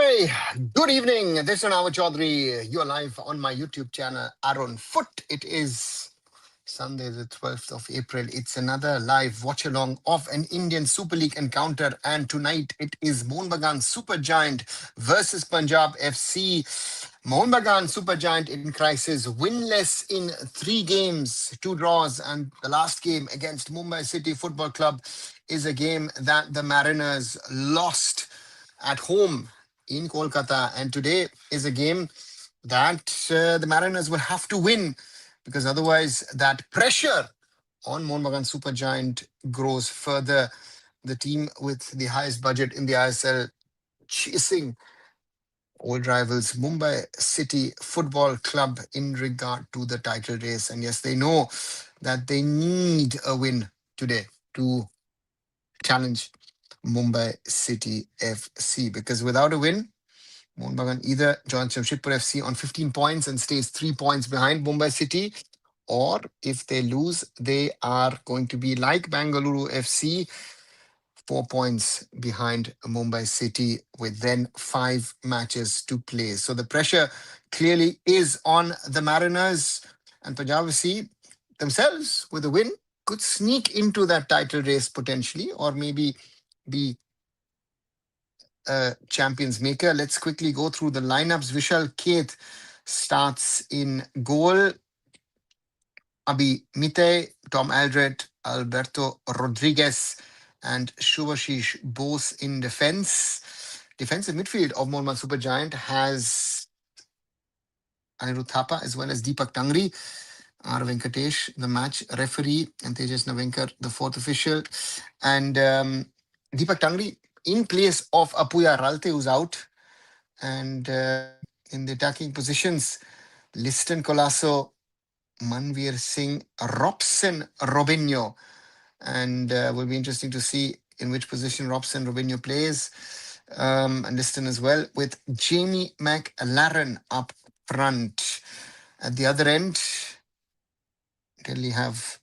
Hey, good evening. This is Anwar Chaudhary. You're live on my YouTube channel, Arun Foot. It is Sunday, the 12th of April. It's another live watch along of an Indian Super League encounter. And tonight it is Mohun Bagan Super Giant versus Punjab FC. Mohun Bagan Super Giant in crisis, winless in 3 games, 2 draws. And the last game against Mumbai City Football Club is a game that the Mariners lost at home in Kolkata. And today is a game that the Mariners will have to win because otherwise that pressure on Mohun Bagan Super Giant grows further. The team with the highest budget in the ISL chasing old rivals Mumbai City Football Club in regard to the title race. And yes, they know that they need a win today to challenge Mumbai City FC because without a win, Mohun Bagan either joins Jamshedpur FC on 15 points and stays 3 points behind Mumbai City, or if they lose, they are going to be like Bangalore FC, 4 points behind Mumbai City with then 5 matches to play. So the pressure clearly is on the Mariners, and Punjab FC themselves with a win could sneak into that title race potentially, or maybe be champions maker. Let's quickly go through the lineups. Vishal Keth starts in goal. Abi Mite, Tom Aldred, Alberto Rodriguez, and Shubhashish Bose in defense. Defensive midfield of Mohun Bagan Super Giant has Anirudh Thapa as well as Deepak Tangri. R. Venkatesh, the match referee, and Tejas Navenkar, the fourth official. And Deepak Tangri in place of Apuya Ralte, who's out. And in the attacking positions, Liston Colasso, Manveer Singh, Robson Robinho. And will be interesting to see in which position Robson Robinho plays. And Liston as well, with Jamie McLaren up front. At the other end, Delhi have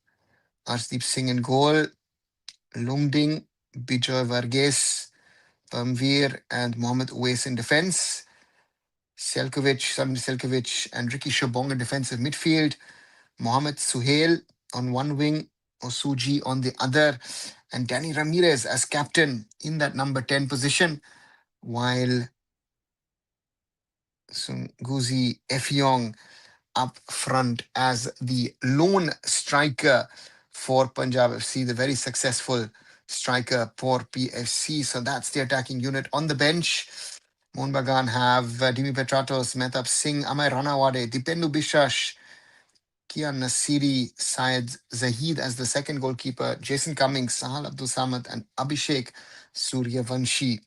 Arshdeep Singh in goal, Lumding, Bijoy Varghese, Pamveer, and Mohammad Uwais in defense. Salim Selkovic and Ricky Shabong in defensive midfield. Mohamed Suhail on one wing, Osuji on the other, and Danny Ramirez as captain in that number 10 position, while Sunguzi Effiong up front as the lone striker for Punjab FC, the very successful striker for PFC. So that's the attacking unit. On the bench, Mohun Bagan have Dimi Petratos, Mehtab Singh, Amay Ranawade, Dipendu Bishash, Kian Nasiri, Syed Zahid as the second goalkeeper, Jason Cummings, Sahal Abdul Samad, and Abhishek Suryavanshi.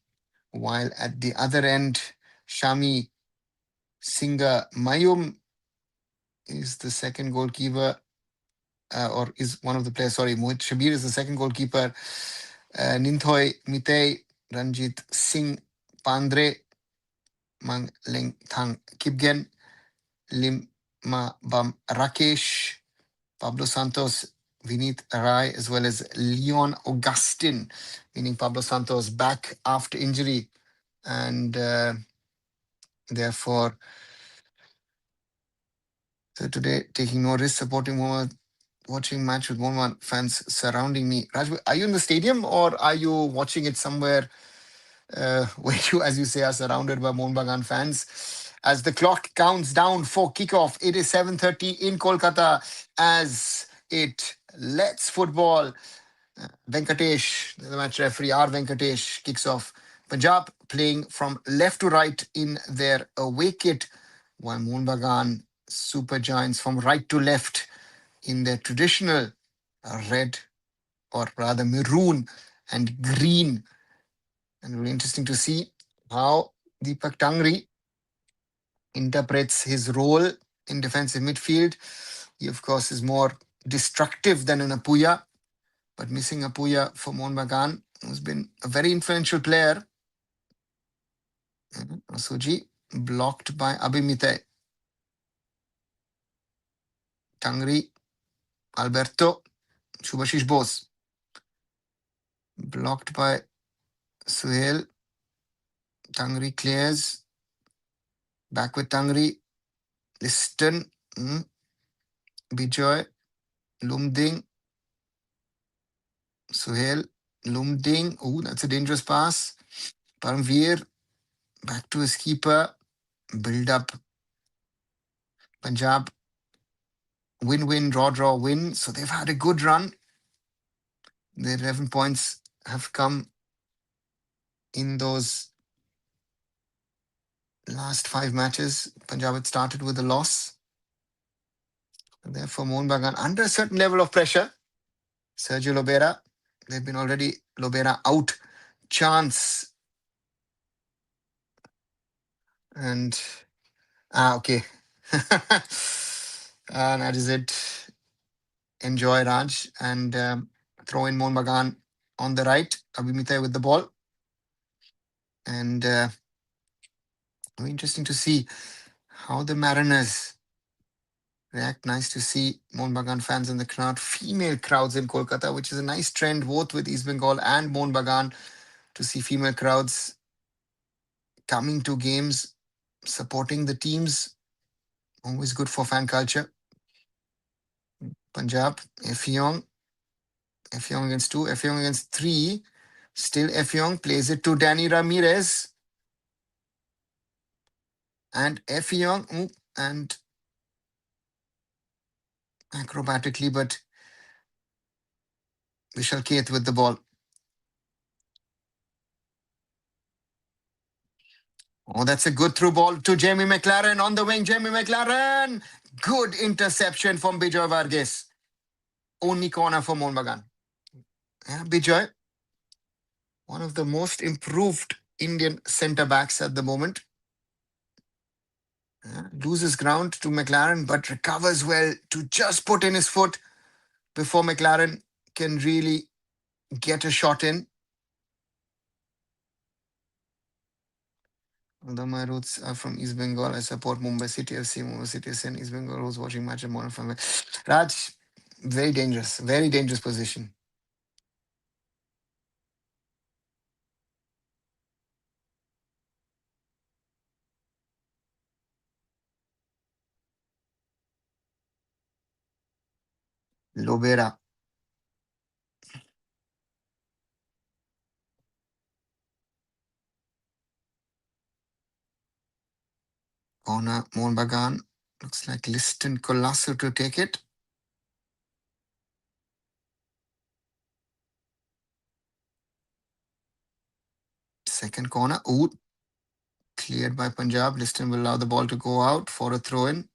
While at the other end, Shami Singha Mayum is the second goalkeeper, or is one of the players. Sorry, Mohit Shabir is the second goalkeeper. Ninthoy Mitei, Ranjit Singh Pandre, Mang Leng Thang Kipgen, Lim Ma Bam Rakesh, Pablo Santos, Vinit Rai, as well as Leon Augustin, meaning Pablo Santos back after injury. And therefore, so today taking no risk, supporting Mohammad, watching match with Mohammad fans surrounding me. Raj, are you in the stadium or are you watching it somewhere where you, as you say, are surrounded by Mohun Bagan fans? As the clock counts down for kickoff, it is 7:30 in Kolkata as it lets football. Venkatesh, the match referee, R. Venkatesh, kicks off. Punjab playing from left to right in their away kit, while Mohun Bagan Super Giants from right to left in their traditional red, or rather maroon and green. And it'll be interesting to see how Deepak Tangri interprets his role in defensive midfield. He, of course, is more destructive than an Apuya, but missing Apuya for Mohun Bagan, who's been a very influential player. Suji blocked by Abhimite. Tangri, Alberto, Shubhashish Bose. Blocked by Suhail. Tangri clears. Back with Tangri. Liston. Bijoy. Lumding. Suhail. Lumding. Oh, that's a dangerous pass. Paramveer. Back to his keeper. Build up. Punjab. Win-win, draw, win. So they've had a good run. The 11 points have come in those last 5 matches. Punjab had started with a loss. And therefore, Mohun Bagan under a certain level of pressure. Sergio Lobera, they've been already Lobera out. Chance. And, okay. And that is it. Enjoy, Raj. And throw in Mohun Bagan on the right. Abhimita with the ball. And interesting to see how the Mariners react. Nice to see Mohun Bagan fans in the crowd. Female crowds in Kolkata, which is a nice trend both with East Bengal and Mohun Bagan to see female crowds coming to games, supporting the teams. Always good for fan culture. Punjab, Effiong. Effiong against 2, Effiong against 3. Still Effiong plays it to Danny Ramirez. And Effiong, and acrobatically, but Vishal Keth with the ball. Oh, that's a good through ball to Jamie McLaren on the wing. Jamie McLaren. Good interception from Bijoy Varghese. Only corner for Mohun Bagan. Yeah, Bijoy, one of the most improved Indian centre backs at the moment. Loses ground to McLaren, but recovers well to just put in his foot before McLaren can really get a shot in. Although my roots are from East Bengal, I support Mumbai City FC. Mumbai City FC and East Bengal who's watching match at morning from Raj, very dangerous position. Lobera. Corner, Mohun Bagan. Looks like Liston Colossal to take it. Second corner. Ooh. Cleared by Punjab. Liston will allow the ball to go out for a throw-in.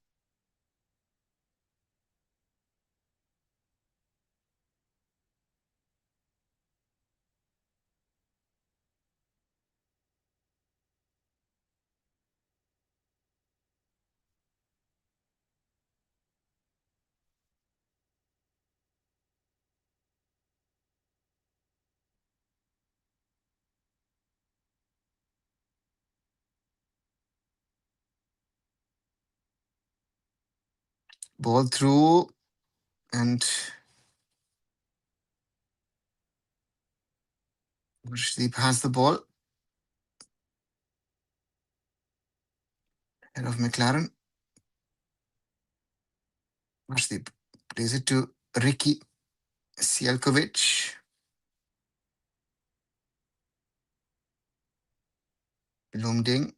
Ball through. And Arshdeep has the ball. Head of McLaren. Arshdeep plays it to Ricky Sielkovic. Lumding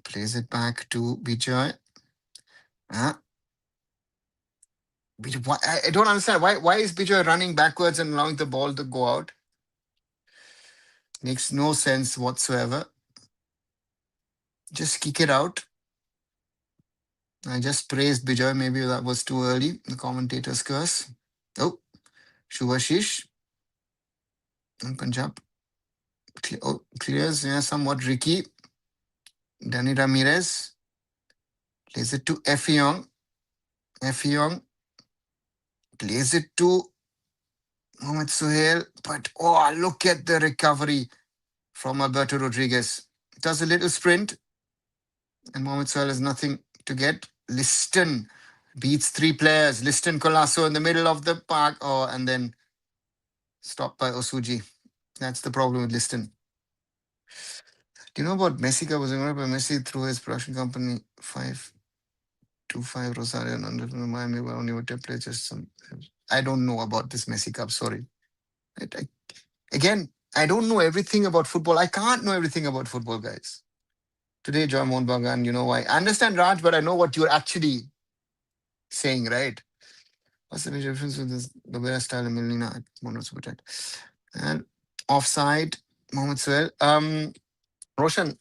plays it back to Bijoy. I don't understand. Why is Bijoy running backwards and allowing the ball to go out? Makes no sense whatsoever. Just kick it out. I just praised Bijoy. Maybe that was too early. The commentator's curse. Oh, Shubhashish. And Punjab clears, somewhat Ricky. Danny Ramirez plays it to Effiong. Effiong plays it to Mohamed Suhail. But, look at the recovery from Alberto Rodriguez. Does a little sprint. And Mohamed Suhail has nothing to get. Liston beats 3 players. Liston Colasso in the middle of the park. And then stopped by Osuji. That's the problem with Liston. Do you know about Messi Cup was invented by Messi through his production company 525 Rosario and under Miami were only with templates. Just some. I don't know about this Messi Cup. Sorry. Right? Again, I don't know everything about football. I can't know everything about football, guys. Today, John Mohun Bagan, you know why? I understand Raj, but I know what you're actually saying, right? What's the major difference with this the way style and Milina at Mohun Super Giant? And offside, Mohamed Suhail. Roshan,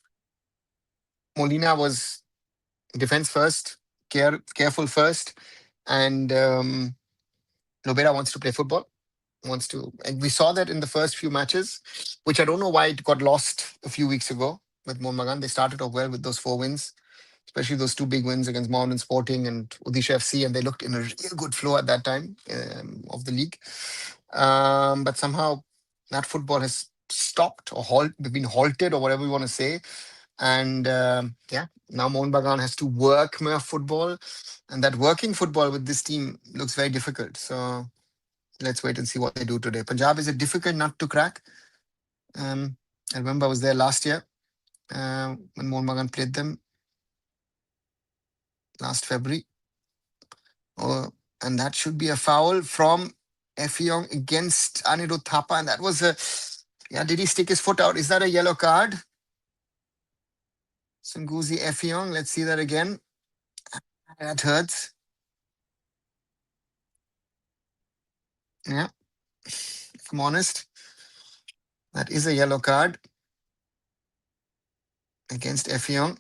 Molina was defense first, careful first, and Lobera wants to play football. Wants to, and we saw that in the first few matches, which I don't know why it got lost a few weeks ago with Mohun Bagan. They started off well with those 4 wins, especially those 2 big wins against Mountain Sporting and Odisha FC, and they looked in a real good flow at that time of the league. But somehow that football has stopped or been halted or whatever you want to say. And yeah, now Mohun Bagan has to work more football, and that working football with this team looks very difficult. So let's wait and see what they do today. Punjab is a difficult nut to crack. I remember I was there last year when Mohun Bagan played them last February. Oh, and that should be a foul from Effiong against Anirudh Thapa. And that was a, yeah, did he stick his foot out? Is that a yellow card? Sunguzi Effiong, let's see that again. That hurts. Yeah, if I'm honest, that is a yellow card against Effiong.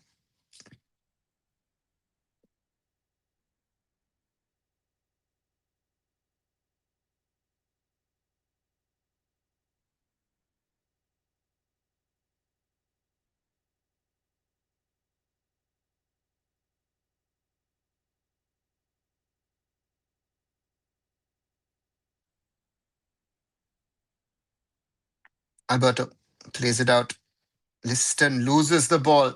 Alberto plays it out. Liston loses the ball.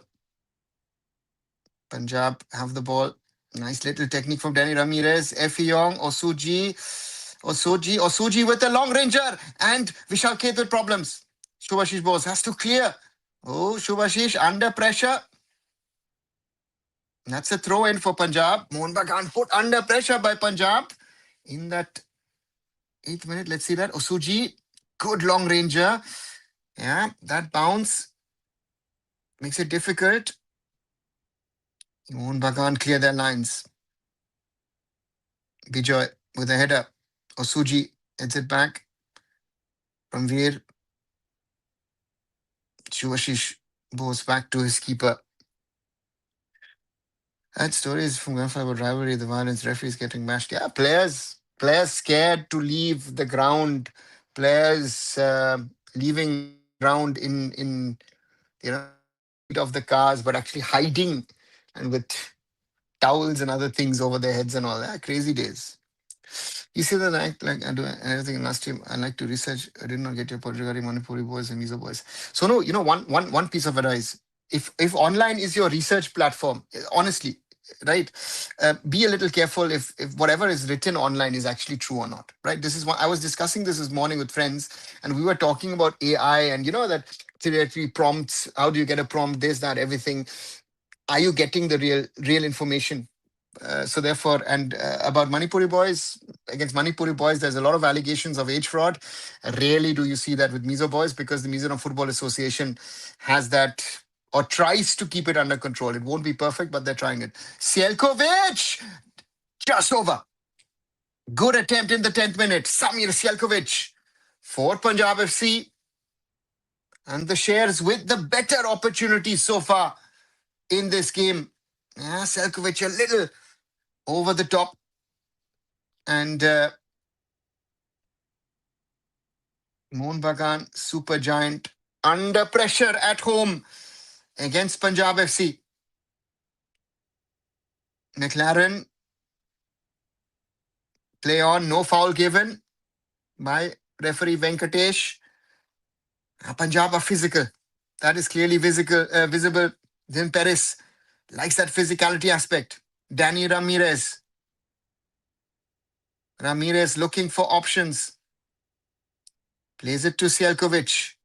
Punjab have the ball. Nice little technique from Danny Ramirez. Effiong, Osuji with a long ranger. And Vishal Khet with problems. Shubhashish Bose has to clear. Oh, Shubhashish under pressure. That's a throw in for Punjab. Mohun Bagan put under pressure by Punjab in that 8th minute. Let's see that. Osuji, good long ranger. Yeah, that bounce makes it difficult. Mohun Bagan clear their lines. Bijoy with a header. Osuji heads it back from Veer. Shubhashish goes back to his keeper. That story is from Grandfather about rivalry, the violence, referees getting mashed. Yeah, players scared to leave the ground, players leaving the ground in not in the seat of the cars, but actually hiding and with towels and other things over their heads and all that. Crazy days. You see that I do everything last time. I like to research. I did not get your point regarding Manipuri boys and Mizo boys. So no, one piece of advice. If online is your research platform, honestly, right, be a little careful if whatever is written online is actually true or not. Right. This is what I was discussing this morning with friends, and we were talking about AI and that theoretically prompts. How do you get a prompt? This, that, everything. Are you getting the real information? So therefore, and about Manipuri boys, against Manipuri boys, there's a lot of allegations of age fraud. Rarely do you see that with Mizo boys because the Mizoram Football Association has that or tries to keep it under control. It won't be perfect, but they're trying it. Sielkovic, just over. Good attempt in the 10th minute. Samir Sielkovic for Punjab FC. And the shares with the better opportunities so far in this game. Yeah, Selkovic a little over the top. And Mohun Bagan Super Giant under pressure at home against Punjab FC. McLaren play on, no foul given by referee Venkatesh. Punjab are physical. That is clearly visible. Then Perez likes that physicality aspect. Danny Ramirez. Ramirez looking for options. Plays it to Sielkovic.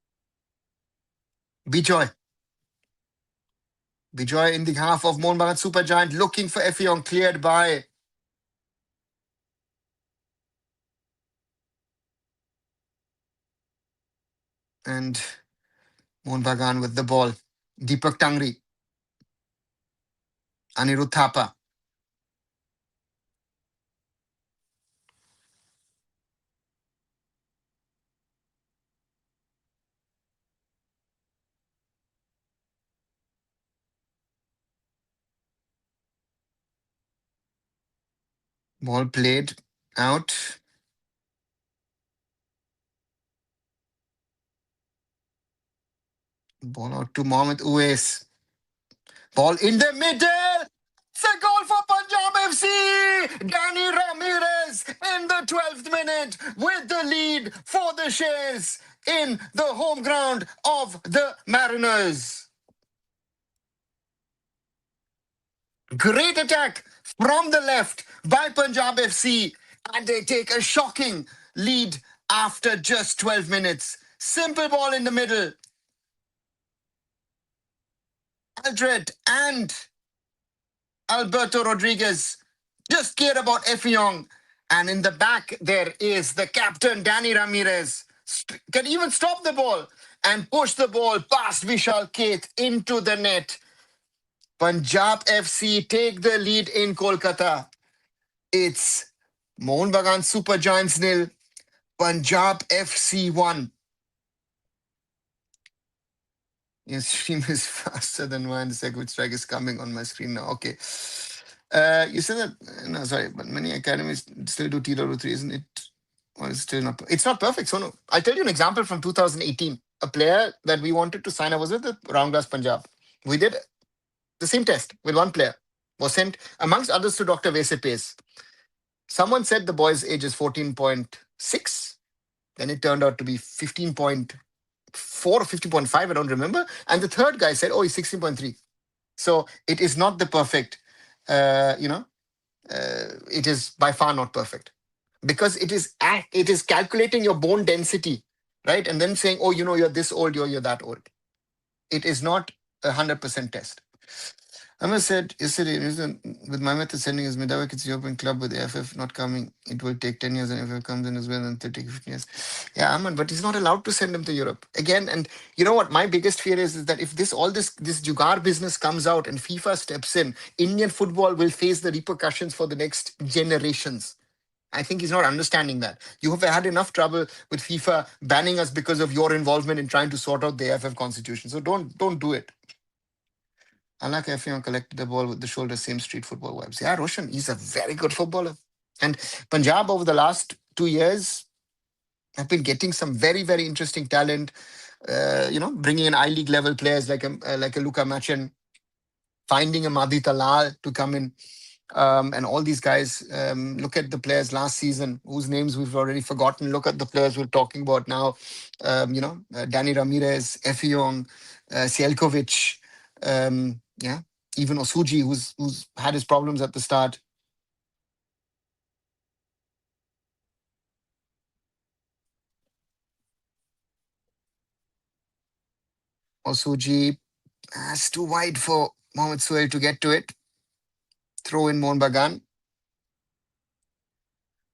Bijoy. Bijoy in the half of Mohun Bagan Super Giant looking for Effiong, cleared by and Mohun Bagan with the ball. Deepak Tangri, Anirudh Thapa. Ball played out. Ball out to Mohamed Uwais. Ball in the middle. It's a goal for Punjab FC. Danny Ramirez in the 12th minute with the lead for the Shares in the home ground of the Mariners. Great attack from the left by Punjab FC, and they take a shocking lead after just 12 minutes. Simple ball in the middle. Aldred and Alberto Rodriguez just care about Effiong. And in the back, there is the captain, Danny Ramirez. Can even stop the ball and push the ball past Vishal Keth into the net. Punjab FC take the lead in Kolkata. It's Mohun Bagan Super Giants nil, Punjab FC 1. Your stream is faster than mine. The second strike is coming on my screen now. Okay. You said that, no, sorry, but many academies still do TW3, isn't it? Or is it still not? It's not perfect. So, no. I'll tell you an example from 2018. A player that we wanted to sign, I was with the Roundgrass Punjab. We did the same test with one player, was sent amongst others to Dr. Vese Pace. Someone said the boy's age is 14.6. Then it turned out to be 15.4 or 15.5. I don't remember. And the third guy said, oh, he's 16.3. So it is not the perfect, it is by far not perfect because it is calculating your bone density, right? And then saying, oh, you're this old, you're that old. It is not 100% test. Amar said yesterday, with my method sending his Midawak, it's the open club with the AIFF not coming. It will take 10 years, and if it comes in as well, then it'll take 15 years. Yeah, Aman, but he's not allowed to send him to Europe. Again, and you know what? My biggest fear is that if this Jugaad business comes out and FIFA steps in, Indian football will face the repercussions for the next generations. I think he's not understanding that. You have had enough trouble with FIFA banning us because of your involvement in trying to sort out the AIFF constitution. So don't do it. Alak Effiong collected the ball with the shoulder, same street football vibes. Yeah, Roshan, he's a very good footballer. And Punjab over the last 2 years have been getting some very, very interesting talent. Bringing in I-League level players like a Luka Machin, finding a Madhita Lal to come in. And all these guys, look at the players last season whose names we've already forgotten. Look at the players we're talking about now. Danny Ramirez, Effiong, Sielkovic, even Osuji, who's had his problems at the start. Osuji is too wide for Mohamed Suhail to get to it. Throw in Mohun Bagan.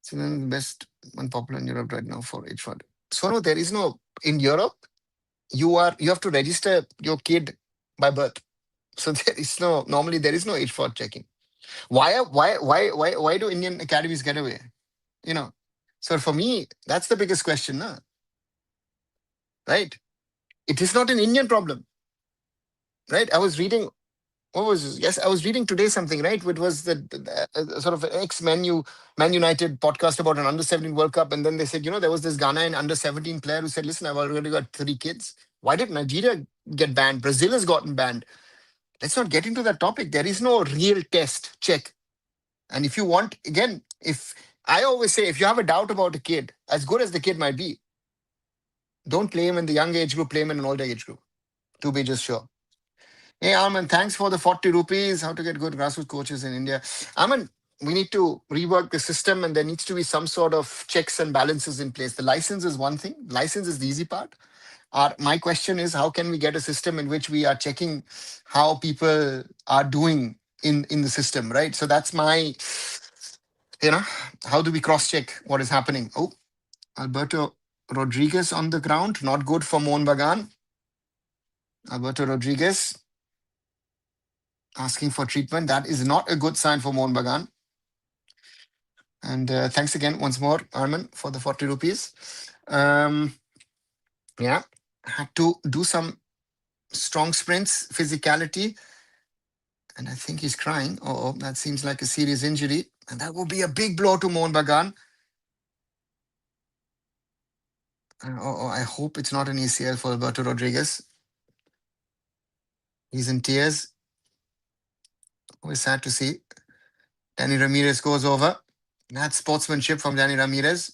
So then the best one popular in Europe right now for H1. So no, there is no in Europe. You have to register your kid by birth. So normally there is no age for checking. Why do Indian academies get away? So for me, that's the biggest question, no? Right? It is not an Indian problem, right? I was reading. What was this? Yes, I was reading today something, right? It was the sort of Man United podcast about an under-17 World Cup, and then they said, there was this Ghanaian under-17 player who said, listen, I've already got 3 kids. Why did Nigeria get banned? Brazil has gotten banned. Let's not get into that topic. There is no real test check. And if you want, again, if I always say, if you have a doubt about a kid, as good as the kid might be, don't play him in the young age group, play him in an older age group, to be just sure. Hey, Aman, thanks for the 40 rupees. How to get good grassroots coaches in India. Aman, we need to rework the system and there needs to be some sort of checks and balances in place. The license is one thing. License is the easy part. My question is, how can we get a system in which we are checking how people are doing in the system, right? So that's my, you know, how do we cross check what is happening? Oh, Alberto Rodriguez on the ground, not good for Mohun Bagan. Alberto Rodriguez asking for treatment. That is not a good sign for Mohun Bagan. And thanks again once more, Arman, for the 40 rupees. Yeah, had to do some strong sprints, physicality. And I think he's crying. Oh, that seems like a serious injury. And that would be a big blow to Mohun Bagan. I hope it's not an ACL for Alberto Rodriguez. He's in tears. Always sad to see. Danny Ramirez goes over. That's sportsmanship from Danny Ramirez.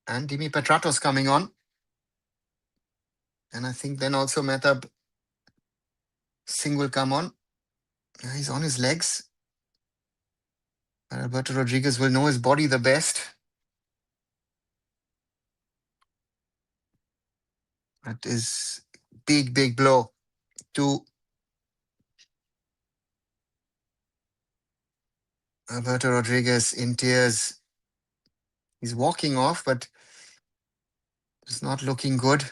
And Dimi Petratos coming on. And I think then also Mehtab Singh will come on. He's on his legs. Alberto Rodriguez will know his body the best. That is big blow to Alberto Rodriguez in tears. He's walking off, but it's not looking good.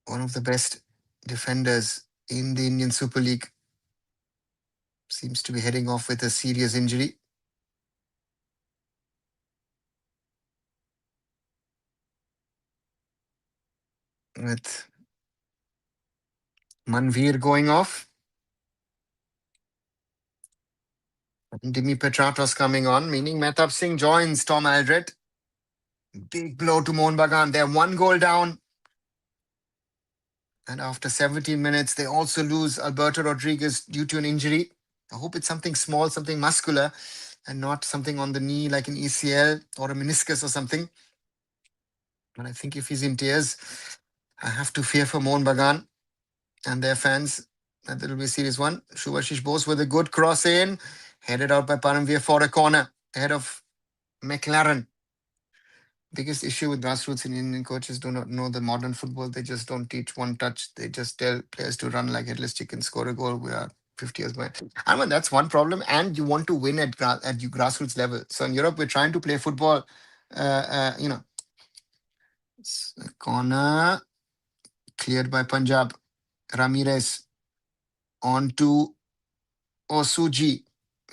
One of the best defenders in the Indian Super League seems to be heading off with a serious injury. With Manveer going off. Dimi Petratos coming on, meaning Mehtab Singh joins Tom Aldred. Big blow to Mohun Bagan. They're 1 goal down. And after 17 minutes, they also lose Alberto Rodriguez due to an injury. I hope it's something small, something muscular, and not something on the knee like an ACL or a meniscus or something. But I think if he's in tears, I have to fear for Mohun Bagan and their fans that it will be a serious one. Shubhashish Bose with a good cross in, headed out by Paramveer for a corner, ahead of McLaren. Biggest issue with grassroots in Indian coaches do not know the modern football. They just don't teach one touch. They just tell players to run like headless chickens, score a goal. We are 50 years behind. I mean, that's one problem. And you want to win at grassroots level. So in Europe, we're trying to play football. Corner cleared by Punjab. Ramirez on to Osuji.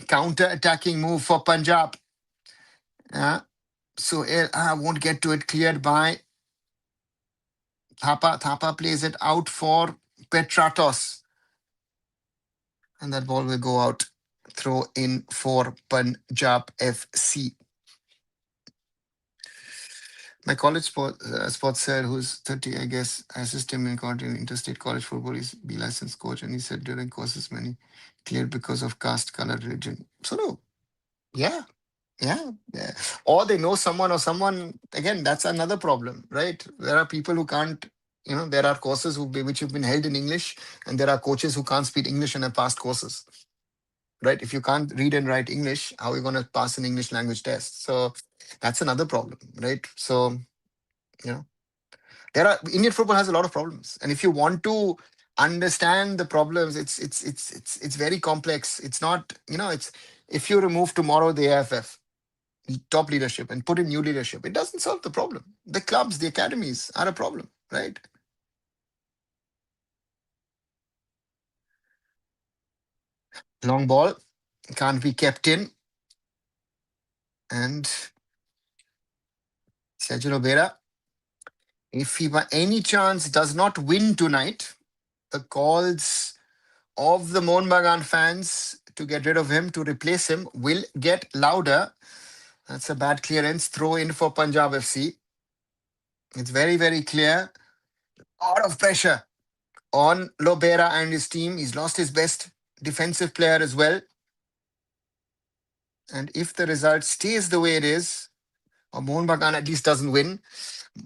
Counter-attacking move for Punjab. So I won't get to it. Cleared by Thapa. Thapa plays it out for Petratos. And that ball will go out. Throw in for Punjab FC. My college sports sir, who's 30, I guess, I assist him in interstate college football. He's B licensed coach, and he said during courses many cleared because of caste, color, religion. So no, yeah. Or they know someone or someone. Again, that's another problem, right? There are people who can't. There are courses which have been held in English, and there are coaches who can't speak English and have passed courses. Right? If you can't read and write English, how are you going to pass an English language test? So that's another problem, right? So, Indian football has a lot of problems. And if you want to understand the problems, it's very complex. It's not, it's if you remove tomorrow the AIFF top leadership and put in new leadership, it doesn't solve the problem. The clubs, the academies are a problem, right? Long ball can't be kept in. And Sergio Robera, if he by any chance does not win tonight, the calls of the Mohun Bagan fans to get rid of him, to replace him, will get louder. That's a bad clearance. Throw in for Punjab FC. It's very clear. Lot of pressure on Lobera and his team. He's lost his best defensive player as well. And if the result stays the way it is, or Mohun Bagan at least doesn't win,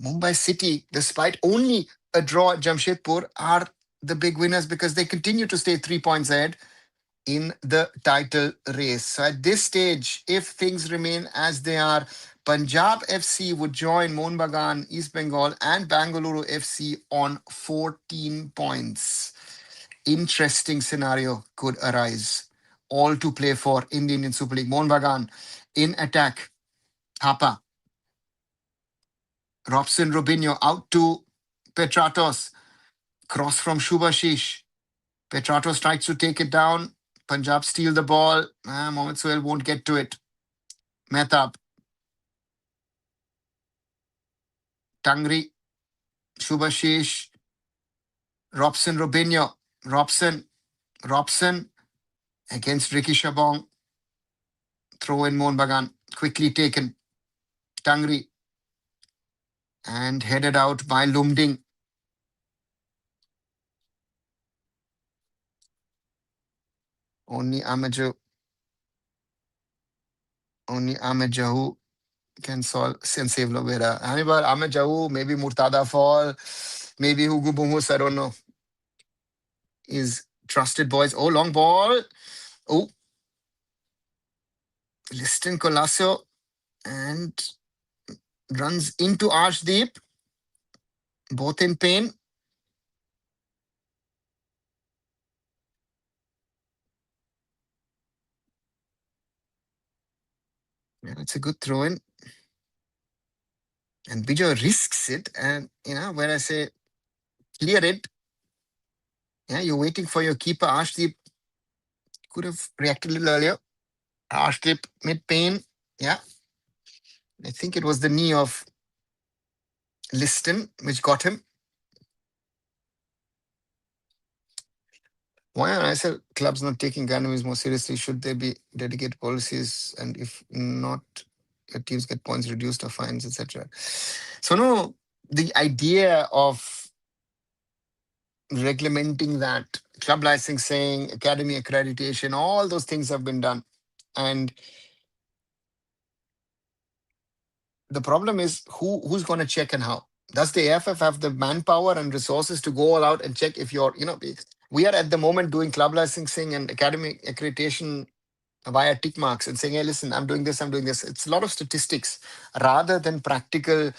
Mumbai City, despite only a draw at Jamshedpur, are the big winners because they continue to stay 3 points ahead. in the title race. So at this stage, if things remain as they are, Punjab FC would join Mohun Bagan, East Bengal, and Bangalore FC on 14 points. Interesting scenario could arise. All to play for in the Indian Super League. Mohun Bagan in attack. Thapa. Robson Robinho out to Petratos. Cross from Shubhashish. Petratos tries to take it down. Punjab steal the ball. Mohamed Sohail won't get to it. Mehtab. Tangri. Shubhashish. Robson Robinho. Robson against Ricky Shabong. Throw in Mohun Bagan. Quickly taken. Tangri. And headed out by Lumding. Only Ahmed Jahu can solve and save Lovera. Hannibal, Ahmed Jahu, maybe Murtada Fall, maybe Hugo Bumus, I don't know. Is trusted boys. Oh, long ball. Oh, Liston Colasso and runs into Arshdeep. Both in pain. Yeah, it's a good throw in. And Bijo risks it. And, when I say clear it, yeah, you're waiting for your keeper. Arshdeep could have reacted a little earlier. Arshdeep mid pain. Yeah. I think it was the knee of Liston which got him. Why are ISL clubs not taking academies more seriously? Should there be dedicated policies? And if not, your teams get points reduced or fines, etc. So, no, the idea of reglementing that, club licensing, academy accreditation, all those things have been done. And the problem is who's going to check and how? Does the AFF have the manpower and resources to go all out and check if you're, we are at the moment doing club licensing and academic accreditation via tick marks and saying, hey, listen, I'm doing this, I'm doing this. It's a lot of statistics rather than practical.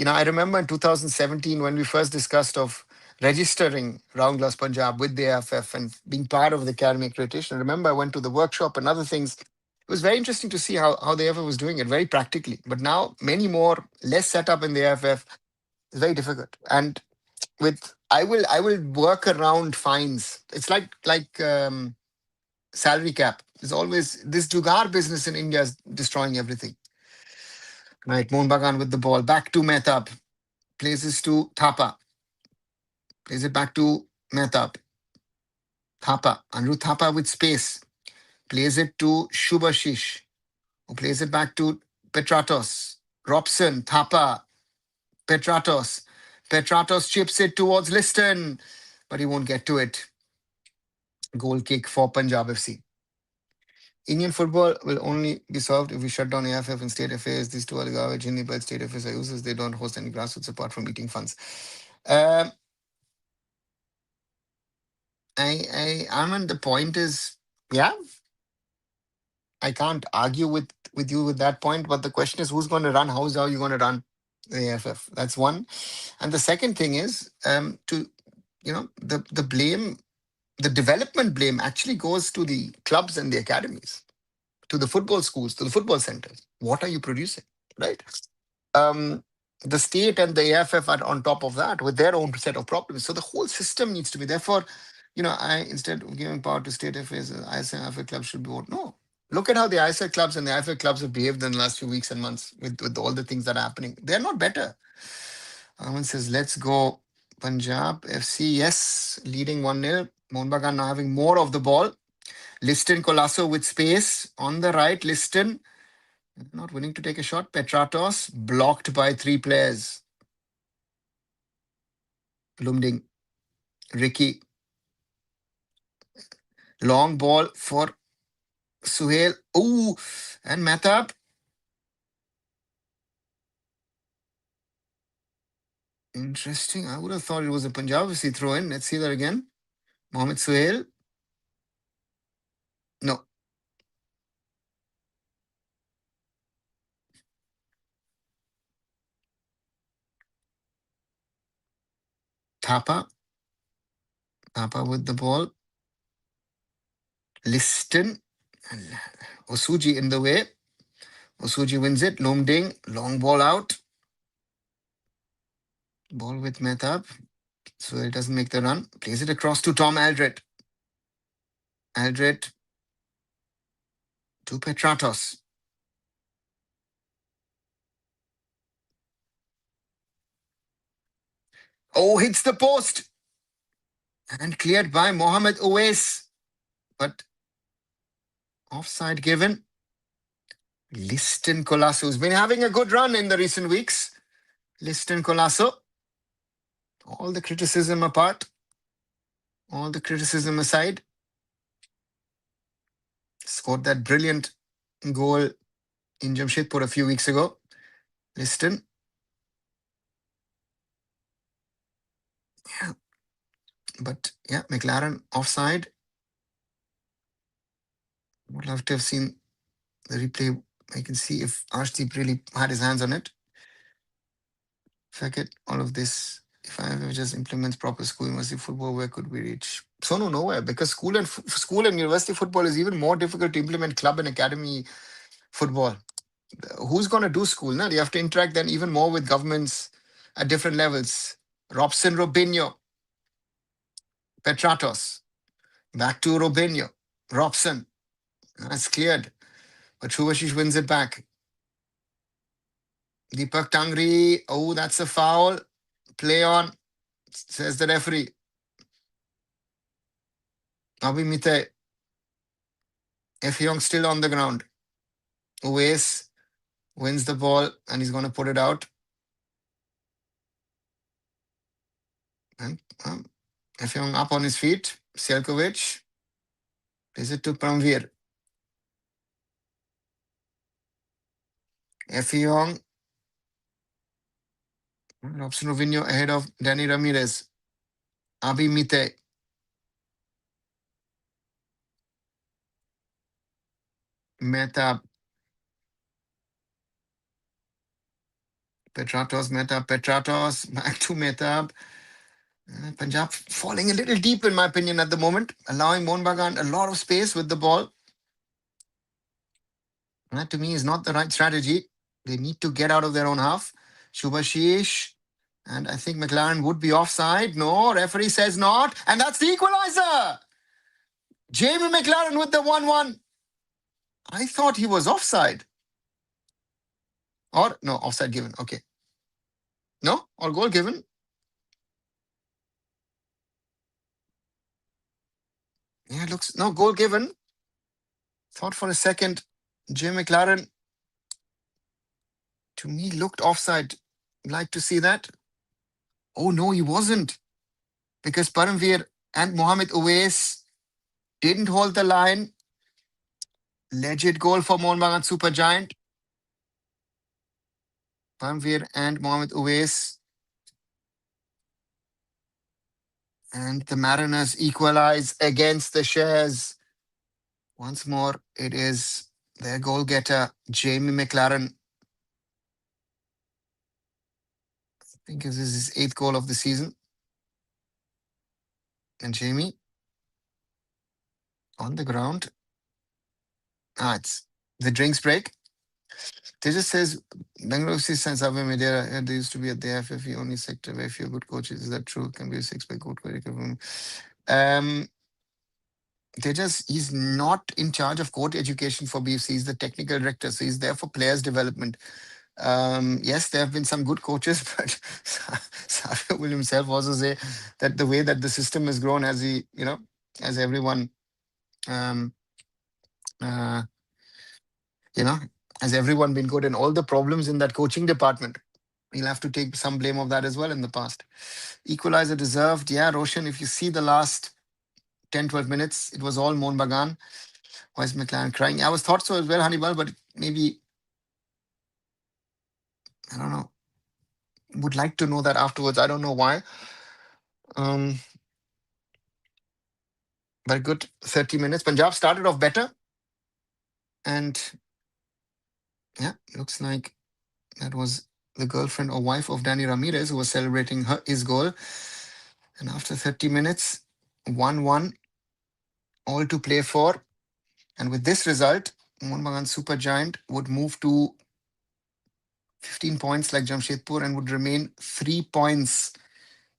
I remember in 2017 when we first discussed of registering Round Glass Punjab with the AFF and being part of the academy accreditation. I remember I went to the workshop and other things. It was very interesting to see how the AFF was doing it very practically. But now many more, less set up in the AFF is very difficult. And with I will work around fines. It's like salary cap. There's always this Jugaad business in India is destroying everything. Right, Mohun Bagan with the ball. Back to Mehtab. Places to Thapa. Plays it back to Mehtab. Thapa. Anru Thapa with space. Plays it to Shubhashish. Who plays it back to Petratos. Robson. Thapa. Petratos. Petratos chips it towards Liston. But he won't get to it. Goal kick for Punjab FC. Indian football will only be solved if we shut down AIFF and state affairs. These two are the garbage. Hindi by state affairs are useless. They don't host any grassroots apart from eating funds. Arman, the point is, yeah, I can't argue with you with that point. But the question is, who's going to run? How are you going to run the AFF? That's one. And the second thing is, the blame, the development blame actually goes to the clubs and the academies, to the football schools, to the football centers. What are you producing, right? um, the state and the AFF are on top of that with their own set of problems. So the whole system needs to be. Therefore, instead of giving power to state affairs, ISL and IFL clubs should be what? No. Look at how the ISL clubs and the IFL clubs have behaved in the last few weeks and months with all the things that are happening. They're not better. Aman says, let's go. Punjab FC, yes, leading 1-0. Mohun Bagan now having more of the ball. Liston Colasso with space on the right. Liston not willing to take a shot. Petratos blocked by three players. Lumding. Ricky. Long ball for Suhail. Ooh, and Mehtab. Interesting. I would have thought it was a Punjab FC throw in. Let's see that again. Mohamed Suhail. Thapa. Thapa with the ball. Liston. And Osuji in the way. Osuji wins it. Lomding. Long ball out. Ball with Mehtab. So it doesn't make the run. Plays it across to Tom Aldred. Aldred to Petratos. Oh, hits the post. And cleared by Mohammed Owais. But offside given. Liston Colasso, who's been having a good run in the recent weeks. Liston Colasso. All the criticism apart. All the criticism aside. Scored that brilliant goal in Jamshedpur a few weeks ago. Liston. Yeah. But yeah, McLaren offside. Would love to have seen the replay. I can see if Arshdeep really had his hands on it. Forget all of this. If I ever just implements proper school university football, where could we reach? So no, nowhere, because school and university football is even more difficult to implement club and academy football. Who's going to do school? No? You have to interact then even more with governments at different levels. Robson Robinho, Petratos, back to Robinho, Robson. That's cleared. But Shubhashish wins it back. Deepak Tangri, oh, that's a foul. Play on, says the referee. Abhi Mite, F. Young still on the ground. Uwais wins the ball and he's going to put it out. And F. Young up on his feet. Selkovic plays it to Pramvir. F. Young. Robson Robinho ahead of Danny Ramirez. Abi Mite. Mehtab. Petratos, Mehtab, Petratos. Back to Mehtab. Punjab falling a little deep, in my opinion, at the moment, allowing Mohun Bagan a lot of space with the ball. That, to me, is not the right strategy. They need to get out of their own half. Shubhashish. And I think McLaren would be offside. No, referee says not. And that's the equalizer. Jamie McLaren with the 1-1. I thought he was offside. Or, no, offside given. Okay. No? Or goal given? Yeah, it looks... No, goal given. Thought for a second, Jamie McLaren, to me, looked offside. Like to see that. Oh, no, he wasn't. Because Paramveer and Mohammed Owais didn't hold the line. Legit goal for Mohun Bagan Super Giant. Paramveer and Mohammed Owais. And the Mariners equalize against the Shares. Once more, it is their goal getter, Jamie McLaren. I think this is his 8th goal of the season. And Jamie on the ground. It's the drinks break. Tejas says, Bangalore FC since Ave Media, they used to be at the AIFF only sector where few good coaches. Is that true? Can be 6 by good curriculum. Tejas, he's not in charge of court education for BFC. He's the technical director. So he's there for players' development. Yes, there have been some good coaches, but Savio will himself also say that the way that the system has grown as as everyone, has everyone been good, and all the problems in that coaching department, he'll have to take some blame of that as well in the past. Equalizer deserved. Yeah, Roshan, if you see the last 10, 12 minutes, it was all Mohun Bagan. Why is McLaren crying? I was thought so as well, Hannibal, but maybe, I don't know. Would like to know that afterwards. I don't know why. But good 30 minutes. Punjab started off better. And yeah, looks like that was the girlfriend or wife of Danny Ramirez who was celebrating his goal. And after 30 minutes, 1-1, all to play for. And with this result, Mohun Bagan Super Giant would move to 15 points like Jamshedpur and would remain 3 points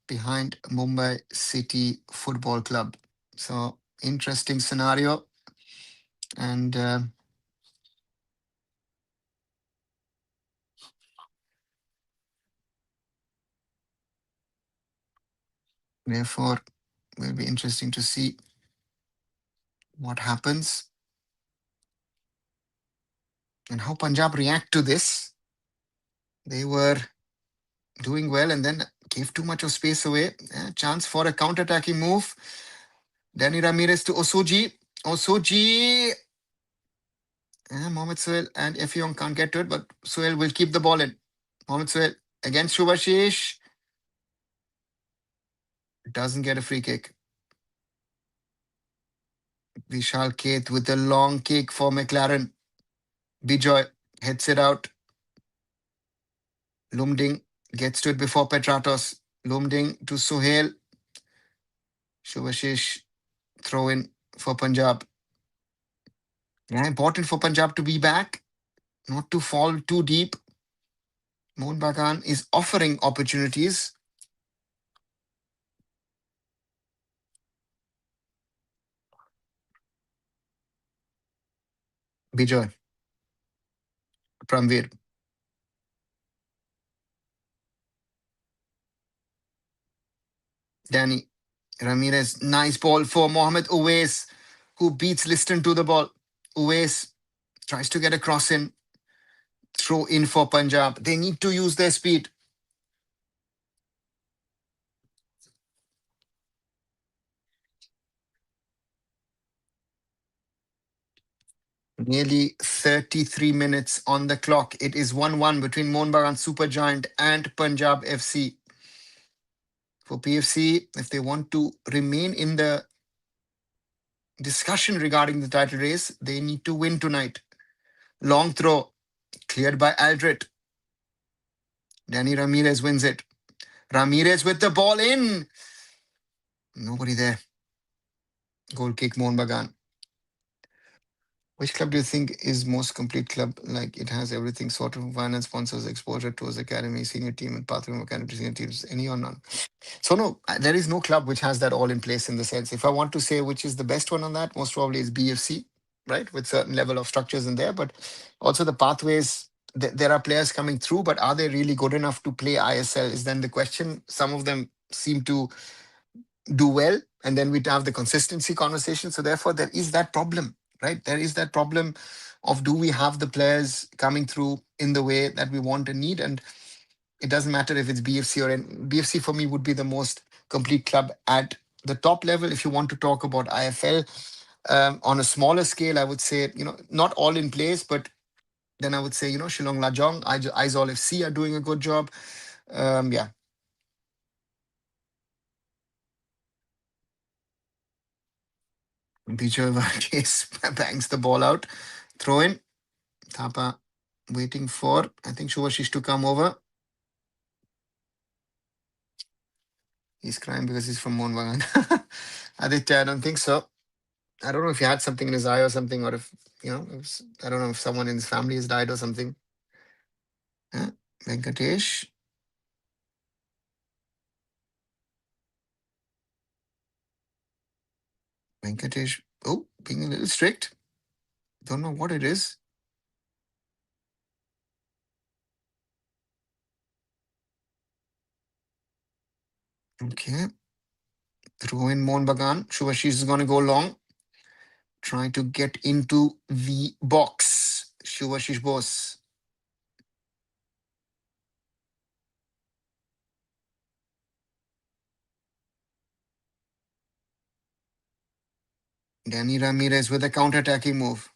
behind Mumbai City Football Club. So, interesting scenario. And therefore, will be interesting to see what happens and how Punjab react to this. They were doing well and then gave too much of space away. Chance for a counter-attacking move. Danny Ramirez to Osoji. Osoji. Mohamed Sohail and Effiong can't get to it, but Sohail will keep the ball in. Mohamed Sohail against Shubhashish. Doesn't get a free kick. Vishal Keth with a long kick for McLaren. Bijoy heads it out. Lumding gets to it before Petratos. Lumding to Sohail. Shubhashish throw in for Punjab. Yeah, important for Punjab to be back, not to fall too deep. Mohun Bagan is offering opportunities. Bijoy. Pramveer. Danny Ramirez. Nice ball for Mohamed Uwais, who beats Liston to the ball. Uwais tries to get a cross in. Throw in for Punjab. They need to use their speed. Nearly 33 minutes on the clock. It is 1-1 between Mohun Bagan Super Giant and Punjab FC. For PFC, if they want to remain in the discussion regarding the title race, they need to win tonight. Long throw, cleared by Aldrit. Danny Ramirez wins it. Ramirez with the ball in. Nobody there. Goal kick, Mohun Bagan. Which club do you think is most complete club? Like it has everything sort of finance, sponsors, exposure towards academy, senior team, and pathway academy to senior teams. Any or none? So no, there is no club which has that all in place in the sense. If I want to say which is the best one on that, most probably is BFC, right? With certain level of structures in there, but also the pathways. There are players coming through, but are they really good enough to play ISL? Is then the question. Some of them seem to do well, and then we have the consistency conversation. So therefore, there is that problem, right? There is that problem of do we have the players coming through in the way that we want and need, and it doesn't matter if it's BFC or BFC for me would be the most complete club at the top level. If you want to talk about IFL on a smaller scale, I would say not all in place, but then I would say Shillong Lajong, Aizawl FC are doing a good job. Yeah. Bijoy Varghese bangs the ball out. Throw in. Thapa waiting for, I think, Shubhashish to come over. He's crying because he's from Mohun Bagan. Aditya, I don't think so. I don't know if he had something in his eye or something, or if, I don't know if someone in his family has died or something. Venkatesh. Venkatesh. Oh, being a little strict. Don't know what it is. Okay. Throw in Mohun Bagan. Shubhashish is going to go long. Trying to get into the box. Shubhashish Bose. Danny Ramirez with a counter-attacking move.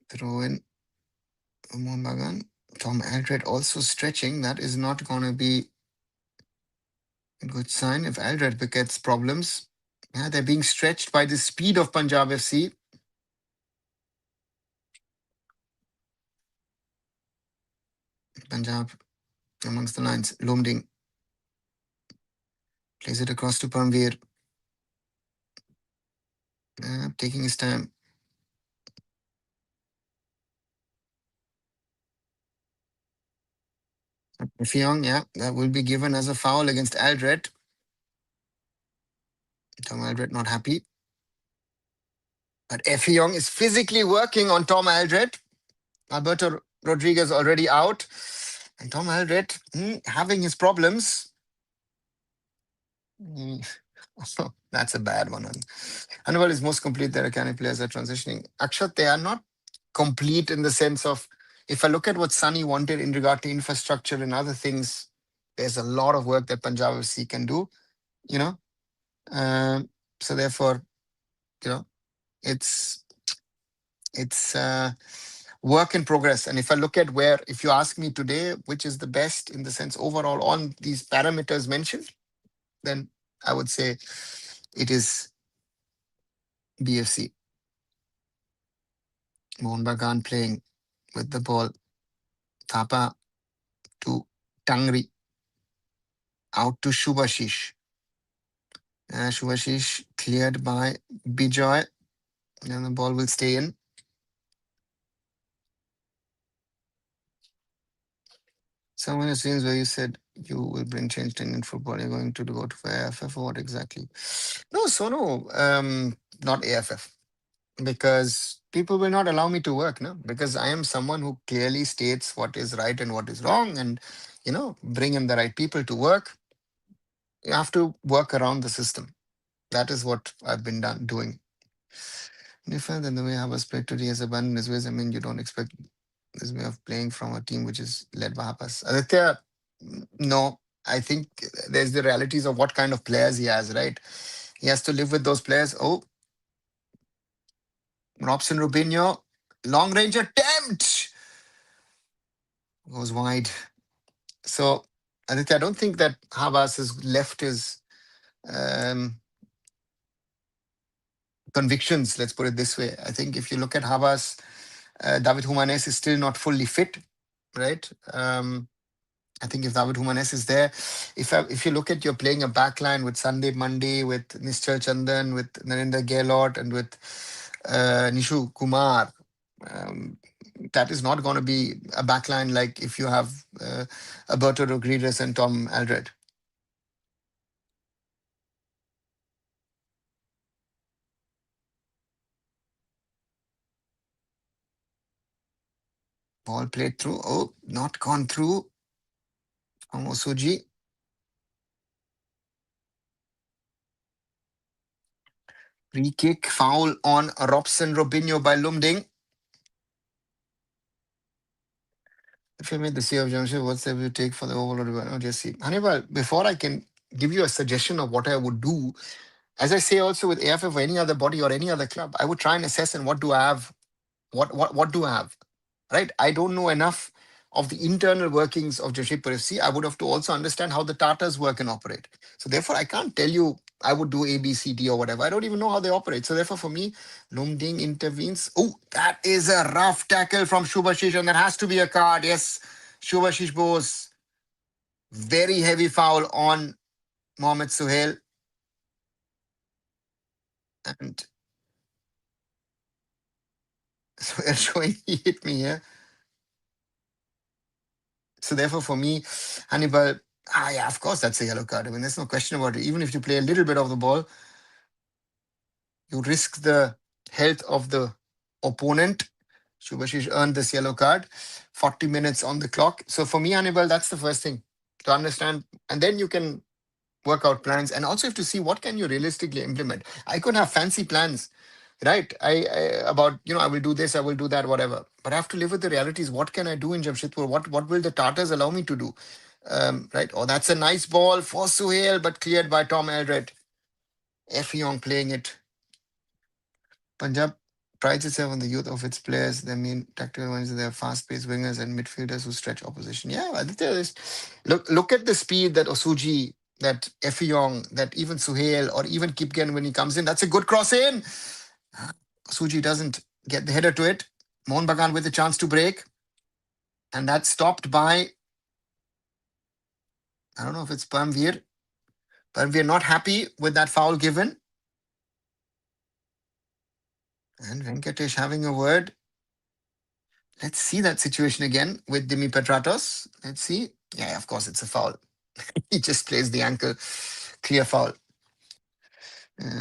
Throw in Mohun Bagan. Tom Aldred also stretching. That is not going to be a good sign if Aldred gets problems. Yeah, they're being stretched by the speed of Punjab FC. Punjab amongst the lines. Lumding plays it across to Parmveer. Taking his time. Fiong, yeah, that will be given as a foul against Aldred. Tom Aldred not happy. But Effiong is physically working on Tom Aldred. Alberto Rodriguez already out. And Tom Aldred having his problems. Mm, that's a bad one. Annual is most complete. Their academy players are transitioning. Akshat, they are not complete in the sense of, if I look at what Sunny wanted in regard to infrastructure and other things, there's a lot of work that Punjab FC can do, you know. So therefore, you know, it's work in progress. And if I look at where, if you ask me today, which is the best in the sense overall on these parameters mentioned, then I would say it is BFC. Mohun Bagan playing with the ball. Thapa to Tangri. Out to Shubhashish. Shubhashish cleared by Bijoy. And the ball will stay in. Someone it seems where you said you will bring change to Indian football. You're going to go to AIFF or what exactly? No, Sono, not AFF. Because people will not allow me to work, no? Because I am someone who clearly states what is right and what is wrong, and bring in the right people to work. You have to work around the system. That is what I've been doing. Different than the way I was played today as a band as ways. I mean, you don't expect this way of playing from a team which is led by Hapas. Aditya, no. I think there's the realities of what kind of players he has, right? He has to live with those players. Oh, Robson Rubinho, long range attempt goes wide. So, Aditya, I don't think that Habas has left his um, convictions, let's put it this way. I think if you look at Habas, David Humanes is still not fully fit, right? I think if David Humanes is there, if you look at you're playing a backline with Sunday Monday, with Nischal Chandan, with Narendra Gaylord, and with Nishu Kumar, that is not going to be a backline like if you have Alberto Rodriguez and Tom Aldred. Ball played through. Oh, not gone through from Osuji. Free kick, foul on Robson Robinho by Lumding. If you made the sea of Jamshid, what's the you take for the overall development? Just see. Hannibal, before I can give you a suggestion of what I would do, as I say also with AFF or any other body or any other club, I would try and assess and what do I have? What do I have? Right? I don't know enough of the internal workings of Jamshedpur FC. I would have to also understand how the Tatars work and operate. So therefore, I can't tell you I would do A, B, C, D or whatever. I don't even know how they operate. So therefore, for me, Lumding intervenes. Oh, that is a rough tackle from Shubhashish, and that has to be a card. Yes, Shubhashish Bose. Very heavy foul on Mohamed Suhail. And Suhail showing he hit me here. So therefore, for me, Hannibal, yeah, of course, that's a yellow card. I mean, there's no question about it. Even if you play a little bit of the ball, you risk the health of the opponent. Shubhashish earned this yellow card. 40 minutes on the clock. So for me, Hannibal, that's the first thing to understand. And then you can work out plans. And also have to see what can you realistically implement. I could have fancy plans, right? I about, I will do this, I will do that, whatever. But I have to live with the realities. What can I do in Jamshedpur? What will the Tatars allow me to do? Right? Oh, that's a nice ball for Suhail, but cleared by Tom Aldred. Effiong playing it. Punjab prides itself on the youth of its players. Their main tactical ones, they are fast-paced wingers and midfielders who stretch opposition. Yeah, Aditya, look at the speed that Osuji that Effiong, that even Suhail or even Kipgen when he comes in, that's a good cross in. Suji doesn't get the header to it. Mohun Bagan with a chance to break. And that's stopped by, I don't know if it's Parmveer, but we're not happy with that foul given. And Venkatesh having a word. Let's see that situation again with Dimi Petratos. Let's see. Yeah, of course, it's a foul. He just plays the ankle. Clear foul.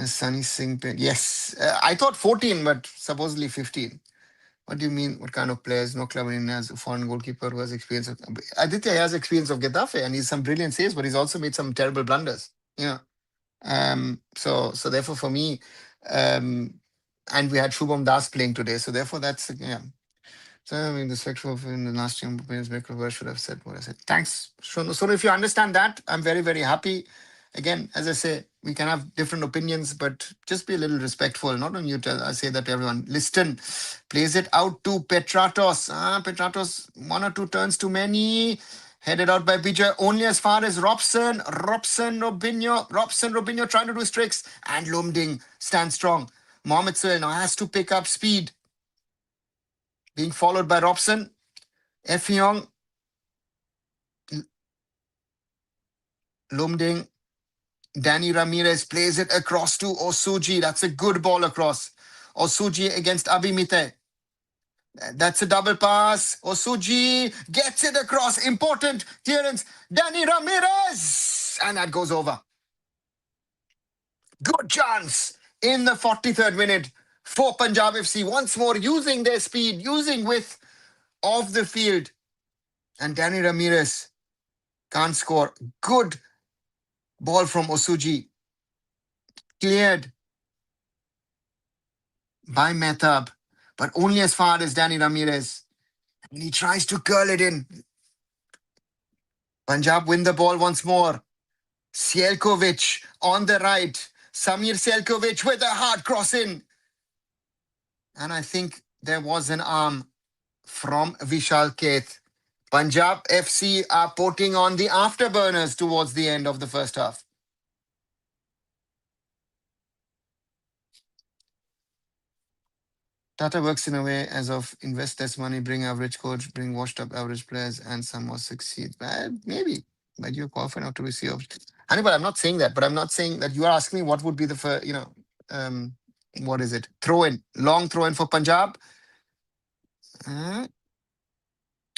Sunny Singh. Yes. I thought 14, but supposedly 15. What do you mean? What kind of players? No club in India has a foreign goalkeeper who has experience of. Aditya has experience of Getafe and he's some brilliant saves, but he's also made some terrible blunders. Yeah. So therefore for me, um, and we had Shubham Das playing today. So therefore that's yeah. So I mean the sexual in the last year should have said what I said. Thanks. So if you understand that, I'm very, very happy. Again, as I say, we can have different opinions, but just be a little respectful. Not only you tell, I say that to everyone. Liston plays it out to Petratos. Petratos, one or two turns too many. Headed out by Bijay only as far as Robson. Robson Robinho trying to do his tricks. And Lumding stands strong. Mohamed Sohail now has to pick up speed. Being followed by Robson. Effiong. Lumding. Danny Ramirez plays it across to Osuji. That's a good ball across. Osuji against Abimite. That's a double pass. Osuji gets it across. Important clearance. Danny Ramirez. And that goes over. Good chance in the 43rd minute for Punjab FC. Once more using their speed, using width of the field. And Danny Ramirez can't score. Good ball from Osuji. Cleared by Mehtab, but only as far as Danny Ramirez. And he tries to curl it in. Punjab win the ball once more. Sjelkovic on the right. Samir Sjelkovic with a hard cross in. And I think there was an arm from Vishal Keth. Punjab FC are putting on the afterburners towards the end of the first half. Tata works in a way as of invest less money, bring average coach, bring washed up average players, and some more succeed. Maybe, but you're qualified not to receive. Hannibal, I'm not saying that, but I'm not saying that you are asking me what would be the first, um, what is it? Throw in, long throw in for Punjab. Uh,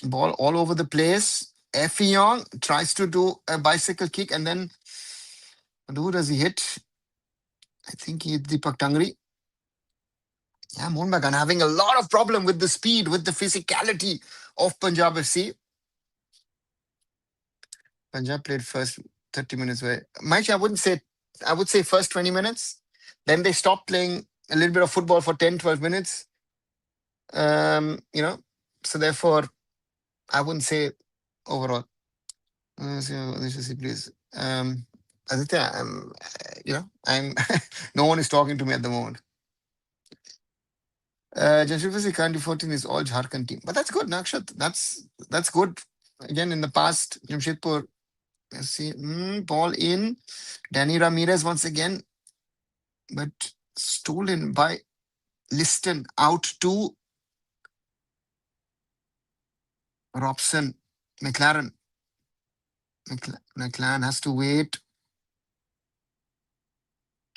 Ball all over the place. Effiong tries to do a bicycle kick and then who does he hit? I think he hit Deepak Tangri. Yeah, Mohun Bagan having a lot of problem with the speed, with the physicality of Punjab FC. Punjab played first 30 minutes where Maish, I would say first 20 minutes. Then they stopped playing a little bit of football for 10, 12 minutes. So therefore I wouldn't say overall. Please. Aditya, I'm no one is talking to me at the moment. Jamshedpur Candid 14 is all Jharkhand team. But that's good, Nakshat. That's good. Again, in the past, Jamshedpur, see, ball in. Danny Ramirez once again, but stolen by Liston out to Robson. McLaren. McLaren has to wait.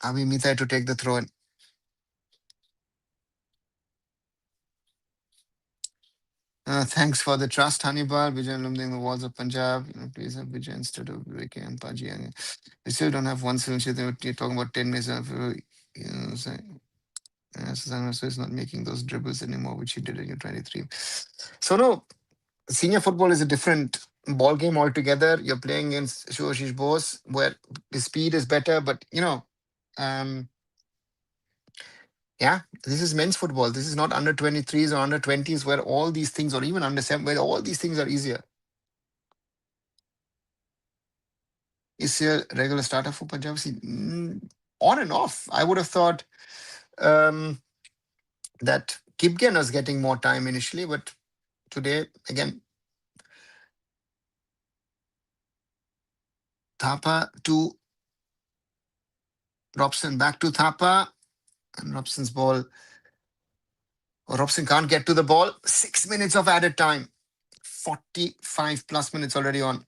Avi Mithai to take the throw in. Thanks for the trust, Hannibal. Vijay Lumding, the walls of Punjab. Please have Vijay instead of Vicky and Paji. We still don't have one solution. You're talking about 10 minutes. Susanna is not making those dribbles anymore, which he did in U23. So, no, senior football is a different ball game altogether. You're playing against Shivashish Bose, where the speed is better, but, um, yeah, this is men's football. This is not under 23s or under 20s where all these things, or even under 7, where all these things are easier. Is he a regular starter for Punjab? On and off. I would have thought that Kipgen was getting more time initially, but today, again, Thapa to Robson. Back to Thapa. And Robson's ball. Robson can't get to the ball. 6 minutes of added time. 45 plus minutes already on.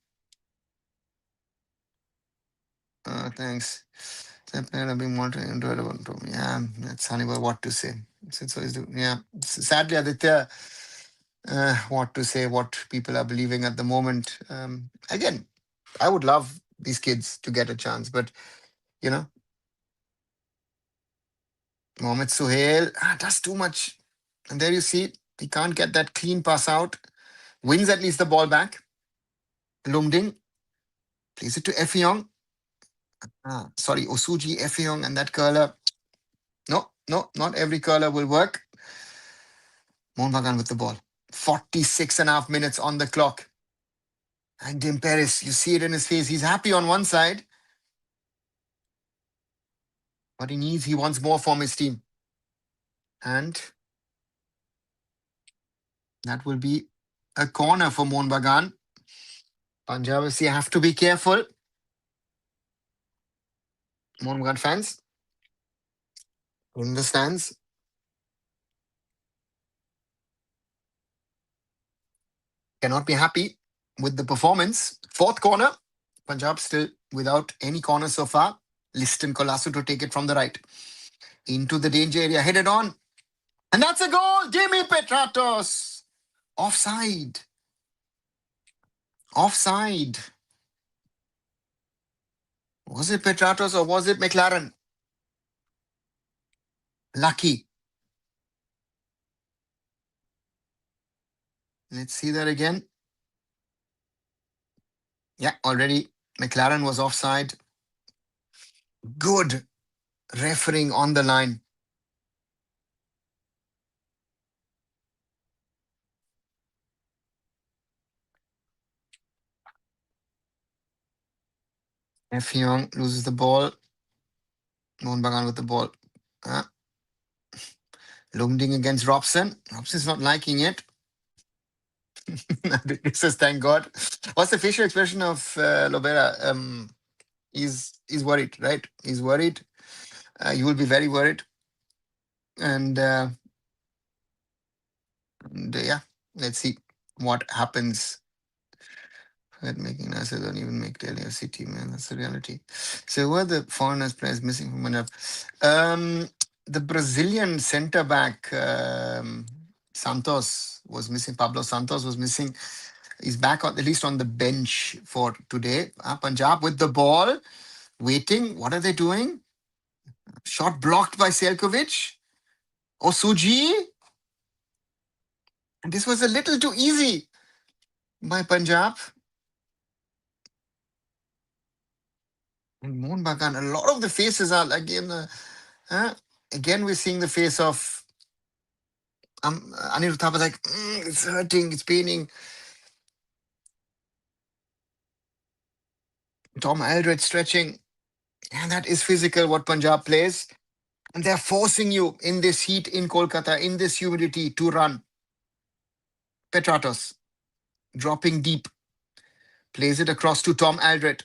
Thanks. I've been monitoring. Yeah, that's Hannibal. What to say? Yeah. Sadly, Aditya, what to say? What people are believing at the moment. Again, I would love these kids to get a chance, but you know, Mohamed Suhail does too much, and there you see he can't get that clean pass out. Wins at least the ball back. Lumding plays it to Effiong. Sorry, Osuji, Effiong, and that curler. No, not every curler will work. Mohun Bagan with the ball. 46 and a half minutes on the clock. And Dim Paris, you see it in his face. He's happy on one side, but he wants more from his team. And that will be a corner for Mohun Bagan. Punjab FC have to be careful. Mohun Bagan fans in the stands. Cannot be happy with the performance. Fourth corner. Punjab still without any corner so far. Liston Kolasu to take it from the right. Into the danger area. Headed on. And that's a goal. Jimmy Petratos. Offside. Offside. Was it Petratos or was it McLaren? Lucky. Let's see that again. Yeah, already McLaren was offside. Good refereeing on the line. Effiong loses the ball. Mohun Bagan with the ball. Lumding against Robson. Robson's not liking it. This says, thank God. What's the facial expression of Lobera? He's worried, right? He's worried. You will be very worried. And yeah, let's see what happens. Making us don't even make the LAFC team, man. That's the reality. So, what are the foreigners players missing from Punjab? The Brazilian centre back Santos was missing. Pablo Santos was missing. He's back at least on the bench for today. Punjab with the ball, waiting. What are they doing? Shot blocked by Selkovic. Osuji. And this was a little too easy by Punjab. And Mohun Bagan, a lot of the faces are like again, we're seeing the face of Anirudh Thapa, like, it's hurting, it's paining. Tom Aldred stretching. And that is physical, what Punjab plays. And they're forcing you in this heat in Kolkata, in this humidity, to run. Petratos dropping deep. Plays it across to Tom Aldred.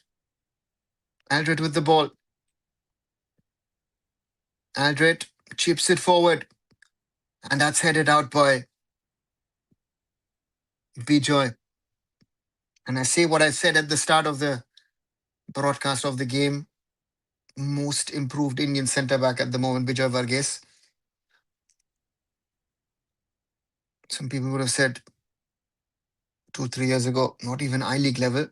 Aldred with the ball. Aldred chips it forward. And that's headed out by Bijoy. And I say what I said at the start of the broadcast of the game. Most improved Indian centre back at the moment, Bijoy Varghese. Some people would have said 2-3 years ago, not even I-League level.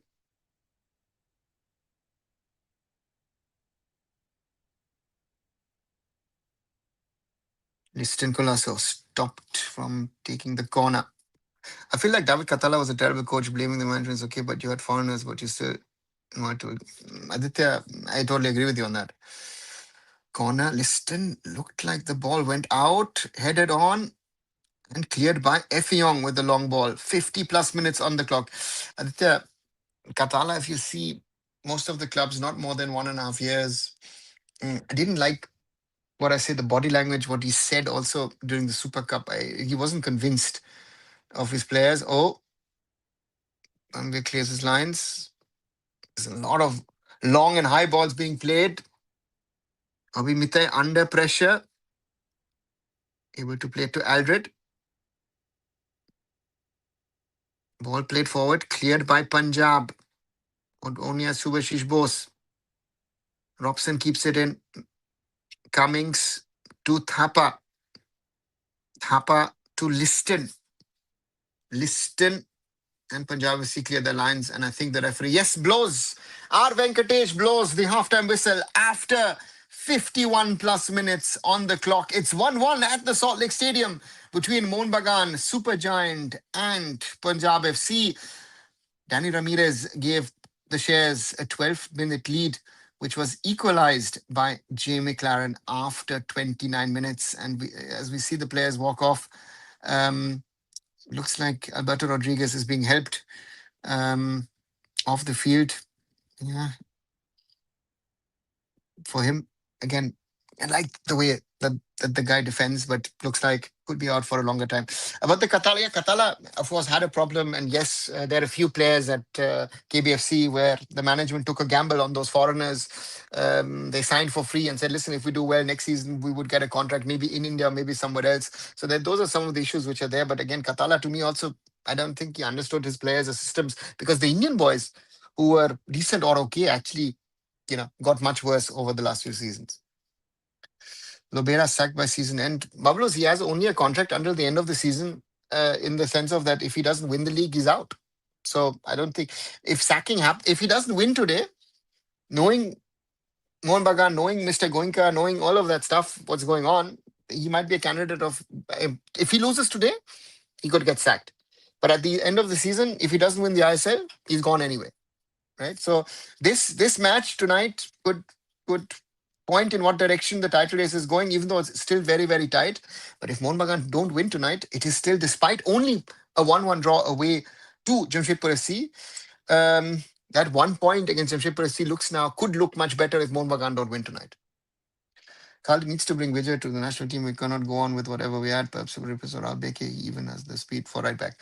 Liston Colasso stopped from taking the corner. I feel like David Katala was a terrible coach, blaming the management is okay, but you had foreigners, but you still want to. Aditya, I totally agree with you on that. Corner, Liston looked like the ball went out, headed on, and cleared by Effiong with the long ball. 50 plus minutes on the clock. Aditya, Katala, if you see most of the clubs, not more than 1.5 years. I didn't like what I say, the body language, what he said also during the Super Cup. He wasn't convinced of his players. Amir clears his lines. There's a lot of Long and high balls being played. Abhi Mitay under pressure. Able to play to Aldred. Ball played forward. Cleared by Punjab. Only as Subhashish Bose. Robson keeps it in. Cummings to Thapa. Thapa to Liston. Liston and Punjab FC clear the lines. And I think the referee, yes, blows. R. Venkatesh blows the halftime whistle after 51 plus minutes on the clock. It's 1-1 at the Saltlake Stadium between Mohun Bagan Super Giant and Punjab FC. Danny Ramirez gave the Shares a 12-minute lead, which was equalized by Jay McLaren after 29 minutes. And as we see the players walk off, um, looks like Alberto Rodriguez is being helped off the field. Yeah, for him, again, I like the way that the guy defends, but looks like could be out for a longer time. About the Katala, yeah, Katala, of course, had a problem. And yes, there are a few players at KBFC where the management took a gamble on those foreigners. They signed for free and said, listen, if we do well next season, we would get a contract maybe in India, maybe somewhere else. So those are some of the issues which are there. But again, Katala, to me, also, I don't think he understood his players' systems because the Indian boys who were decent or okay actually got much worse over the last few seasons. Lobera sacked by season end. Bablos, he has only a contract until the end of the season, in the sense of that if he doesn't win the league, he's out. So I don't think if sacking happens, if he doesn't win today, knowing Mohun Bagan, knowing Mr. Goenka, knowing all of that stuff, what's going on, he might be a candidate of. If he loses today, he could get sacked. But at the end of the season, if he doesn't win the ISL, he's gone anyway. Right. So this match tonight could point in what direction the title race is going, even though it's still very, very tight. But if Mohun Bagan don't win tonight, it is still, despite only a 1-1 draw away to Jamshedpur FC, that 1 point against Jamshedpur FC could look much better if Mohun Bagan don't win tonight. Khalid needs to bring Vijay to the national team. We cannot go on with whatever we had. Perhaps Rippers or Albeke, he even has the speed for right back.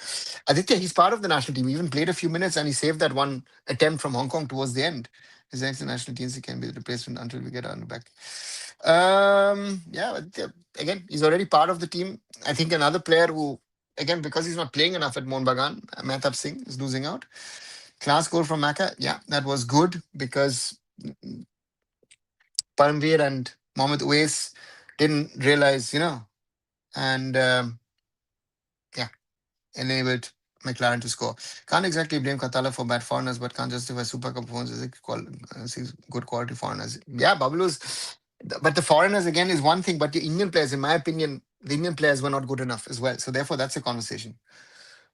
Aditya, he's part of the national team. He even played a few minutes and he saved that one attempt from Hong Kong towards the end. His next national teams, he can be the replacement until we get on back. Yeah, Aditya, again, he's already part of the team. I think another player who, again, because he's not playing enough at Mohun Bagan, Mehtab Singh is losing out. Class goal from Maka. Yeah, that was good because Paramveer and Mohammad Uwais didn't realize, and enabled McLaren to score. Can't exactly blame Katala for bad foreigners, but can't justify Super Cup performances as good quality foreigners. Yeah, Babalu's, but the foreigners again is one thing, but the Indian players, in my opinion, the Indian players were not good enough as well. So therefore, that's a conversation.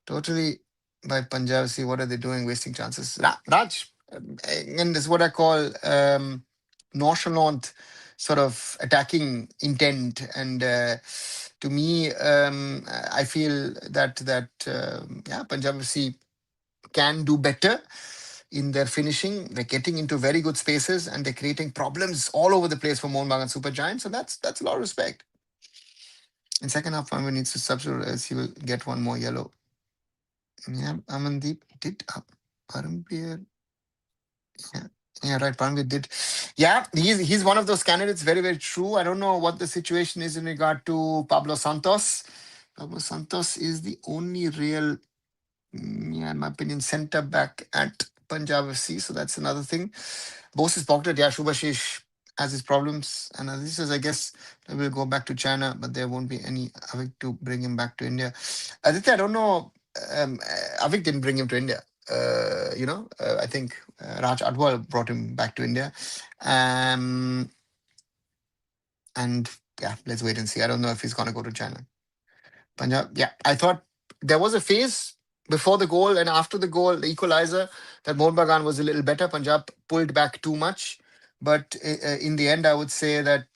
Totally by Punjab. See what are they doing? Wasting chances. Raj, and this is what I call nonchalant sort of attacking intent. And to me, I feel that Punjab FC can do better in their finishing. They're getting into very good spaces and they're creating problems all over the place for Mohun Bagan Super Giant. So that's a lot of respect. In second half, Panwe needs to substitute as he will get one more yellow. Yeah, Amandeep did Paramveer. Yeah, right. Panwe did. Yeah, he's one of those candidates. Very, very true. I don't know what the situation is in regard to Pablo Santos. Pablo Santos is the only real, in my opinion, centre back at Punjab FC. So that's another thing. Bose is pocketed. Yeah, Shubhashish has his problems. And this is, I guess, he will go back to China, but there won't be any Avik to bring him back to India. Aditya, I don't know. Avik didn't bring him to India. I think Raj Adwal brought him back to India. And yeah, let's wait and see. I don't know if he's going to go to China. Punjab, yeah, I thought there was a phase before the goal and after the goal, the equalizer, that Mohun Bagan was a little better. Punjab pulled back too much. But in the end, I would say that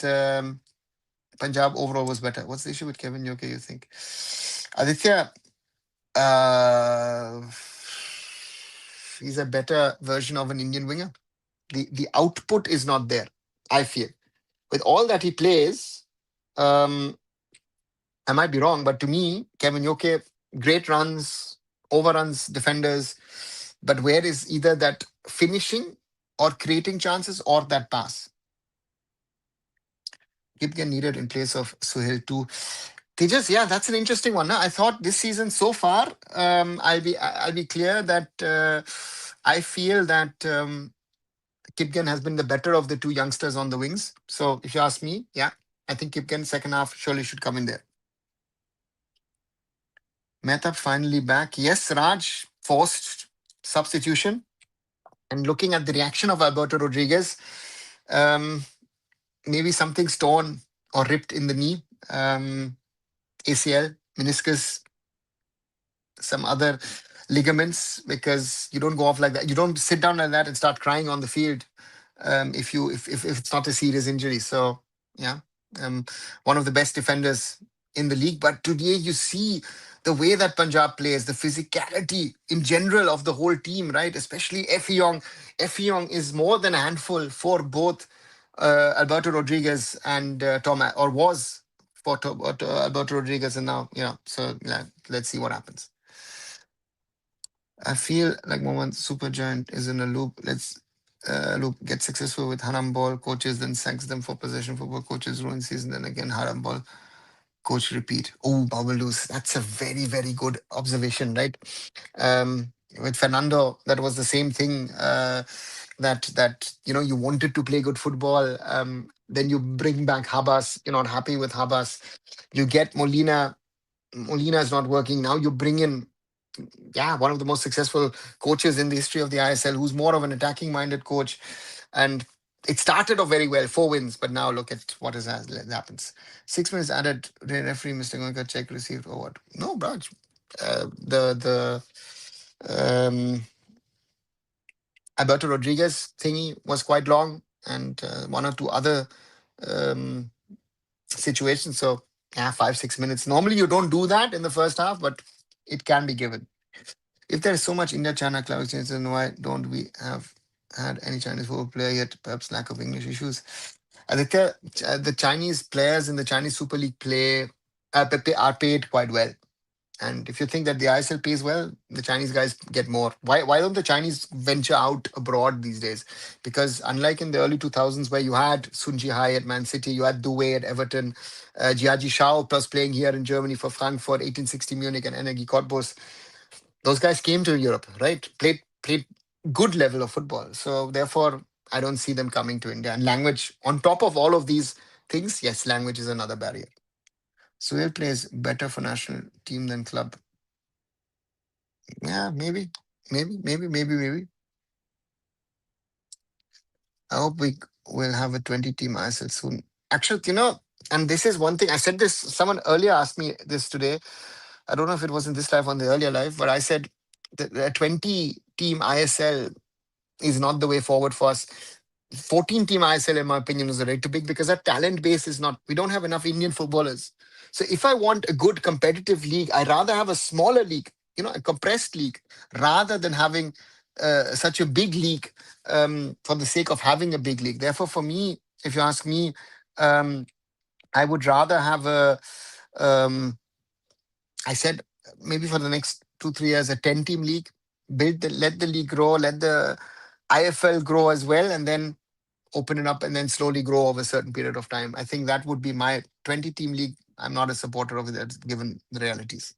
Punjab overall was better. What's the issue with Kevin Yoke, you think? Aditya, he's a better version of an Indian winger. The output is not there, I feel. With all that he plays, I might be wrong, but to me, Kevin Yoke, great runs, overruns defenders, but where is either that finishing or creating chances or that pass. Gibson needed in place of Suhail too. Tejas, yeah, that's an interesting one. I thought this season so far, I'll be clear that I feel that Kipgen has been the better of the two youngsters on the wings. So if you ask me, yeah, I think Kipgen second half surely should come in there. Mehta finally back. Yes, Raj forced substitution. And looking at the reaction of Alberto Rodriguez, um, maybe something's torn or ripped in the knee, ACL, meniscus, some other ligaments, because you don't go off like that. You don't sit down like that and start crying on the field if it's not a serious injury. So yeah, um, one of the best defenders in the league. But today you see the way that Punjab plays, the physicality in general of the whole team, right? Especially Effiong. Effiong is more than a handful for both Alberto Rodriguez and Tom, or was for Alberto Rodriguez, and now So yeah, let's see what happens. I feel like Mohun Super Giant is in a loop. Loop get successful with haram ball coaches, then sacks them for possession football coaches, ruin season, then again haram ball coach repeat. Oh, Babalus, that's a very very good observation, right? With Fernando, that was the same thing. That you wanted to play good football. Then you bring back Habas. You're not happy with Habas. You get Molina. Molina is not working. Now you bring in, yeah, one of the most successful coaches in the history of the ISL, who's more of an attacking minded coach. And it started off very well, 4 wins, but now look at what happens. 6 minutes added, referee Mr. Goenka check received or what? No, Braj. The Alberto Rodriguez thingy was quite long, and one or two other um, situations. So yeah, 5-6 minutes. Normally you don't do that in the first half, but it can be given. If there is so much India-China collaboration, then why don't we have had any Chinese football player yet? Perhaps lack of English issues. Aditya, the Chinese players in the Chinese Super League are paid quite well. And if you think that the ISL pays well, the Chinese guys get more. Why don't the Chinese venture out abroad these days? Because unlike in the early 2000s, where you had Sun Jihai at Man City, you had Doué at Everton, Jiaji Shao plus playing here in Germany for Frankfurt, 1860 Munich, and Energie Cottbus, those guys came to Europe, right? Played good level of football. So therefore, I don't see them coming to India. And language, on top of all of these things, yes, language is another barrier. Suhail plays better for national team than club. Yeah, maybe. I hope we will have a 20 team ISL soon. Actually, and this is one thing I said this. Someone earlier asked me this today. I don't know if it was in this live or on the earlier live, but I said that a 20 team ISL is not the way forward for us. 14 team ISL, in my opinion, is the right to pick, because our talent base is not, we don't have enough Indian footballers. So if I want a good competitive league, I rather have a smaller league, a compressed league, rather than having such a big league for the sake of having a big league. Therefore, for me, if you ask me, um, I would rather have um, I said maybe for the next 2-3 years, a 10-team league, let the league grow, let the IFL grow as well, and then open it up and then slowly grow over a certain period of time. I think that would be my 20-team league. I'm not a supporter of that, given the realities.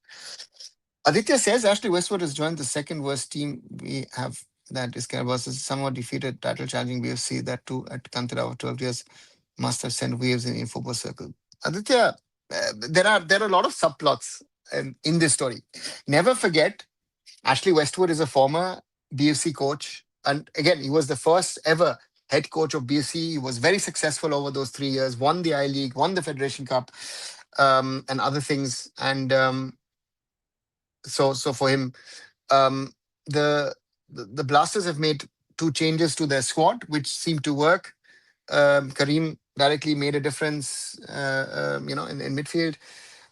Aditya says Ashley Westwood has joined the second worst team we have, that is versus somewhat defeated title challenging BFC, that too at Kantara over 12 years, must have sent waves in football circle. Aditya, there are a lot of subplots in this story. Never forget, Ashley Westwood is a former BFC coach. And again, he was the first ever head coach of BFC. He was very successful over those 3 years, won the I League, won the Federation Cup, and other things. And so for him, um, the, the Blasters have made two changes to their squad, which seem to work. Kareem directly made a difference, in midfield.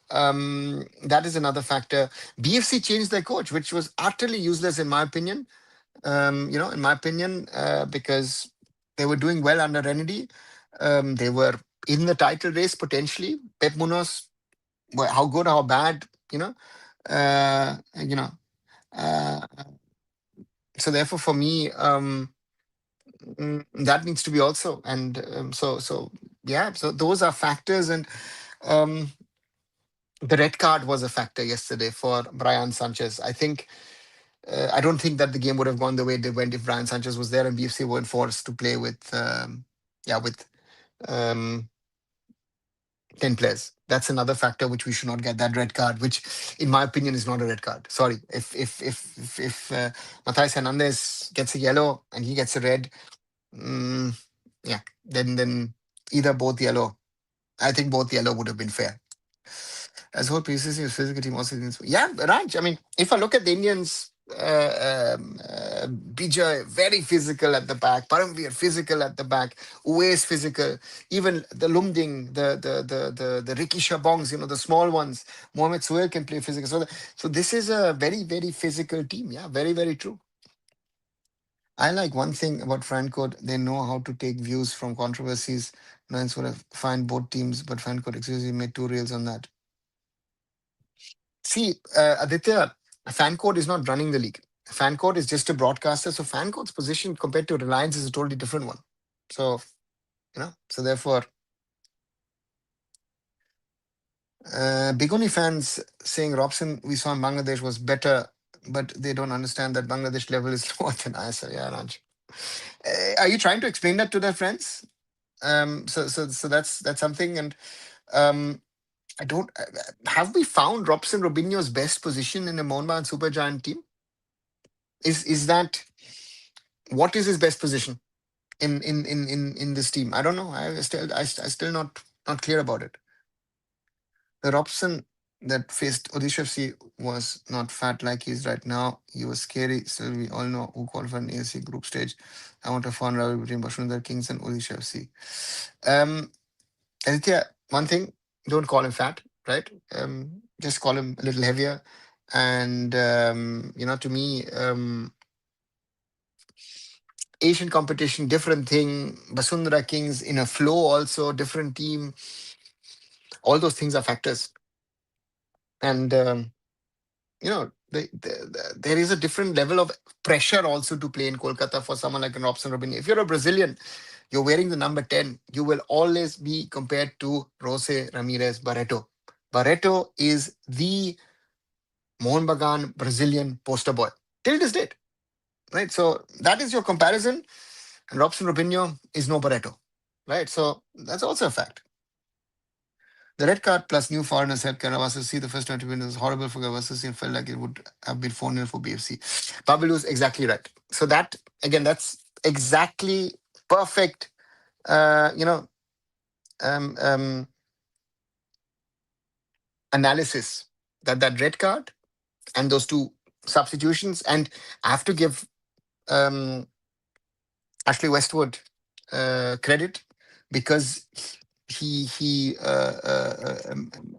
That is another factor. BFC changed their coach, which was utterly useless in my opinion. Because they were doing well under Renedy. They were in the title race potentially. Pep Munoz, how good, how bad, you know. Uh, you know. Uh, so therefore, for me, That needs to be also. And yeah, so those are factors. And um, the red card was a factor yesterday for Brian Sanchez. I don't think that the game would have gone the way it went if Brian Sanchez was there and BFC weren't forced to play with with um, 10 players. That's another factor which we should not get, that red card, which in my opinion is not a red card. Sorry. If Matthias Hernandez gets a yellow and he gets a red, mm, yeah, then either both yellow. I think both yellow would have been fair. As whole PCC is physical team also against. Yeah, Raj. I mean, if I look at the Indians, Bijay very physical at the back, Paramveer physical at the back, Uwais physical, even the Lumding, the Ricky Shabongs, the small ones. Mohamed Suhail can play physical. So this is a very very physical team. Yeah, very very true. I like one thing about Francode. They know how to take views from controversies. Lions would have fined both teams, but Francode exclusively made two reels on that. See, Aditya, Fancode is not running the league. Fancode is just a broadcaster. So Fancode's position compared to Reliance is a totally different one. So, so therefore, Bigoni fans saying Robson we saw in Bangladesh was better, but they don't understand that Bangladesh level is lower than ISL. Yeah, Raj. Are you trying to explain that to their friends? So that's something. And um, I don't have we found Robson Robinho's best position in a Mohun Bagan Super Giant team? Is that what is his best position in this team? I don't know. I still not clear about it. The Robson that faced Odisha FC was not fat like he is right now. He was scary. Still, we all know who qualified in AFC group stage. I want a fun rivalry between Bashundar Kings and Odisha FC. Aditya, one thing, don't call him fat, right? Just call him a little heavier. And to me, Asian competition, different thing. Basundara Kings in a flow, also different team. All those things are factors. And there is a different level of pressure also to play in Kolkata for someone like an Robson Robin. If you're a Brazilian, you're wearing the number 10, you will always be compared to Jose Ramirez Barreto. Barreto is the Mohun Bagan Brazilian poster boy till this date, right? So that is your comparison. And Robson Robinho is no Barreto, right? So that's also a fact. The red card plus new foreigners helped Karavasa see the first 20 minutes was horrible for Karavasa and felt like it would have been 4-0 for BFC. Babalu is exactly right. So that, again, that's exactly perfect, uh, you know, um, um, analysis that red card and those two substitutions. And I have to give um, Ashley Westwood credit because he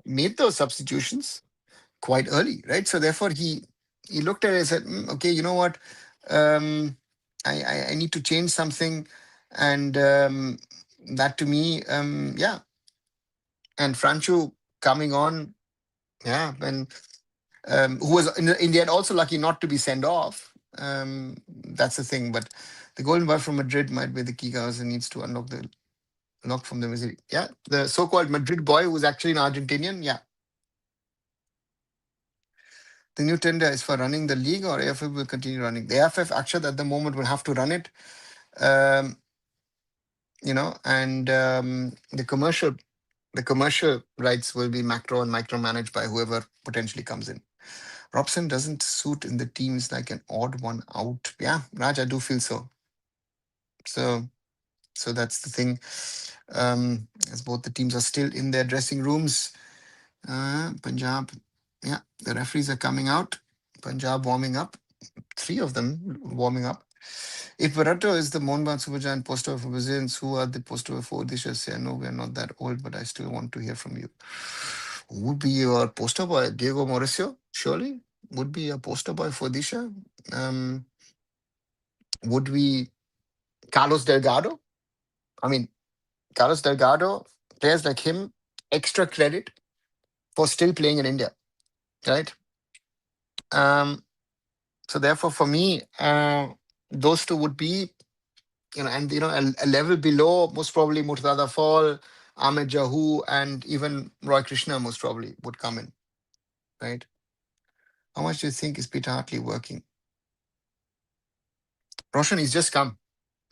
made those substitutions quite early, right? So therefore, he looked at it and said, "Okay, you know what? Um, I need to change something," and that to me, yeah. And Franchu coming on, yeah, and who was in the end also lucky not to be sent off. That's the thing, but the golden boy from Madrid might be the key guys and needs to unlock the lock from the misery. Yeah, the so-called Madrid boy who's actually an Argentinian. Yeah, the new tender is for running the league, or AFF will continue running. The AFF actually at the moment will have to run it, um, and the commercial rights will be macro and micromanaged by whoever potentially comes in. Robson doesn't suit in the teams like an odd one out. Yeah, Raj, I do feel so. So that's the thing. As both the teams are still in their dressing rooms. Punjab, yeah, the referees are coming out. Punjab warming up. Three of them warming up. If Barato is the Mohun Bagan Super Giant poster for Brazilians, who are the poster for Odisha? Say, I know we are not that old, but I still want to hear from you. Who would be your poster boy? Diego Mauricio, surely, would be a poster boy for Odisha. Would we Carlos Delgado? I mean, Carlos Delgado, players like him, extra credit for still playing in India, right? Um, so therefore, for me, those two would be And a level below, most probably Murtada Fall, Ahmed Jahu, and even Roy Krishna most probably would come in, right? How much do you think is Peter Hartley working? Roshan, he's just come,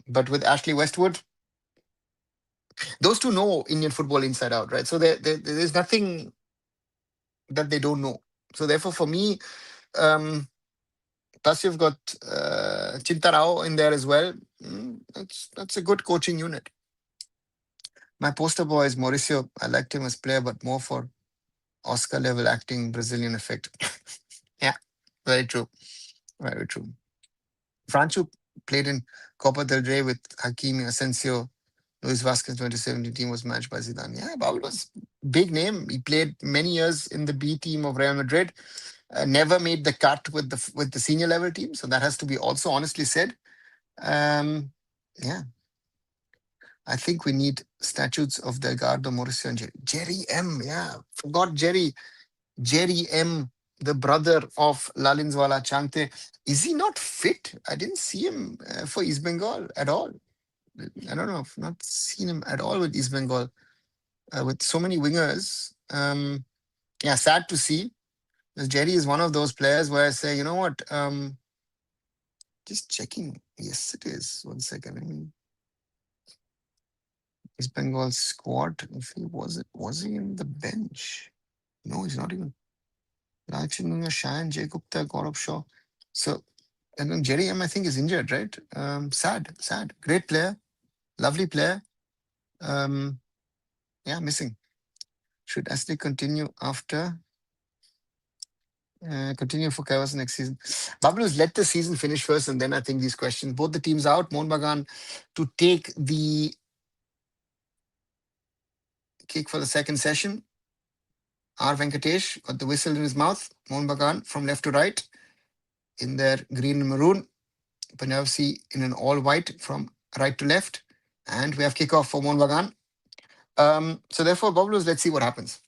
but with Ashley Westwood, those two know Indian football inside out, right? So there's nothing that they don't know. So therefore, for me, plus you've got Chinta Rao in there as well. That's a good coaching unit. My poster boy is Mauricio. I liked him as player, but more for Oscar level acting, Brazilian effect. Yeah, very true. Very true. Franchu played in Copa del Rey with Hakimi Asensio. Luis Vasquez 2017 team was managed by Zidane. Yeah, Babel was big name. He played many years in the B team of Real Madrid. Never made the cut with the senior level team, so that has to be also honestly said. Yeah, I think we need statues of Delgado, Mauricio, and Jerry M. Yeah, forgot Jerry. Jerry M, the brother of Lalinzwala Changte. Is he not fit? I didn't see him for East Bengal at all. I don't know. I've not seen him at all with East Bengal. With so many wingers. Yeah, sad to see. Because Jerry is one of those players where I say, you know what? Just checking. Yes, it is. 1 second. I mean, East Bengal squad. If he was he in the bench? No, he's not even. Rajchandra, Shayan, Jay Gupta, Gaurav Shaw. So, and then Jerry M, I think, is injured, right? Sad. Great player, lovely player. Yeah, missing. Should Ashley continue for Kaiwas next season? Bablu's let the season finish first, and then I think these questions. Both the teams out. Mohun Bagan to take the kick for the second session. R. Venkatesh got the whistle in his mouth. Mohun Bagan from left to right in their green and maroon. Punjab FC in an all white from right to left. And we have kickoff for Mohun Bagan. So therefore, Bablu's, let's see what happens.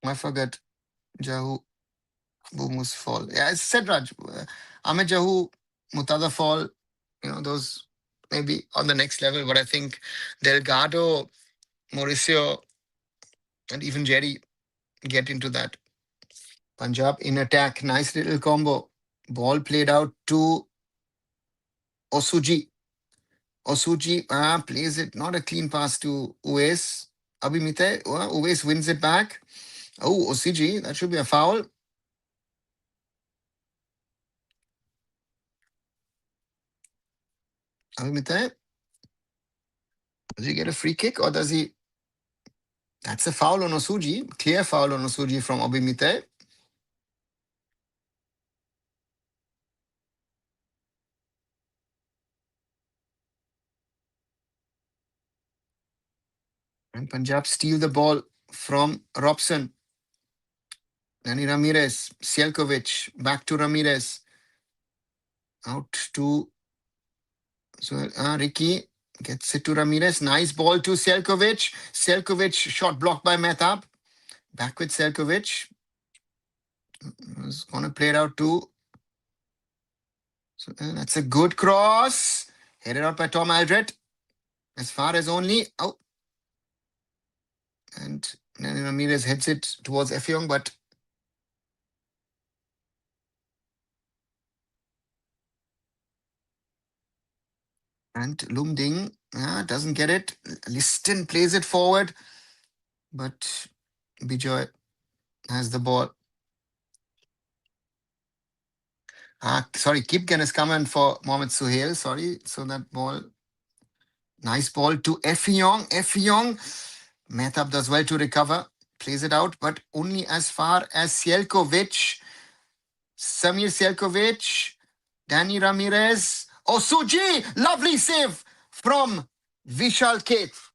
I forget Jahu, Bumus Fall. Yeah, I said Raj. Ahmed Jahu, Mutada Fall, those maybe on the next level. But I think Delgado, Mauricio, and even Jerry get into that. Punjab in attack. Nice little combo. Ball played out to Osuji. Osuji plays it. Not a clean pass to Uwais. Abhimite. Uwais wins it back. Oh, Osuji. That should be a foul. Abhimite. Does he get a free kick or does he? That's a foul on Osuji. Clear foul on Osuji from Abhimite. And Punjab steal the ball from Robson. Danny Ramirez. Sielkovic. Back to Ramirez. Out to Ricky. Gets it to Ramirez. Nice ball to Selkovic. Selkovic shot blocked by Mehtab. Back with Selkovic. Was going to play it out too. So that's a good cross. Headed out by Tom Aldred. As far as only. Oh. And then Ramirez heads it towards Effiong, but and Lumding doesn't get it. Liston plays it forward, but Bijoy has the ball. Sorry, Kipken is coming for Mohamed Suhail. Sorry, so that ball. Nice ball to Effiong. Effiong. Mehtab does well to recover. Plays it out, but only as far as Sielkovic. Samir Sielkovic. Danny Ramirez. Osuji. Lovely save from Vishal Keth.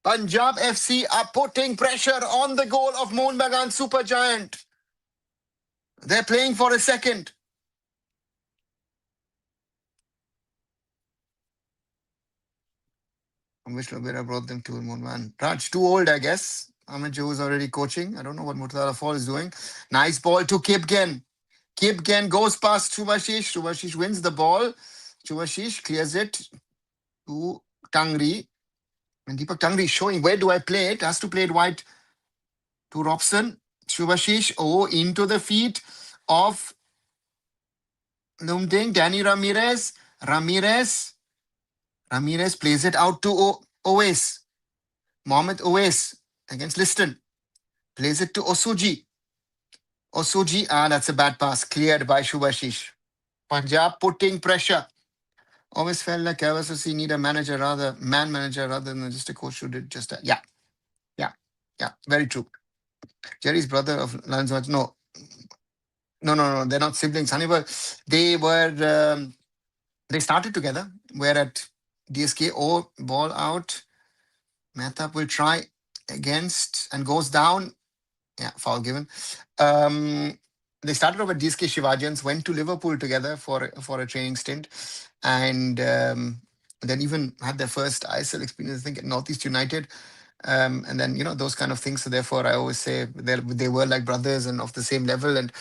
Punjab FC are putting pressure on the goal of Mohun Bagan Super Giant. They're playing for a second. Amish Lobera brought them to Mohun. Raj, too old, I guess. Ahmed Joe is already coaching. I don't know what Murtala Fall is doing. Nice ball to Kipgen. Kipgen goes past Subhashish. Subhashish wins the ball. Shubhashish clears it to Tangri. And Deepak Tangri showing where do I play it? Has to play it wide to Robson. Shubhashish, into the feet of Lumding. Danny Ramirez. Ramirez plays it out to Owais. Mohamed Owais against Liston. Plays it to Osuji. That's a bad pass. Cleared by Shubhashish. Punjab putting pressure. Always felt like KFC need a man manager rather than just a coach who did just that. Yeah. Very true. Jerry's brother of Lance Watch. No. They're not siblings. Hannibal, they were, they started together. We're at DSK. Ball out. Mehtab will try against and goes down. Yeah, foul given. They started off at DSK Shivajians, went to Liverpool together for a training stint, and then even had their first ISL experience, I think, at Northeast United. And then, those kind of things. So therefore, I always say they were like brothers and of the same level. And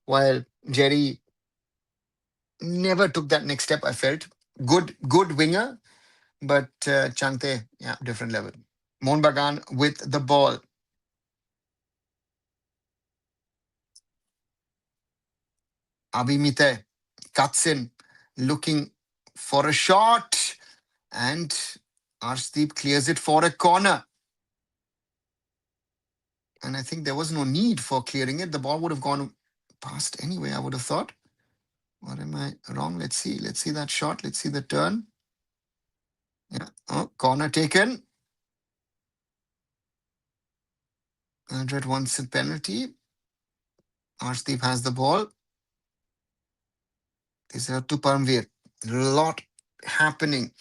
while Jerry never took that next step, I felt good winger, but Changte, different level. Mohun Bagan with the ball. Abhimite cuts in, looking for a shot, and Arshdeep clears it for a corner. And I think there was no need for clearing it. The ball would have gone past anyway, I would have thought. Or am I wrong? Let's see that shot. Let's see the turn. Yeah. Corner taken. Andred wants a penalty. Arshdeep has the ball. This is to Paramveer. A lot happening.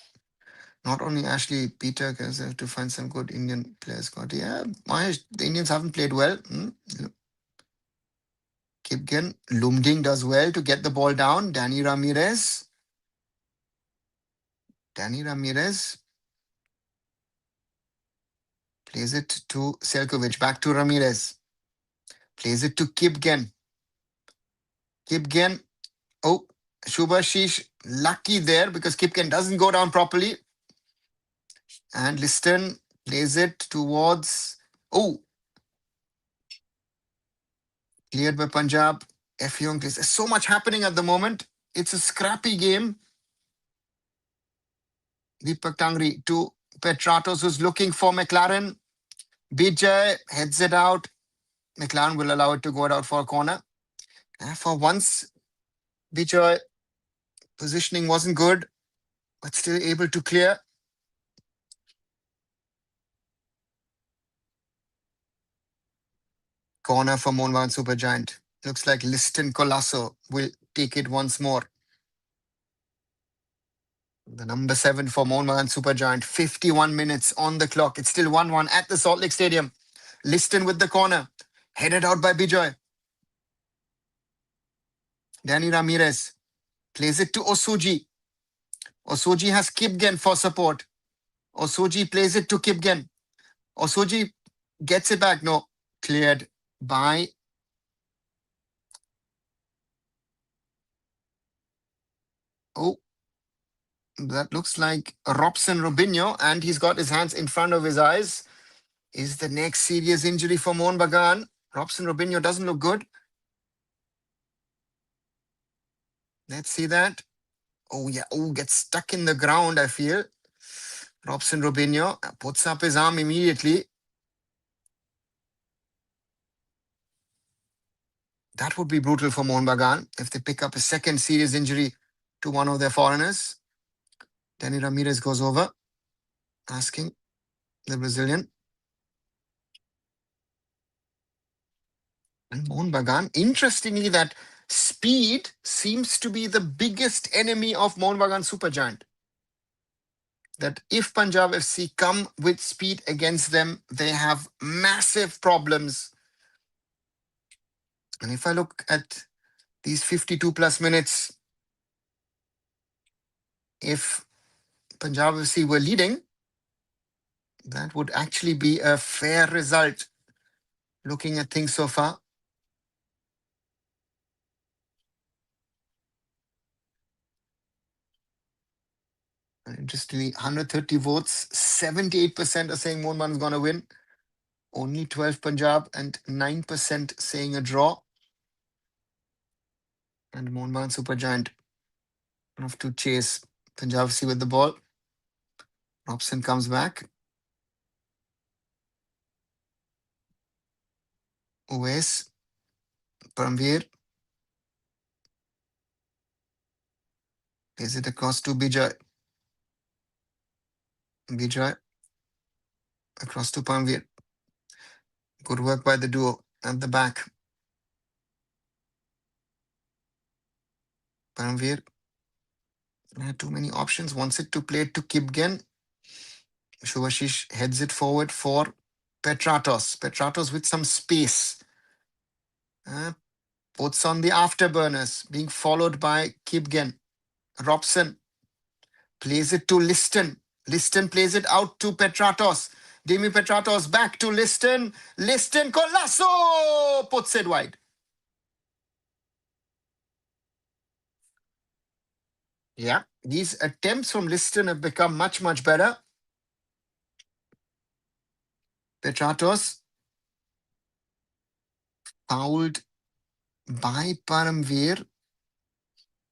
Not only Ashley, Peter, because they have to find some good Indian players. Mahesh, the Indians haven't played well. Kipgen, Lumding does well to get the ball down. Danny Ramirez plays it to Selkovic. Back to Ramirez. Plays it to Kipgen. Shubhashish lucky there because Kipken doesn't go down properly. And Liston plays it towards... cleared by Punjab. F. Young plays. There's so much happening at the moment. It's a scrappy game. Deepak Tangri to Petratos, who's looking for McLaren. Bijay heads it out. McLaren will allow it to go out for a corner. And for once, Bijay positioning wasn't good, but still able to clear. Corner for Mohun Bagan Super Giant. Looks like Liston Colasso will take it once more. The number 7 for Mohun Bagan Super Giant. 51 minutes on the clock. It's still 1-1 at the Saltlake Stadium. Liston with the corner. Headed out by Bijay. Danny Ramirez plays it to Osuji. Osuji has Kipgen for support. Osuji plays it to Kipgen. Osuji gets it back. No, cleared by... that looks like Robson Robinho, and he's got his hands in front of his eyes. Is the next serious injury for Mohun Bagan? Robson Robinho doesn't look good. Let's see that. Gets stuck in the ground, I feel. Robson Robinho puts up his arm immediately. That would be brutal for Mohun Bagan if they pick up a second serious injury to one of their foreigners. Danny Ramirez goes over, asking the Brazilian. And Mohun Bagan, interestingly, that speed seems to be the biggest enemy of Mohun Bagan Super Giant. That if Punjab FC come with speed against them, they have massive problems. And if I look at these 52 plus minutes, if Punjab FC were leading, that would actually be a fair result, looking at things so far. Interestingly, 130 votes, 78% are saying Mohun Bagan is going to win. Only 12 Punjab and 9% saying a draw. And Mohun Bagan Super Giant have to chase Punjab FC with the ball. Robson comes back. Uwais. Paramveer. Plays it across to Bijay. Bijay. Across to Paramveer. Good work by the duo at the back. Paramveer. Too many options. Wants it to play to Kipgen. Shubhashish heads it forward for Petratos. Petratos with some space. Puts on the afterburners, being followed by Kipgen. Robson plays it to Liston. Liston plays it out to Petratos. Demi Petratos back to Liston. Liston Colasso puts it wide. Yeah, these attempts from Liston have become much, much better. Petratos fouled by Paramveer.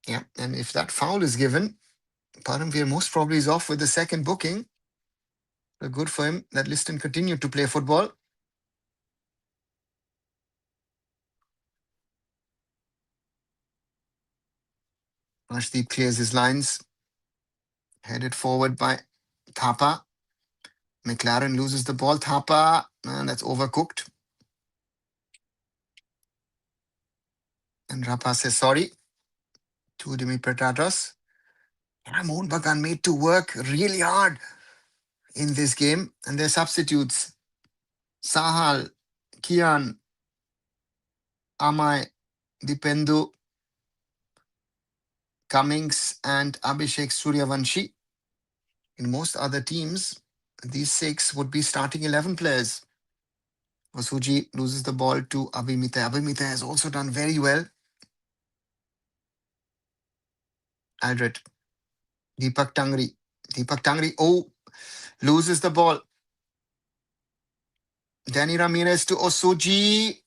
Yeah, and if that foul is given, Paramveer most probably is off with the second booking. So good for him that Liston continued to play football. Rashdeep clears his lines. Headed forward by Thapa. McLaren loses the ball. Thapa, that's overcooked. And Rapa says sorry to Dimi Petratos. Mohun Bagan made to work really hard in this game. And their substitutes, Sahal, Kian, Amai, Dipendu, Cummings, and Abhishek Suryavanshi. In most other teams, these 6 would be starting 11 players. Vasuji loses the ball to Abhimita. Abhimita has also done very well. Aldred. Deepak Tangri. Deepak Tangri, loses the ball. Danny Ramirez to Osuji.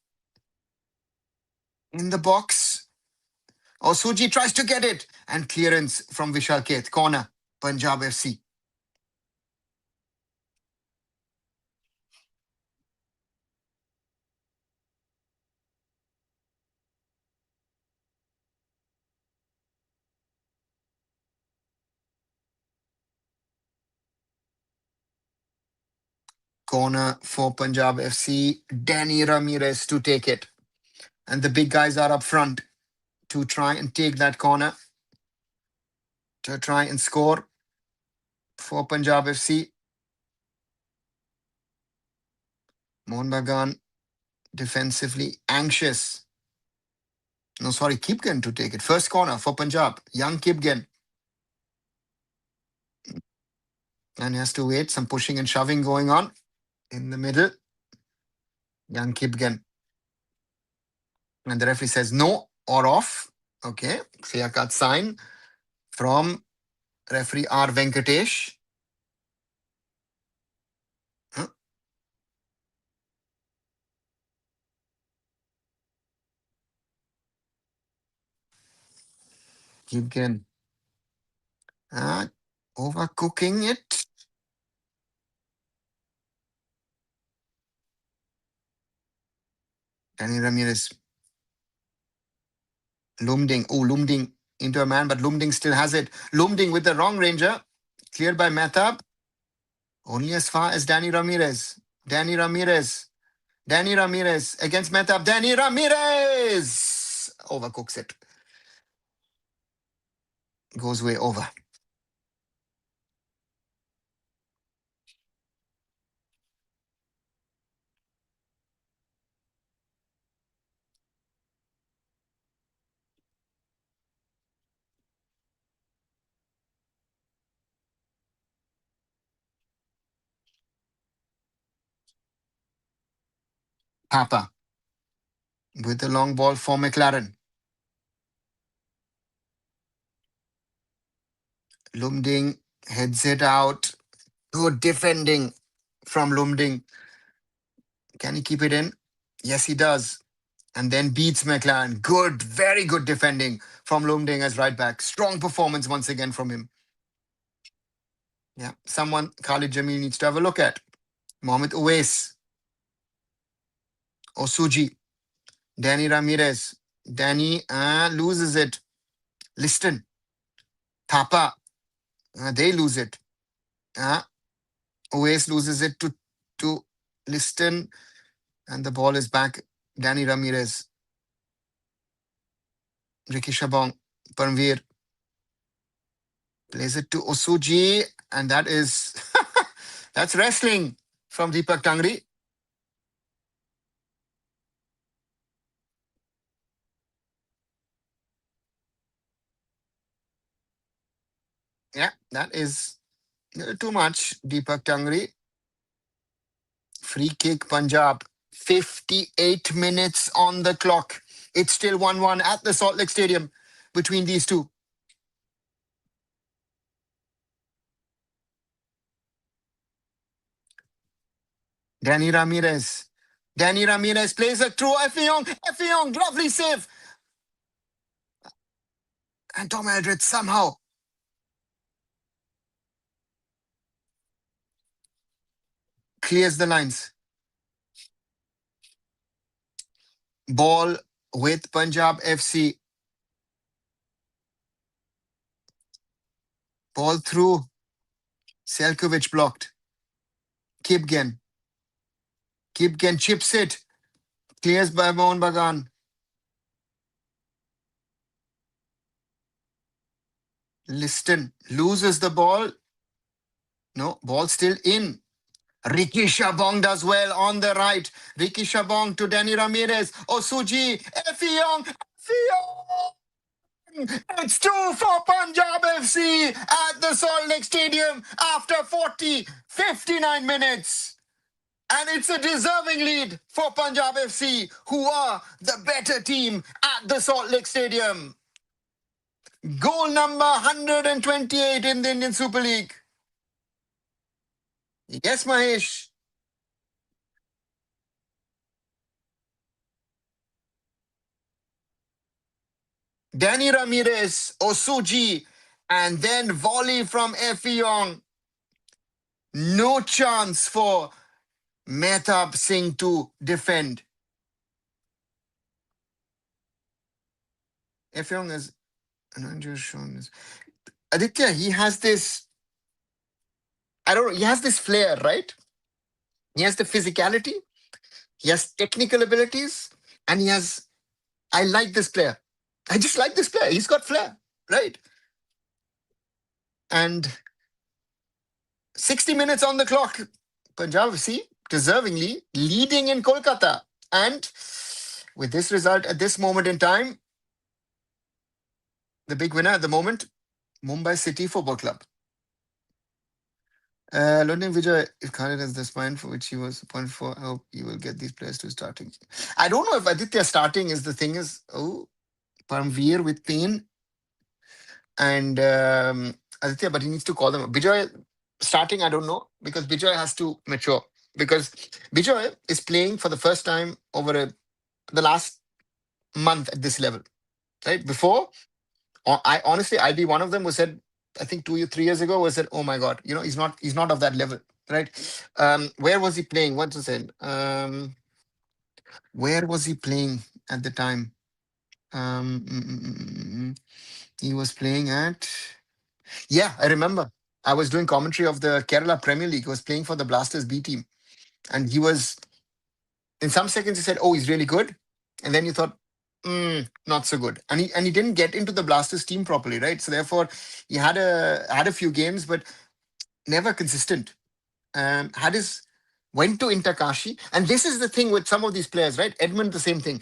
In the box. Osuji tries to get it. And clearance from Vishal Keth. Corner. Punjab FC. Corner for Punjab FC. Danny Ramirez to take it. And the big guys are up front to try and take that corner. To try and score for Punjab FC. Mohun Bagan defensively anxious. No, sorry, Kipgen to take it. First corner for Punjab. Young Kipgen. And he has to wait. Some pushing and shoving going on in the middle. Young Kipgen. And the referee says no or off. Okay. Clear cut sign from referee R. Venkatesh. Huh? Kipgen. Overcooking it. Danny Ramirez. Lumding. Oh, Lumding into a man, but Lumding still has it. Lumding with the wrong ranger. Cleared by Mehtab. Only as far as Danny Ramirez. Danny Ramirez. Danny Ramirez against Mehtab. Danny Ramirez overcooks it. Goes way over. Papa with the long ball for McLaren. Lumding Heads it out. Good defending from Lumding. Can he keep it in? Yes, he does. And then beats McLaren. Good, very good defending from Lumding as right back. Strong performance once again from him. Yeah, someone Khalid Jamil needs to have a look at. Mohamed Uwais. Osuji. Danny Ramirez. Danny loses it. Liston. Thapa. They lose it. Uwais loses it to Liston. And the ball is back. Danny Ramirez. Ricky Shabong. Parmveer. Plays it to Osuji. And that is... that's wrestling from Deepak Tangri. Yeah, that is a little too much. Deepak Tangri. Free kick, Punjab. 58 minutes on the clock. It's still 1-1 at the Saltlake Stadium between these two. Danny Ramirez. Danny Ramirez plays it through Effiong. Effiong, lovely save. And Tom Eldred somehow clears the lines. Ball with Punjab FC. Ball through. Selkovic blocked. Kipgen. Kipgen chips it. Clears by Mohun Bagan. Liston loses the ball. No, ball still in. Ricky Shabong does well on the right. Ricky Shabong to Danny Ramirez. Osuji. Effiong. Effiong. It's two for Punjab FC at the Salt Lake Stadium after 59 minutes. And it's a deserving lead for Punjab FC, who are the better team at the Salt Lake Stadium. Goal number 128 in the Indian Super League. Yes, Mahesh. Danny Ramirez, Osuji, and then volley from Effiong. No chance for Mehtab Singh to defend. Effiong is just shown this. Aditya, he has this, I don't know, he has this flair, right? He has the physicality, he has technical abilities, and he has, I like this player. I just like this player. He's got flair, right? And 60 minutes on the clock. Punjab FC deservingly leading in Kolkata. And with this result at this moment in time, the big winner at the moment, Mumbai City Football Club. London Vijay, if Khalid has the spine for which he was appointed for, I hope he will get these players to starting. I don't know if Aditya starting is the thing is, Parmveer with pain and Aditya, but he needs to call them. Vijay starting, I don't know, because Vijay has to mature. Because Vijay is playing for the first time over the last month at this level, right? Before, I honestly, I'll be one of them who said, I think 3 years ago, was said, oh my God, he's not of that level, right? Where was he playing? What was it? Where was he playing at the time? He was playing at, yeah, I remember. I was doing commentary of the Kerala Premier League. He was playing for the Blasters B team. And he was, in some seconds, he said, oh, he's really good. And then you thought, not so good. And he didn't get into the Blasters team properly, right? So therefore, he had a few games, but never consistent. Went to Inter Kashi. And this is the thing with some of these players, right? Edmund, the same thing.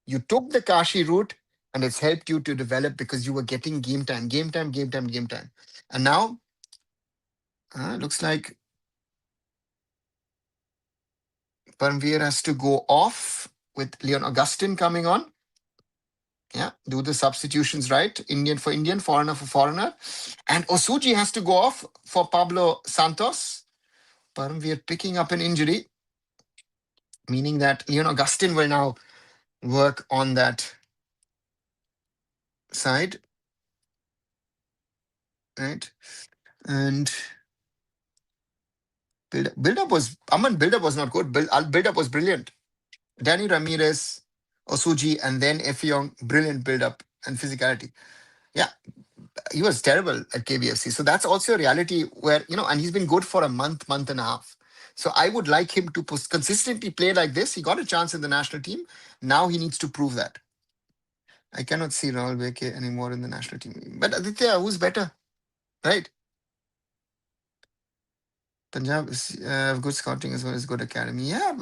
You took the Kashi route and it's helped you to develop because you were getting game time. And now, looks like Parmveer has to go off with Leon Augustin coming on. Yeah, do the substitutions right. Indian for Indian, foreigner for foreigner. And Osuji has to go off for Pablo Santos. But we are picking up an injury, meaning that Leon Augustin will now work on that side. Right. And build up was Aman build up was not good. Build up was brilliant. Danny Ramirez, Osuji, and then Effiong, brilliant build up and physicality. Yeah, he was terrible at KBFC. So that's also a reality where, and he's been good for a month and a half. So I would like him to consistently play like this. He got a chance in the national team. Now he needs to prove that. I cannot see Rahul Beke anymore in the national team. But Aditya, who's better? Right? Punjab is good scouting as well as good academy. Yeah,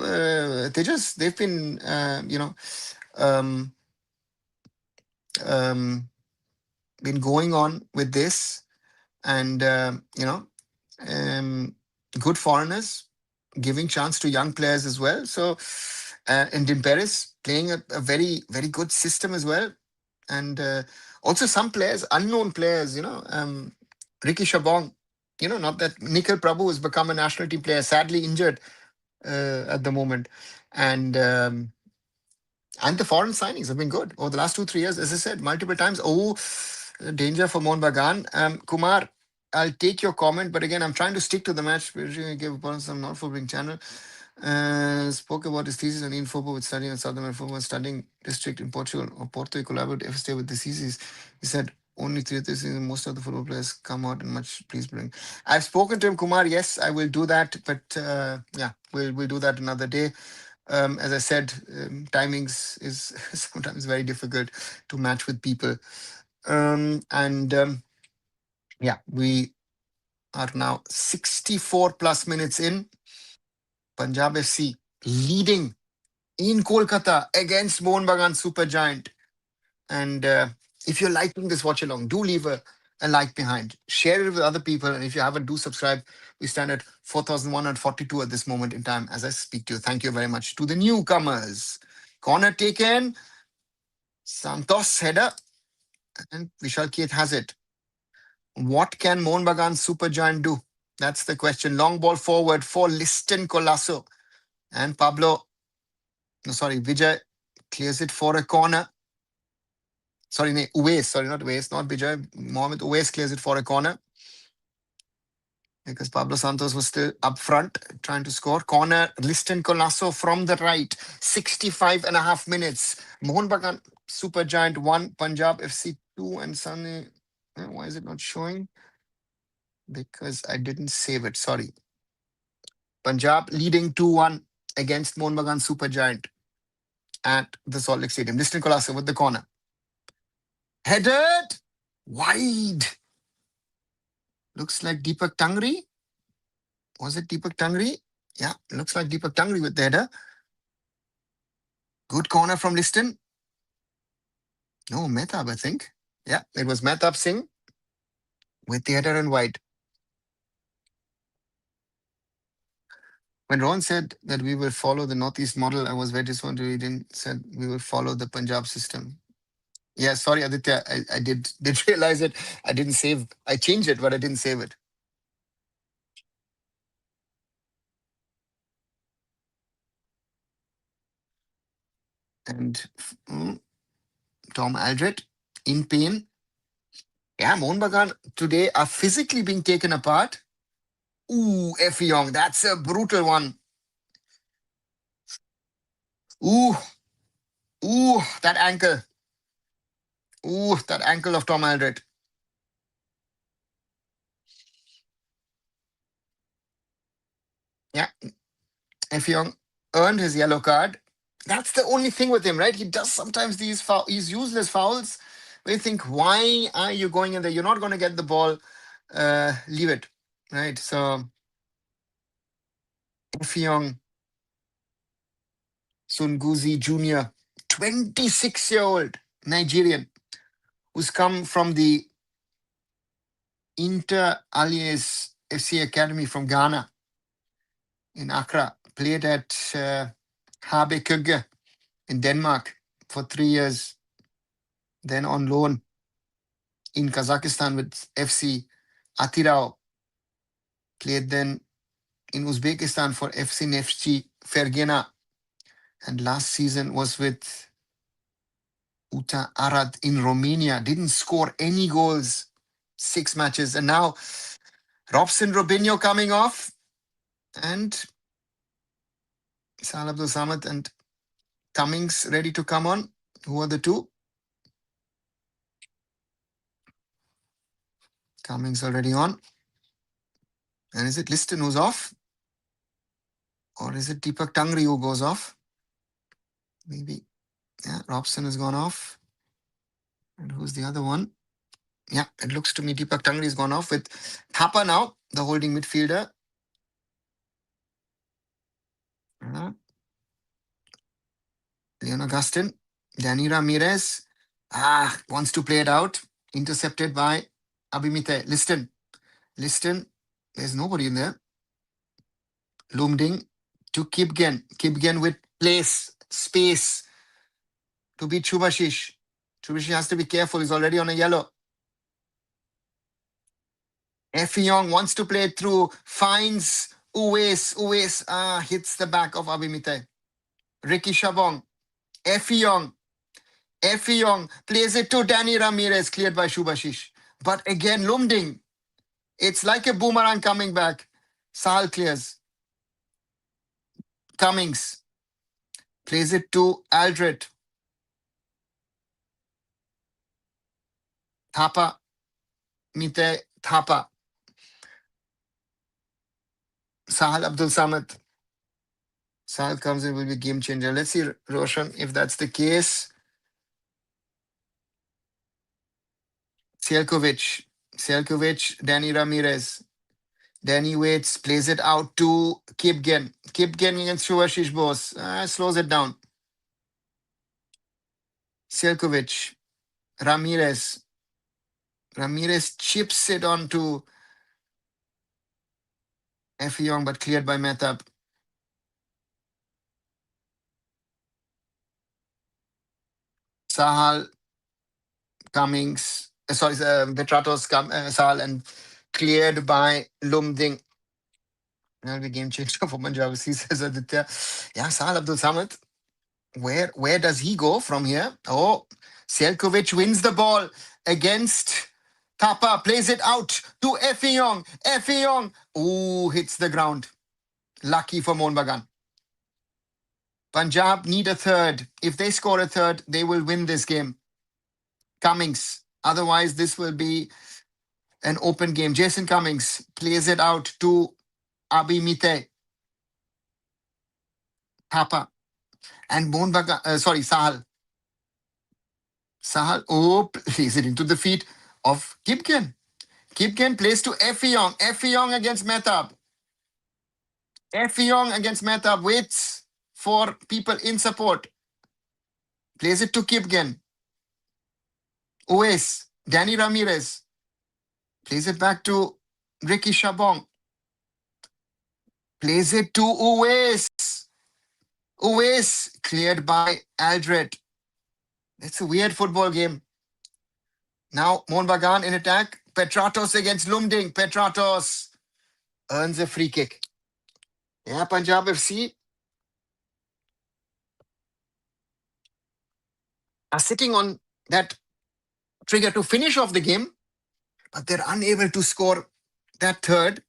they've been, um, um, been going on with this and, um, good foreigners giving chance to young players as well. So, and Dim Perez playing a very, very good system as well. And also some players, unknown players, Ricky Shabong, not that Nikhil Prabhu has become a national team player, sadly injured at the moment. And and the foreign signings have been good over the last 2, 3 years, as I said, multiple times. Oh, danger for Mohun Bagan. Kumar, I'll take your comment, but again, I'm trying to stick to the match. We're give upon some not footballing channel. Spoke about his thesis on info with studying in South America, studying district in Portugal or Porto. He collaborated FST with the thesis. He said only 3 theses, most of the football players come out and much please bring. I've spoken to him, Kumar. Yes, I will do that, but yeah, we'll do that another day. As I said, timings is sometimes very difficult to match with people. And yeah, we are now 64 plus minutes in. Punjab FC leading in Kolkata against Mohun Bagan Super Giant. And if you're liking this watch along, do leave a like behind. Share it with other people. And if you haven't, do subscribe. We stand at 4,142 at this moment in time as I speak to you. Thank you very much to the newcomers. Corner taken. Santos header. And Vishal Kate has it. What can Mohun Bagan Super Giant do? That's the question. Long ball forward for Liston Colasso. And Pablo, no, sorry, Vijay clears it for a corner. Sorry, no, Uwais. Sorry, not Uwais, not Vijay. Mohamed Uwais clears it for a corner. Because Pablo Santos was still up front trying to score. Corner, Liston Colasso from the right. 65 and a half minutes. Mohun Bagan Super Giant 1, Punjab FC 2, and Sunny. Why is it not showing? Because I didn't save it. Sorry. Punjab leading 2-1 against Mohun Bagan Super Giant at the Saltlake Stadium. Liston Colasso with the corner. Headed wide. Looks like Deepak Tangri. Was it Deepak Tangri? Yeah, looks like Deepak Tangri with the header. Good corner from Liston. No, Mehtab, I think. Yeah, it was Mehtab Singh with the header and wide. When Ron said that we will follow the Northeast model, I was very disappointed. He didn't said we will follow the Punjab system. Yeah, sorry, Aditya. I did realize it. I didn't save. I changed it, but I didn't save it. And Tom Aldred in pain. Yeah, Mohun Bagan today are physically being taken apart. Ooh, Effiong, that's a brutal one. Ooh, ooh, that ankle. Ooh, that ankle of Tom Aldred. Yeah, Effiong earned his yellow card. That's the only thing with him, right? He does sometimes these useless fouls. We think, why are you going in there? You're not going to get the ball. Leave it, right? So Effiong Sunguzi Jr., 26-year-old Nigerian, who's come from the Inter Alias FC Academy from Ghana in Accra, played at Habe Køge in Denmark for 3 years. then on loan in Kazakhstan with FC Atirao, played then in Uzbekistan for FC Neftchi Fergana, and last season was with Uta Arad in Romania. Didn't score any goals, 6 matches. And now Robson Robinho coming off, and Sahal Abdul Samad and Cummings ready to come on. Who are the two? Cummings already on. And is it Liston who's off? Or is it Deepak Tangri who goes off? Maybe. Yeah, Robson has gone off. And who's the other one? Yeah, it looks to me Deepak Tangri has gone off with Thapa now, the holding midfielder. Leon Augustin. Danny Ramirez. Wants to play it out. Intercepted by Abimite. Liston. There's nobody in there. Lumding to Kipgen. Kipgen with space to beat Shubhashish. Shubhashish has to be careful. He's already on a yellow. Effiong wants to play it through. Finds Uwais. Uwais hits the back of Abimite. Ricky Shabong. Effiong plays it to Danny Ramirez, cleared by Shubhashish. But again, Lumding. It's like a boomerang coming back. Sahal clears. Cummings plays it to Aldred. Thapa. Mite Thapa. Sahal Abdul Samad. Sahal comes in, will be game changer. Let's see, Roshan, if that's the case. Selkovic, Danny Ramirez. Danny waits, plays it out to Kipgen. Kipgen against Shubhashish Bose. Slows it down. Selkovic. Ramirez chips it onto Effiong, but cleared by Mehtab. Sahal, Cummings, Vetratos, Sahal, and cleared by Lumding. That'll be game changer for Punjab FC, says Aditya. Yeah, Sahal Abdul Samad. Where does he go from here? Oh, Selkovic wins the ball against Thapa, plays it out to Effiong. Hits the ground. Lucky for Mohun Bagan. Punjab need a third. If they score a third, they will win this game. Cummings. Otherwise, this will be an open game. Jason Cummings plays it out to Abimite. Thapa. And Mohun Bagan, Sahal. Sahal, plays it into the feet of Kipken. Kipken plays to Effiong. Effiong against Mehtab. Waits for people in support. Plays it to Kipgen. Uwais. Danny Ramirez. Plays it back to Ricky Shabong. Plays it to Uwais. Cleared by Aldred. It's a weird football game. Now, Mohun Bagan in attack. Petratos against Lumding. Petratos earns a free kick. Yeah, Punjab FC are sitting on that trigger to finish off the game, but they're unable to score that third.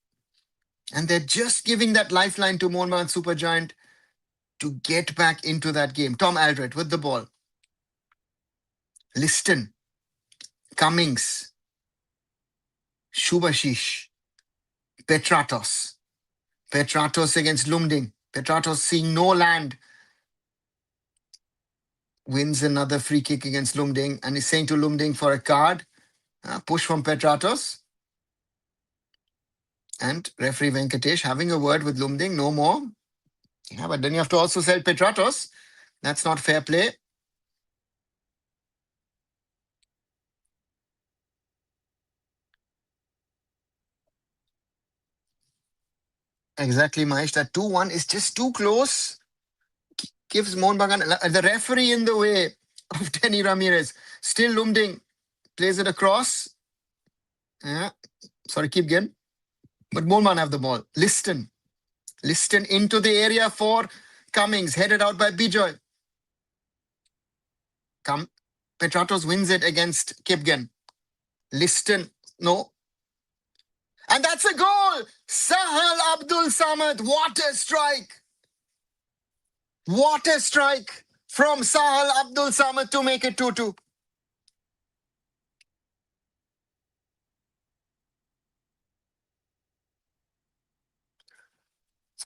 And they're just giving that lifeline to Mohun Bagan Super Giant to get back into that game. Tom Aldred with the ball. Liston. Cummings. Shubhashish. Petratos against Lumding. Petratos seeing no land. Wins another free kick against Lumding and is saying to Lumding for a card. Push from Petratos. And referee Venkatesh having a word with Lumding. No more. Yeah, but then you have to also sell Petratos. That's not fair play. Exactly, Mahesh. That 2-1 is just too close. Gives Mohun Bagan the referee in the way of Danny Ramirez. Still Lumding plays it across. Yeah. Sorry, keep going. But Molman have the ball. Liston into the area for Cummings, headed out by Bijoy. Petratos wins it against Kipgen. Liston, no. And that's a goal! Sahal Abdul Samad, what a strike! What a strike from Sahal Abdul Samad to make it 2-2.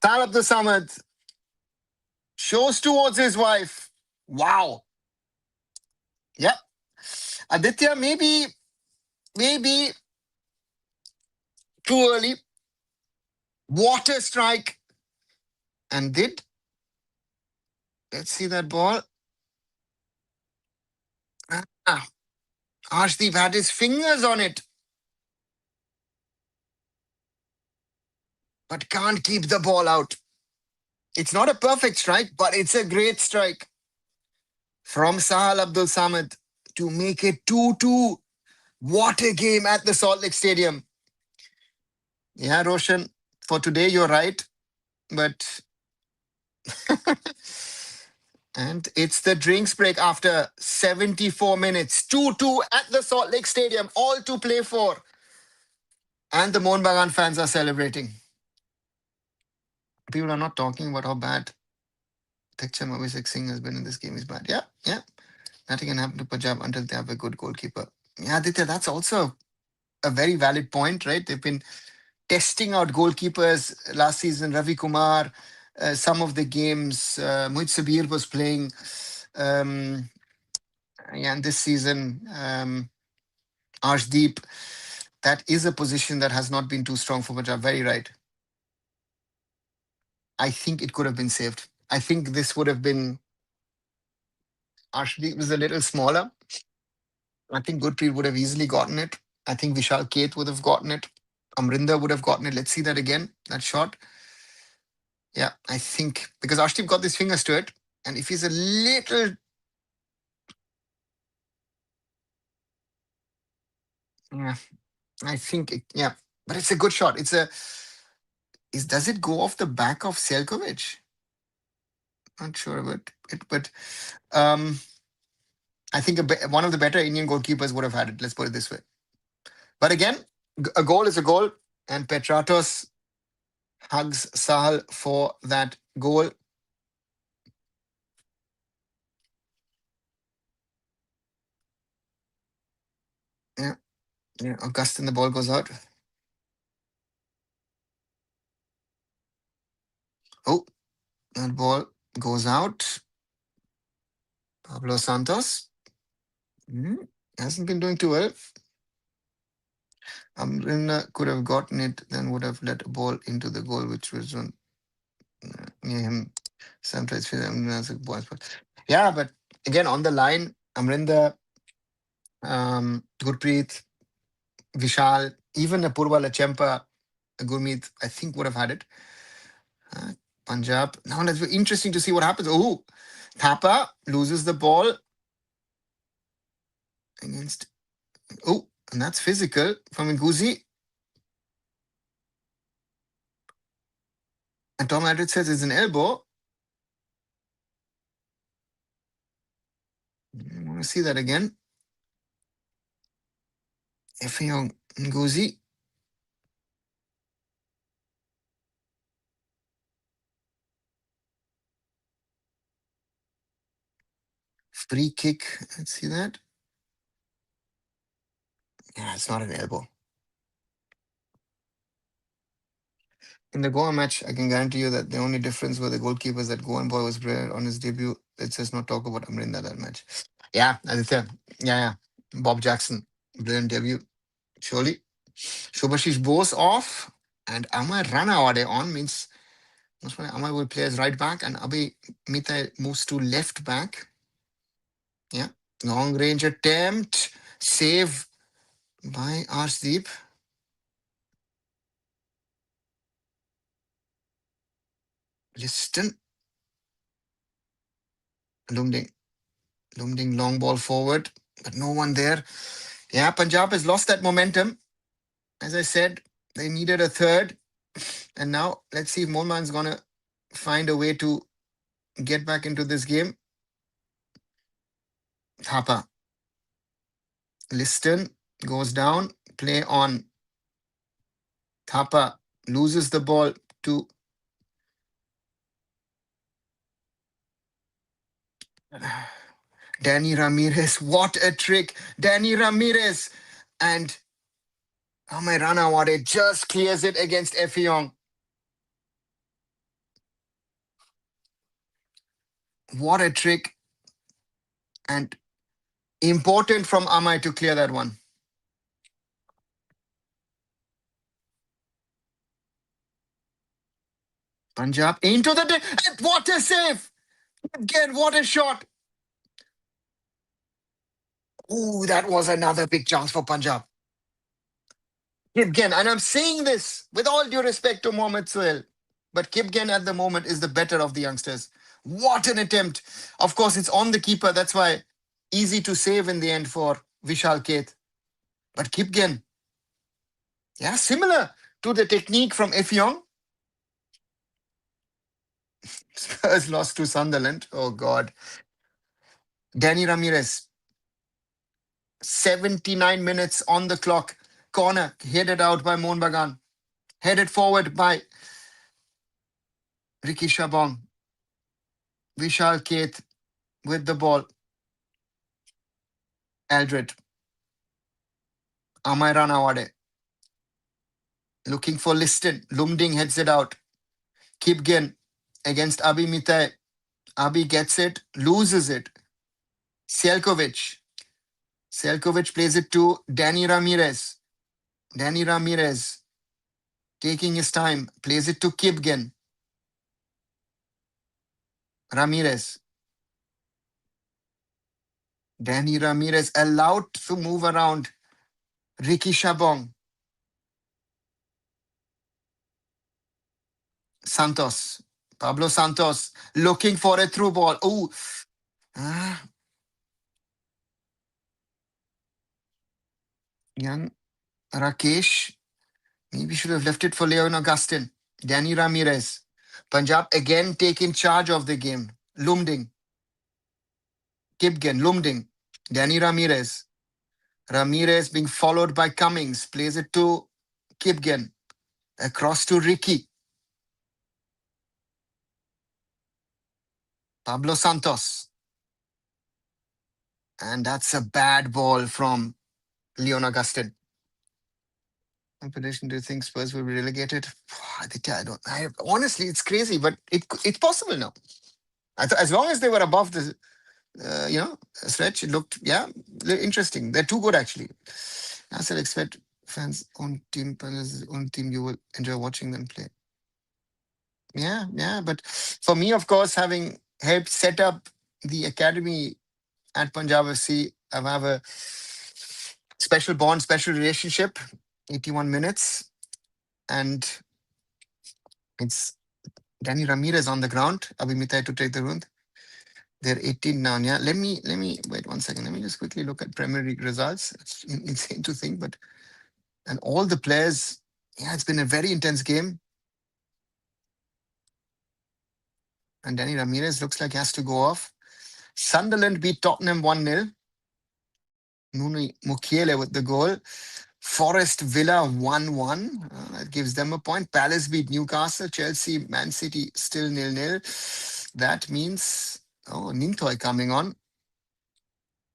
Sahal Abdul Samad shows towards his wife. Wow. Yep. Aditya, maybe too early. What a strike. And let's see that ball. Arshdeep had his fingers on it, but can't keep the ball out. It's not a perfect strike, but it's a great strike from Sahal Abdul Samad to make it 2-2. What a game at the Saltlake Stadium. Yeah, Roshan, for today, you're right. But and it's the drinks break after 74 minutes. 2-2 at the Saltlake Stadium, all to play for. And the Mohun Bagan fans are celebrating. People are not talking about how bad Tekcham Abhishek Singh has been in this game. Is bad. Yeah. Nothing can happen to Punjab until they have a good goalkeeper. Yeah, Aditya, that's also a very valid point, right? They've been testing out goalkeepers last season. Ravi Kumar, some of the games, Mohit Sabir was playing. And this season, Arshdeep, that is a position that has not been too strong for Punjab. Very right. I think it could have been saved. I think this would have been. Arshdeep was a little smaller. I think Gurpreet would have easily gotten it. I think Vishal Kate would have gotten it. Amrinder would have gotten it. Let's see that again. That shot. Yeah, I think because Arshdeep got his fingers to it. And if he's a little. Yeah, I think. Yeah, but it's a good shot. Does it go off the back of Selkovic? Not sure about it, but I think one of the better Indian goalkeepers would have had it. Let's put it this way. But again, a goal is a goal, and Petratos hugs Sahal for that goal. Yeah, Augustine, the ball goes out. Oh, that ball goes out. Pablo Santos hasn't been doing too well. Amrina could have gotten it, then would have let a ball into the goal, which was near him. Sometimes yeah, but again on the line, Amrinder, Gurpreet, Vishal, even Apurva Lachempa, Gurmeet, I think would have had it. Punjab. Now that's very interesting to see what happens. Oh, Thapa loses the ball against. Oh, and that's physical from Nguzi. And Tom Madrid says it's an elbow. I want to see that again. Efio Nguzi. Free kick. Let's see that. Yeah, it's not an elbow. In the Goa match, I can guarantee you that the only difference were the goalkeepers that Goan boy was brilliant on his debut. Let's just not talk about Amrinda that match. Yeah, Aditya. Yeah. Bob Jackson, brilliant debut. Surely. Shubhashish Bose off and Amar Ranawade on means Amar will play as right back and Abhi Mita moves to left back. Yeah. Long range attempt. Save by Arshdeep. Liston. Lumding long ball forward. but no one there. Yeah, Punjab has lost that momentum. As I said, they needed a third. And now let's see if Molman's going to find a way to get back into this game. Thapa. Liston goes down. Play on. Thapa loses the ball to Danny Ramirez. What a trick. Danny Ramirez. And Amai Ranawade just clears it against Effiong. What a trick. And important from Amai to clear that one. Punjab into the... What a save. Again, what a shot. Ooh, that was another big chance for Punjab. Kipgen, and I'm saying this with all due respect to Mohamed Sohail, but Kipgen at the moment is the better of the youngsters. What an attempt. Of course, it's on the keeper. That's why easy to save in the end for Vishal Keth. But Kipgen, yeah, similar to the technique from Effiong. Spurs lost to Sunderland. Oh, God. Danny Ramirez, 79 minutes on the clock. Corner headed out by Mohun Bagan. Headed forward by Ricky Shabong. Vishal Keth with the ball. Aldred. Amai Ranawade. Looking for Liston. Lumding heads it out. Kipgen against Abi Mitai. Abi gets it, loses it. Selkovic. Selkovic plays it to Danny Ramirez. Danny Ramirez taking his time. Plays it to Kipgen. Ramirez. Danny Ramirez allowed to move around. Ricky Shabong. Santos. Pablo Santos looking for a through ball. Oh, young Rakesh. Maybe should have left it for Leon Augustin. Danny Ramirez. Punjab again taking charge of the game. Lumding. Kipgen. Lumding. Danny Ramirez. Ramirez being followed by Cummings. Plays it to Kipgen. Across to Ricky. Pablo Santos. And that's a bad ball from Leon Augustin. What prediction do you think Spurs will be relegated? Honestly, it's crazy, but it's possible now. As long as they were above the stretch, it looked, interesting. They're too good, actually. I still expect fans own team, you will enjoy watching them play. Yeah. But for me, of course, having helped set up the academy at Punjab FC, I have a special bond, special relationship, 81 minutes. And it's Danny Ramirez on the ground. Abhi Mitai to take the round. They're 18 now. Yeah. Let me wait 1 second. Let me just quickly look at Premier League results. It's insane to think, but and all the players, it's been a very intense game. And Danny Ramirez looks like he has to go off. Sunderland beat Tottenham 1-0. Nuni Mukiele with the goal. Forest Villa 1-1. That gives them a point. Palace beat Newcastle. Chelsea, Man City still 0-0. That means, Nintoy coming on.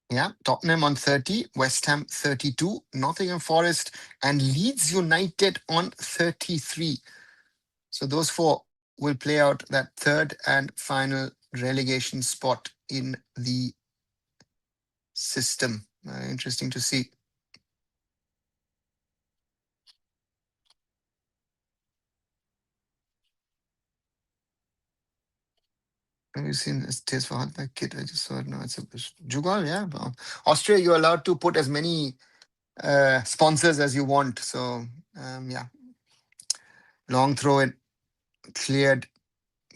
Yeah, Tottenham on 30, West Ham 32, Nottingham Forest and Leeds United on 33. So those four will play out that third and final relegation spot in the system. Interesting to see. Have you seen this taste for hardback kit? I just saw it now. It's a Jugal, yeah. Austria, you're allowed to put as many sponsors as you want. So, long throw it cleared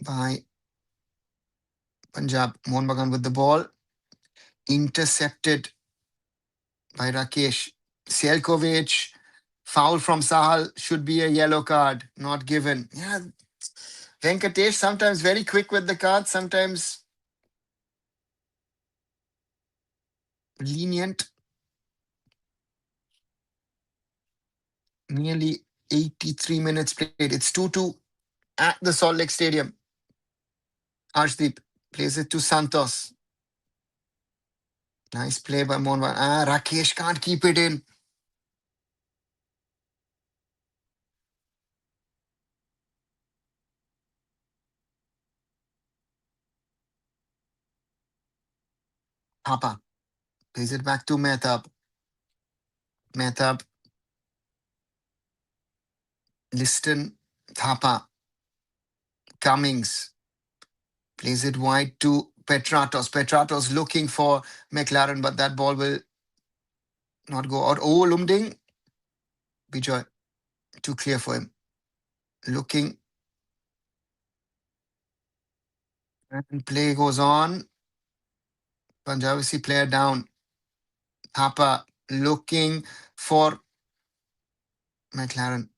by Punjab. Mohun Bagan with the ball. Intercepted by Rakesh. Selkovic, foul from Sahal, should be a yellow card, not given. Yeah, Venkatesh sometimes very quick with the cards, sometimes lenient. Nearly 83 minutes played. It's 2-2 at the Salt Lake Stadium. Arshdeep plays it to Santos. Nice play by Mohun Bagan. Rakesh can't keep it in. Papa plays it back to Mehtab. Mehtab, Liston, Thapa, Cummings plays it wide to Petratos. Petratos looking for McLaren, but that ball will not go out. Oh, Lumding, Bijoy, too clear for him. Looking, and play goes on. Punjab FC player down. Thapa looking for McLaren.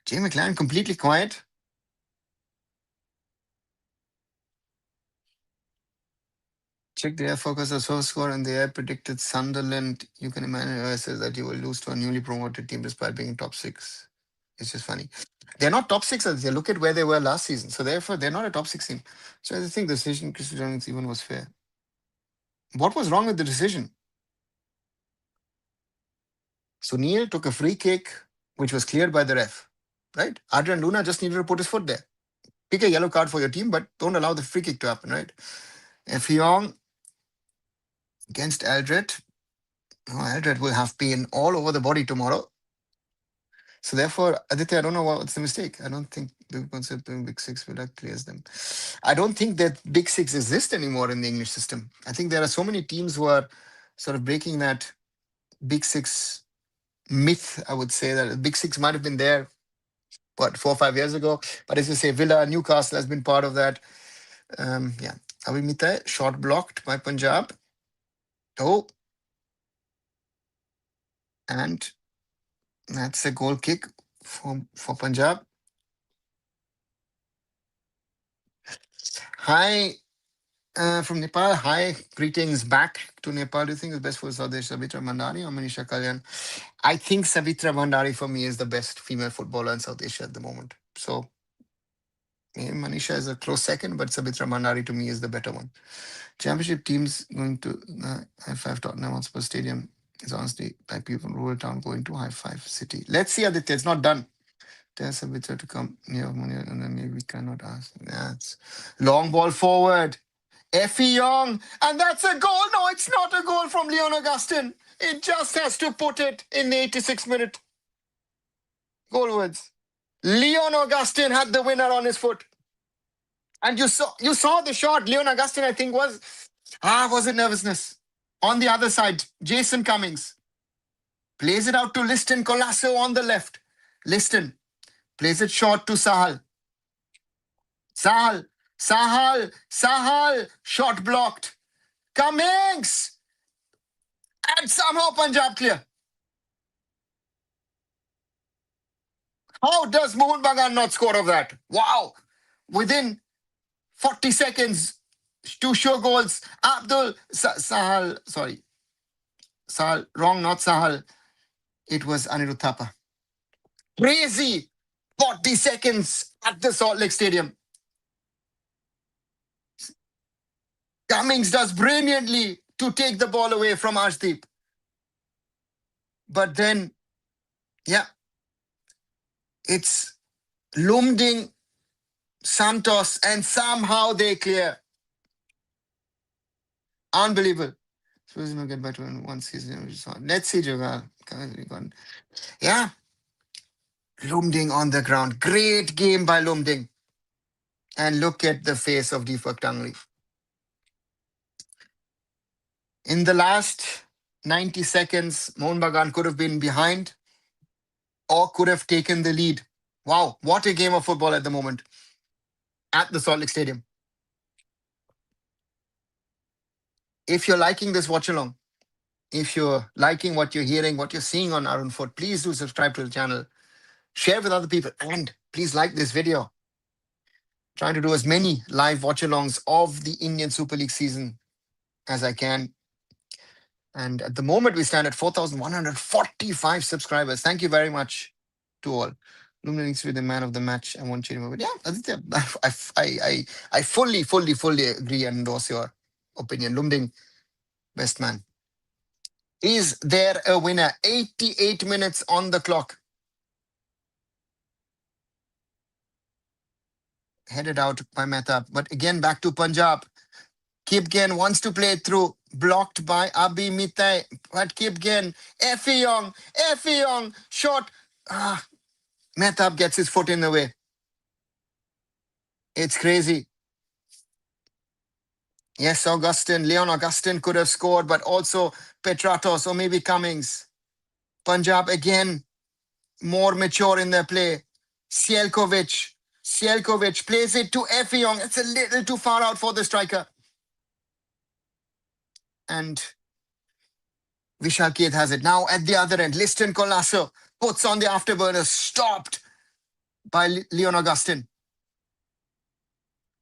Jay McLaren completely quiet. Check the air focus of first score and the air predicted Sunderland. You can imagine says that you will lose to a newly promoted team despite being top six. It's just funny. They're not top six. They look at where they were last season. So therefore, they're not a top six team. So I think the decision Chris Jones even was fair. What was wrong with the decision? Sunil took a free kick, which was cleared by the ref. Right? Adrian Luna just needed to put his foot there. Pick a yellow card for your team, but don't allow the free kick to happen, right? Effiong against Eldred. Oh, Eldred will have pain all over the body tomorrow. So therefore, Aditya, I don't know what's the mistake. I don't think the concept of Big Six will clears them. I don't think that Big Six exist anymore in the English system. I think there are so many teams who are sort of breaking that Big Six myth, I would say, that Big Six might have been there, 4 or 5 years ago. But as you say, Villa, Newcastle has been part of that. Yeah. Abhimita, shot blocked by Punjab. Oh, and that's a goal kick for Punjab. Hi, from Nepal. Hi, greetings back to Nepal. Do you think it's best for Swadesh, Savitra Mandari or Manisha Kalyan? I think Savitra Mandari for me is the best female footballer in South Asia at the moment. So Manisha is a close second, but Savitra Mandari to me is the better one. Championship teams going to AIFF Tottenham Hotspur Stadium is honestly like people from rural town going to high-five city. Let's see, Aditya. It's not done. Tell Savitra to come near money and then maybe we cannot ask. That's long ball forward. Effie Young, and that's a goal. No, it's not a goal from Leon Augustin. It just has to put it in the 86th minute. Goalwards. Leon Augustin had the winner on his foot. And you saw the shot. Leon Augustin, I think, was it nervousness? On the other side, Jason Cummings plays it out to Liston Colasso on the left. Liston plays it short to Sahal. Sahal, shot blocked. Cummings! And somehow Punjab clear. How does Mohun Bagan not score of that? Wow. Within 40 seconds, two show goals. Sahal, wrong, not Sahal. It was Anirudh Thapa. Crazy 40 seconds at the Salt Lake Stadium. Cummings does brilliantly to take the ball away from Arshdeep. But then, yeah, it's Lumding, Santos, and somehow they clear. Unbelievable. Suppose you get better in one season. Let's see, Jogal. Yeah. Lumding on the ground. Great game by Lumding. And look at the face of Deepak Tangri. In the last 90 seconds, Mohun Bagan could have been behind or could have taken the lead. Wow, what a game of football at the moment at the Salt Lake Stadium. If you're liking this watch along, if you're liking what you're hearing, what you're seeing on Arun Foot, please do subscribe to the channel, share with other people, and please like this video. Trying to do as many live watch alongs of the Indian Super League season as I can. And at the moment, we stand at 4,145 subscribers. Thank you very much to all. Lumley needs to be the man of the match. I want you to remember. Yeah, Aditya, I fully agree and endorse your opinion. Lumding, best man. Is there a winner? 88 minutes on the clock. Headed out by Mehta. But again, back to Punjab. Kipgen wants to play it through. Blocked by Abi Mitai. But Kipgen, Effie shot. Mehtab gets his foot in the way. It's crazy. Yes, Leon Augustin could have scored, but also Petratos or maybe Cummings. Punjab again, more mature in their play. Sielkovic plays it to Effiong. It's a little too far out for the striker. And Vishal Keth has it. Now at the other end, Liston Colasso puts on the afterburner, stopped by Leon Augustin.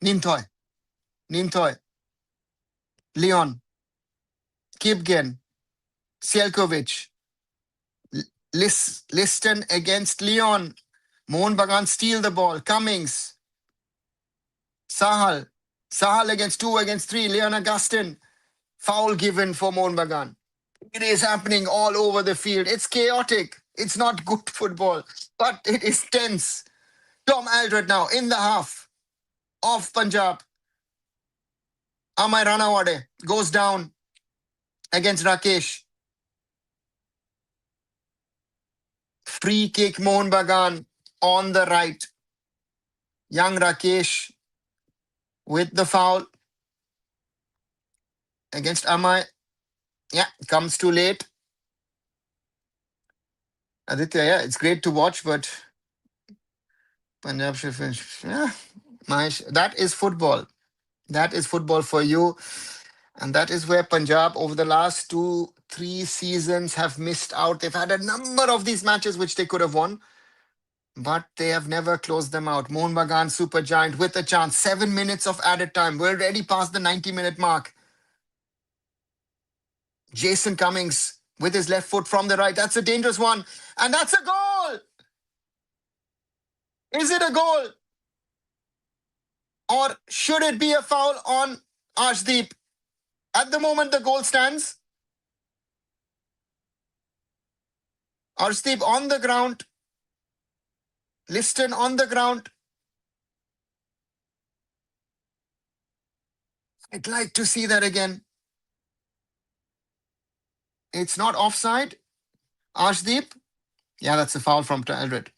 Nimtoy, Leon, Kipgen, Sielkovic, Liston against Leon. Mohun Bagan steal the ball. Cummings. Sahal against 2 against 3. Leon Augustin. Foul given for Mohun Bagan. It is happening all over the field. It's chaotic. It's not good football, but it is tense. Tom Aldred now in the half of Punjab. Amay Ranawade goes down against Rakesh. Free kick Mohun Bagan on the right. Young Rakesh with the foul against Amay. Yeah, comes too late. Aditya, yeah, it's great to watch, but Punjab should finish. Yeah, Mahesh, that is football. That is football for you. And that is where Punjab, over the last 2-3 seasons, have missed out. They've had a number of these matches which they could have won, but they have never closed them out. Mohun Bagan Super Giant with a chance. 7 minutes of added time. We're already past the 90-minute mark. Jason Cummings with his left foot from the right. That's a dangerous one. And that's a goal. Is it a goal? Or should it be a foul on Arshdeep? At the moment, the goal stands. Arshdeep on the ground. Liston on the ground. I'd like to see that again. It's not offside. Arshdeep. Yeah, that's a foul from Tom Aldred.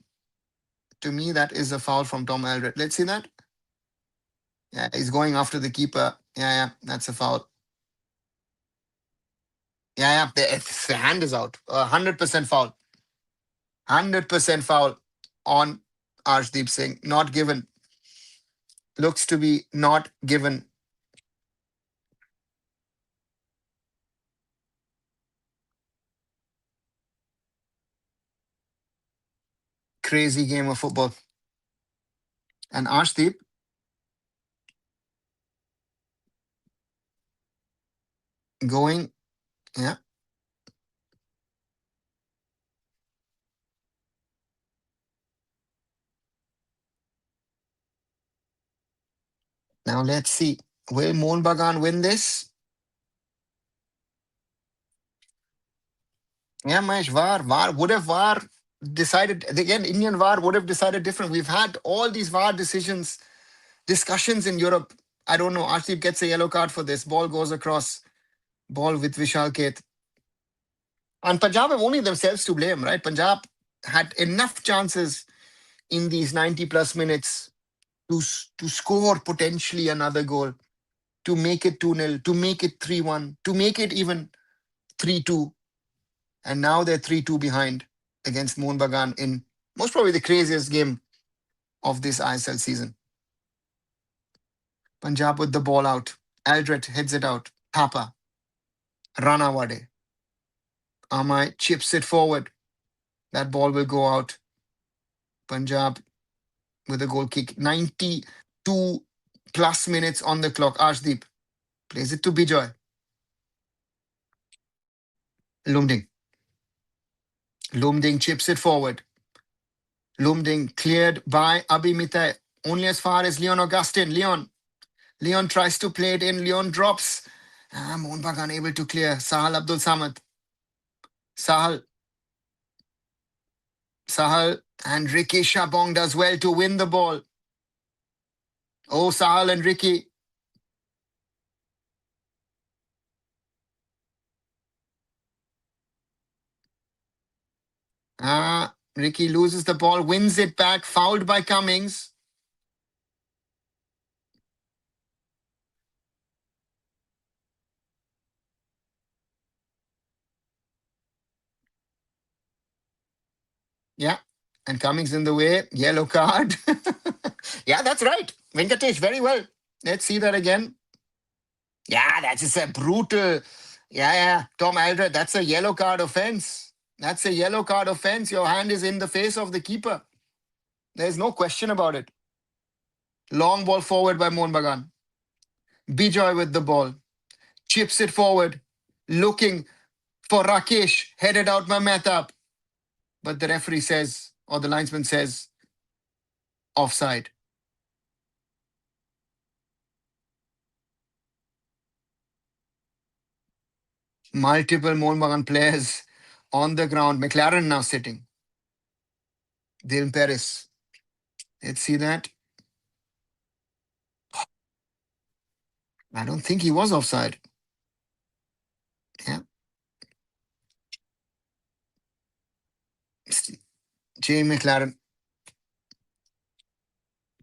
To me, that is a foul from Tom Aldred. Let's see that. Yeah, he's going after the keeper. Yeah, that's a foul. Yeah, the hand is out. 100% foul. 100% foul on Arshdeep Singh. Not given. Looks to be not given. Crazy game of football. And Arshdeep going, yeah. Now let's see. Will Mohun Bagan win this? Yeah, Mahesh, VAR. Would have VAR decided, again, Indian VAR would have decided different. We've had all these VAR discussions in Europe. I don't know. Arshdeep gets a yellow card for this. Ball goes across. Ball with Vishal Keth. And Punjab have only themselves to blame, right? Punjab had enough chances in these 90 plus minutes to score potentially another goal, to make it 2-0, to make it 3-1, to make it even 3-2. And now they're 3-2 behind against Mohun Bagan in most probably the craziest game of this ISL season. Punjab with the ball out. Aldred heads it out. Thapa. Ranawade. Amai chips it forward. That ball will go out. Punjab with a goal kick. 92 plus minutes on the clock. Arshdeep plays it to Bijoy. Lumding. Lumding chips it forward. Lumding cleared by Abhimita. Only as far as Leon Augustin. Leon tries to play it in. Leon drops. Mohun Bagan unable to clear. Sahal Abdul Samad. Sahal. Sahal and Ricky Shabong does well to win the ball. Oh, Sahal and Ricky. Ricky loses the ball, wins it back, fouled by Cummings. Yeah, and Cummings in the way, yellow card. Yeah, that's right. Venkatesh, very well. Let's see that again. Yeah, that's just a brutal. Yeah. Tom Aldred, that's a yellow card offense. That's a yellow card offense. Your hand is in the face of the keeper. There's no question about it. Long ball forward by Mohun Bagan. Bijoy with the ball. Chips it forward. Looking for Rakesh. Headed out by Mehtab. But the referee says, or the linesman says, offside. Multiple Mohun Bagan players on the ground. McLaren now sitting. Dylan Perez. Let's see that. I don't think he was offside. Yeah. Jay McLaren.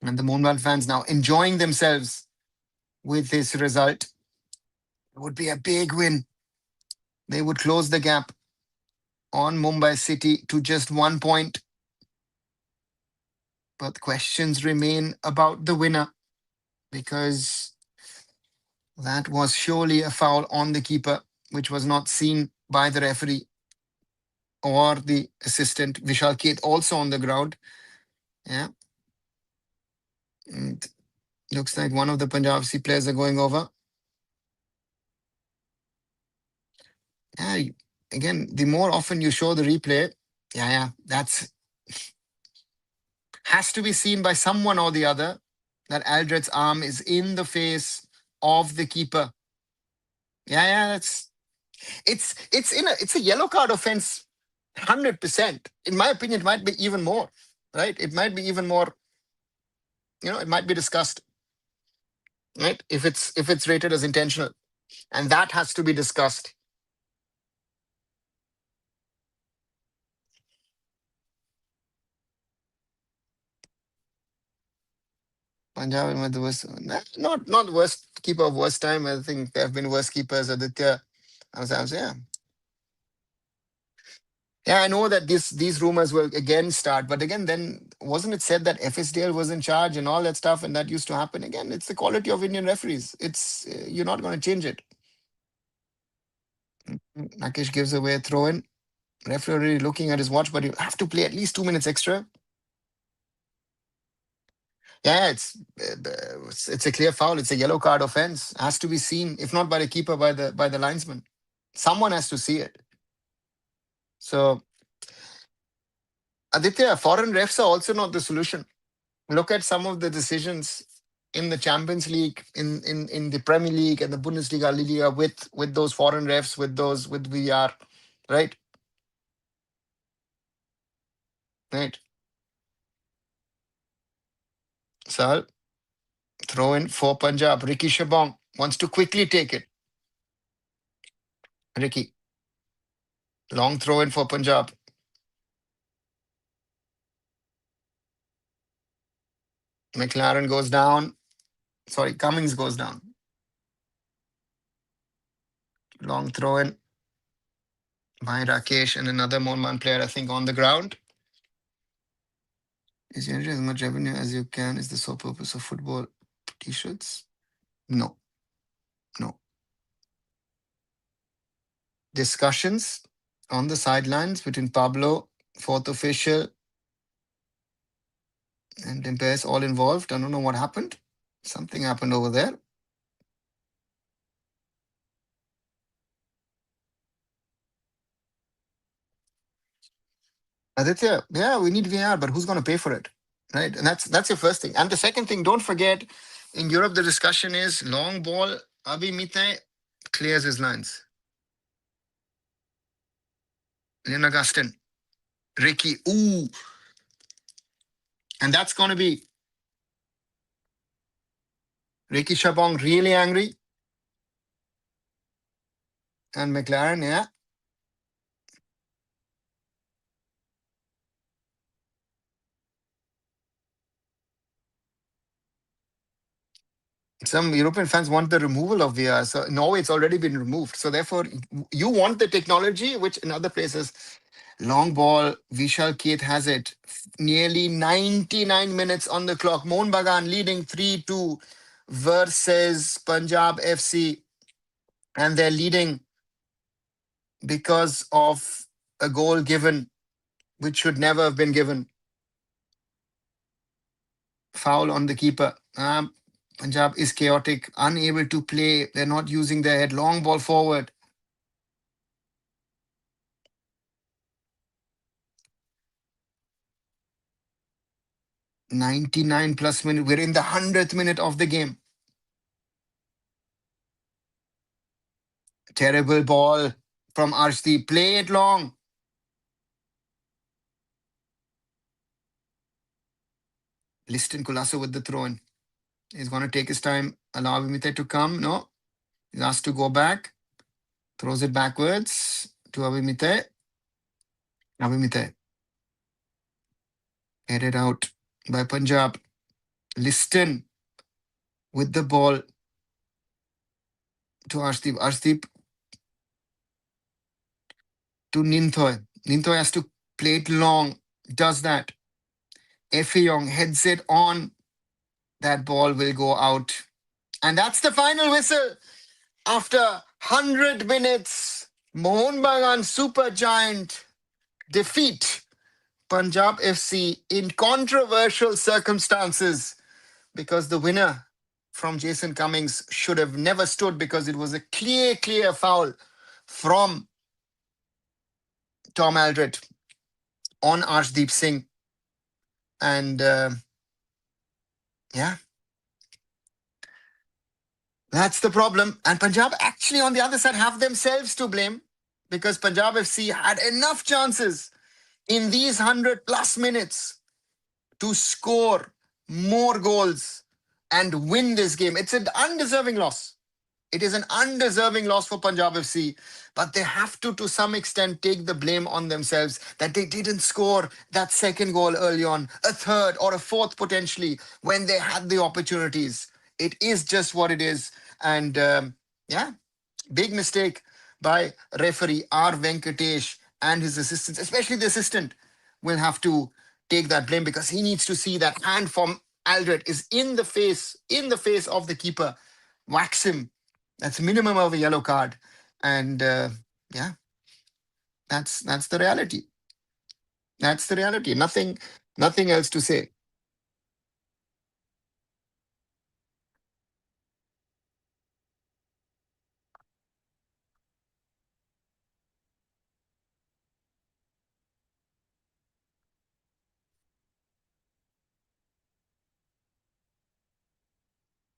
And the Mohun Bagan fans now enjoying themselves with this result. It would be a big win. They would close the gap on Mumbai City to just 1 point. But questions remain about the winner because that was surely a foul on the keeper, which was not seen by the referee or the assistant. Vishal Keth also on the ground. Yeah. And looks like one of the Punjab FC players are going over. Yeah. Again, the more often you show the replay, that's has to be seen by someone or the other that Aldred's arm is in the face of the keeper. It's a yellow card offense, 100%. In my opinion, it might be even more, right? It might be even more. It might be discussed, right? If it's rated as intentional, and that has to be discussed. Punjab with the worst, not worst keeper of worst time. I think there have been worse keepers. Aditya, yeah. Yeah, I know that these rumors will again start, but again, then wasn't it said that FSDL was in charge and all that stuff, and that used to happen again? It's the quality of Indian referees. It's you're not going to change it. Rakesh gives away a throw in. Referee looking at his watch, but you have to play at least 2 minutes extra. Yeah, it's a clear foul. It's a yellow card offense. Has to be seen, if not by the keeper, by the linesman. Someone has to see it. So, Aditya, foreign refs are also not the solution. Look at some of the decisions in the Champions League, in the Premier League and the Bundesliga, Liga with those foreign refs, with VR, right? Right. Sahal, throw in for Punjab. Ricky Shabong wants to quickly take it. Ricky, long throw in for Punjab. McLaren goes down. Sorry, Cummings goes down. Long throw in by Rakesh and another Mohun player, I think, on the ground. Is generate as much revenue as you can is the sole purpose of football t-shirts? No. Discussions on the sidelines between Pablo, fourth official, and Dembele all involved. I don't know what happened. Something happened over there. Aditya, yeah, we need VR, but who's going to pay for it? Right? And that's your first thing. And the second thing, don't forget, in Europe, the discussion is long ball, Abi Mite clears his lines. Lynn Augustin, Ricky, ooh. And that's going to be Ricky Shabong really angry. And McLaren, yeah. Some European fans want the removal of VR. So in Norway, it's already been removed. So therefore, you want the technology, which in other places, long ball, Vishal Kate has it. Nearly 99 minutes on the clock. Mohun Bagan leading 3-2 versus Punjab FC. And they're leading because of a goal given, which should never have been given. Foul on the keeper. Punjab is chaotic, unable to play. They're not using their head. Long ball forward. 99 plus minute. We're in the 100th minute of the game. Terrible ball from Arshdeep. Play it long. Liston Kulaso with the throw in. He's going to take his time. Allow Abhimite to come. No. He's asked to go back. Throws it backwards to Abhimite. Abhimite. Headed out by Punjab. Liston with the ball to Arshdeep. Arshdeep to Ninthoy. Ninthoy has to play it long. Does that. Effiong heads it on. That ball will go out. And that's the final whistle. After 100 minutes, Mohun Bagan Super Giant defeat Punjab FC in controversial circumstances because the winner from Jason Cummings should have never stood because it was a clear foul from Tom Aldred on Arshdeep Singh. And yeah, that's the problem. And Punjab actually on the other side have themselves to blame because Punjab FC had enough chances in these 100 plus minutes to score more goals and win this game. It's an undeserving loss. It is an undeserving loss for Punjab FC, but they have to some extent, take the blame on themselves that they didn't score that second goal early on, a third or a fourth potentially when they had the opportunities. It is just what it is. And yeah, big mistake by referee R. Venkatesh and his assistants, especially the assistant, will have to take that blame because he needs to see that hand from Aldred is in the face of the keeper. Wax him. That's minimum of a yellow card. And yeah, that's the reality. That's the reality. Nothing else to say.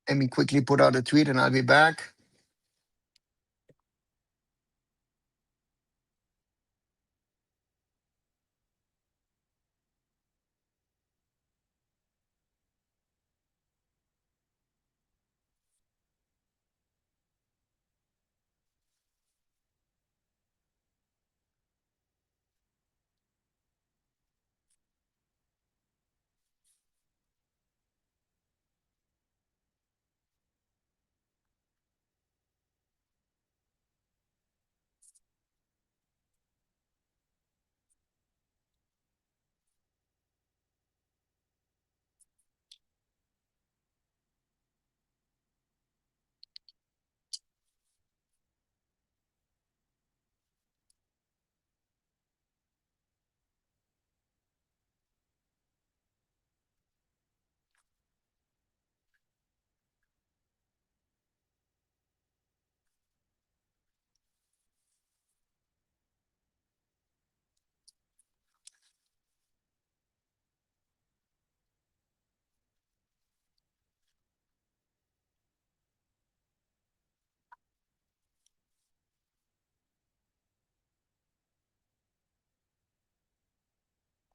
Let me quickly put out a tweet and I'll be back.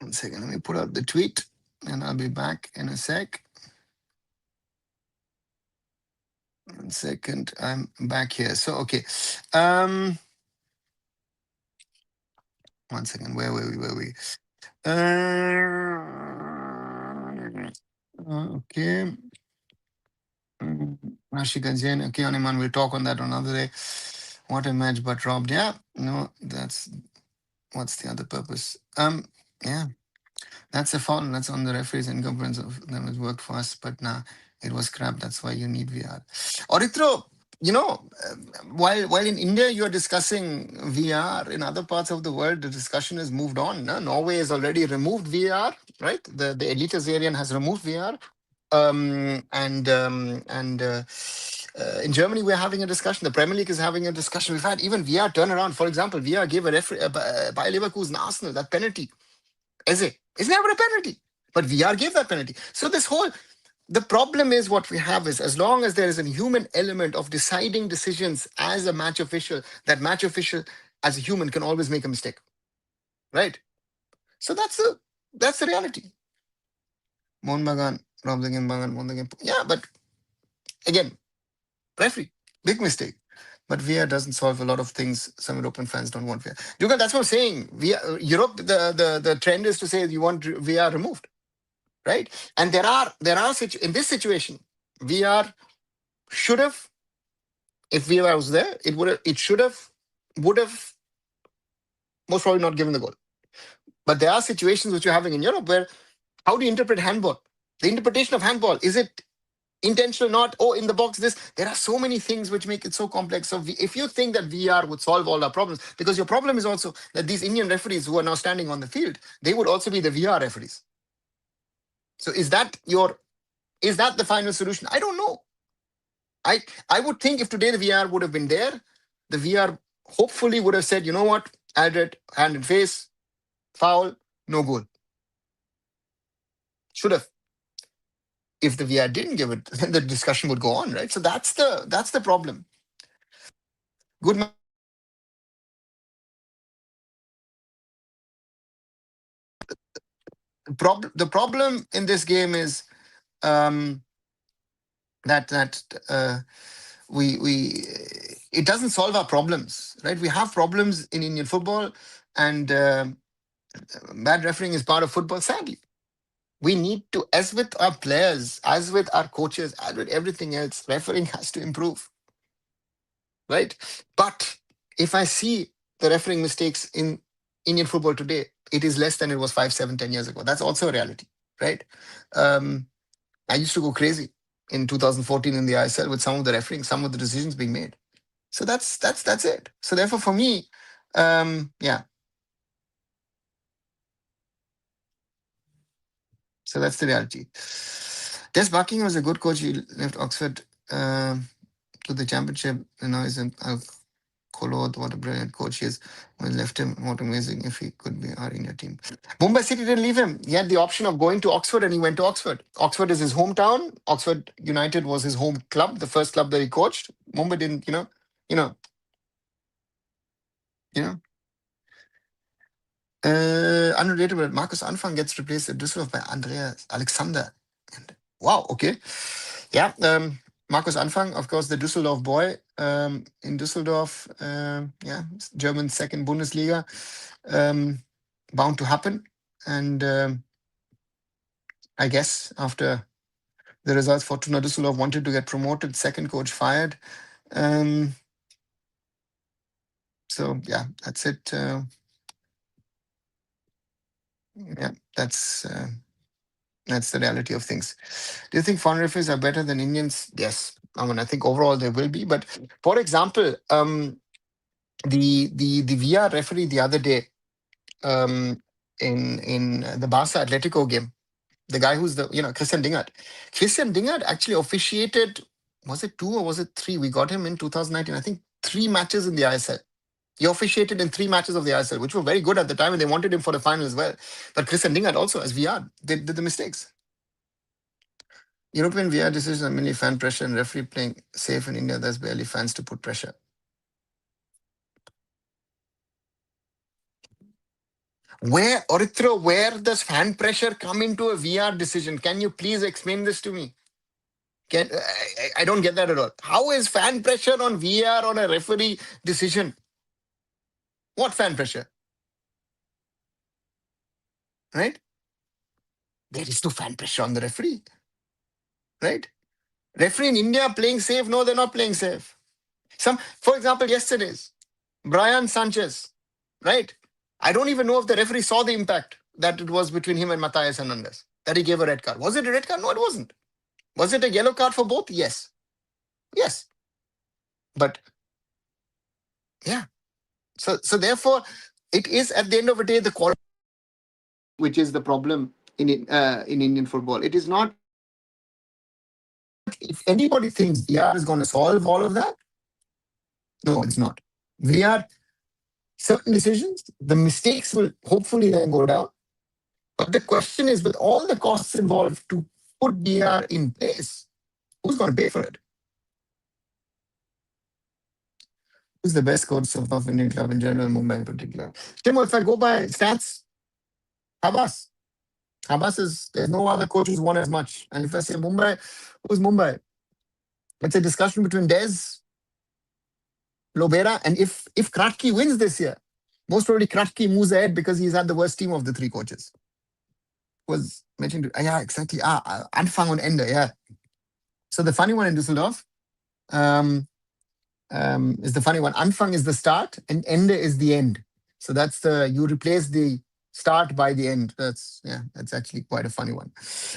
1 second. Let me put out the tweet and I'll be back in a sec. 1 second. I'm back here. So, okay. 1 second. Where were we? Okay. Rashika Jain. Okay, Animan, we'll talk on that another day. What a match, but robbed. Yeah. No, that's what's the other purpose? Yeah. That's a foul. That's on the referee's incompetence of them. It worked for us, but nah, it was crap. That's why you need VR. Orithro, while in India you are discussing VR, in other parts of the world the discussion has moved on. No? Norway has already removed VR, right? The elitizarian has removed VR. In Germany, we're having a discussion. The Premier League is having a discussion. We've had even VR turnaround. For example, VR gave a referee by Leverkusen Arsenal that penalty. Eze. It's never a penalty. But VR gave that penalty. So the problem is what we have is, as long as there is a human element of deciding decisions as a match official, that match official as a human can always make a mistake. Right? So that's the reality. Mohun Bagan, Rob Bagan, yeah, but again, referee, big mistake. But VR doesn't solve a lot of things. Some European fans don't want VR. Jugal, that's what I'm saying. Europe, the trend is to say you want VR removed, right? And there are in this situation, VR should have, if VR was there, would have most probably not given the goal. But there are situations which you're having in Europe where, how do you interpret handball? The interpretation of handball, is it intentional, not, oh, in the box, this. There are so many things which make it so complex. So if you think that VR would solve all our problems, because your problem is also that these Indian referees who are now standing on the field, they would also be the VR referees. So is that the final solution? I don't know. I would think if today the VR would have been there, the VR hopefully would have said, you know what, Aldred, hand in face, foul, no goal. Should have. If the VR didn't give it, then the discussion would go on, right? So that's the problem. Good. The problem in this game is that we it doesn't solve our problems, right? We have problems in Indian football, and bad refereeing is part of football. Sadly, we need to, as with our players, as with our coaches, as with everything else, refereeing has to improve, right? But if I see the refereeing mistakes in Indian football today, it is less than it was 5, 7, 10 years ago. That's also a reality, right? I used to go crazy in 2014 in the ISL with some of the refereeing, some of the decisions being made. So that's it. So therefore, for me, yeah. So that's the reality. Des Buckingham was a good coach. He left Oxford to the championship. And now he's in Kolkata. What a brilliant coach he is. We left him. What amazing if he could be our India team. Mumbai City didn't leave him. He had the option of going to Oxford, and he went to Oxford. Oxford is his hometown. Oxford United was his home club, the first club that he coached. Mumbai didn't, you know. Unrelated, but Markus Anfang gets replaced at Düsseldorf by Andreas Alexander. And wow, okay. Yeah, Markus Anfang, of course, the Düsseldorf boy in Düsseldorf, yeah, German second Bundesliga, bound to happen. And I guess after the results, Fortuna Düsseldorf wanted to get promoted, second coach fired. So yeah, that's it. Yeah, that's the reality of things. Do you think foreign referees are better than Indians? Yes. I mean, I think overall they will be. But for example, the VR referee the other day in the Barca Atletico game, the guy who's Christian Dingert. Christian Dingert actually officiated, was it 2 or was it 3? We got him in 2019. I think 3 matches in the ISL. He officiated in 3 matches of the ISL, which were very good at the time, and they wanted him for the final as well. But Christian Dingert also, as VR, did the mistakes. European VR decisions are mainly fan pressure, and referee playing safe. In India, there's barely fans to put pressure. Where, Orithro, where does fan pressure come into a VR decision? Can you please explain this to me? I don't get that at all. How is fan pressure on VR on a referee decision? What fan pressure? Right? There is no fan pressure on the referee. Right? Referee in India playing safe? No, they're not playing safe. For example, yesterday's Brian Sanchez, right? I don't even know if the referee saw the impact that it was between him and Matthias Hernandez, that he gave a red card. Was it a red card? No, it wasn't. Was it a yellow card for both? Yes. Yes. But yeah. So therefore, it is at the end of the day the quality which is the problem in Indian football. It is not. If anybody thinks VR is going to solve all of that, no, it's not. VR, certain decisions, the mistakes will hopefully then go down. But the question is, with all the costs involved to put VR in place, who's going to pay for it? Who's the best coach of Indian club in general, Mumbai in particular? Timo, if I go by stats, Abbas. Abbas is, there's no other coach who's won as much. And if I say Mumbai, who's Mumbai? It's a discussion between Des, Lobera, and if Kratky wins this year, most probably Kratky moves ahead because he's had the worst team of the three coaches. Was mentioned, yeah, exactly. Anfang und Ende, yeah. So the funny one in Düsseldorf, is the funny one. Anfang is the start and Ende is the end. So that's you replace the start by the end. That's actually quite a funny one.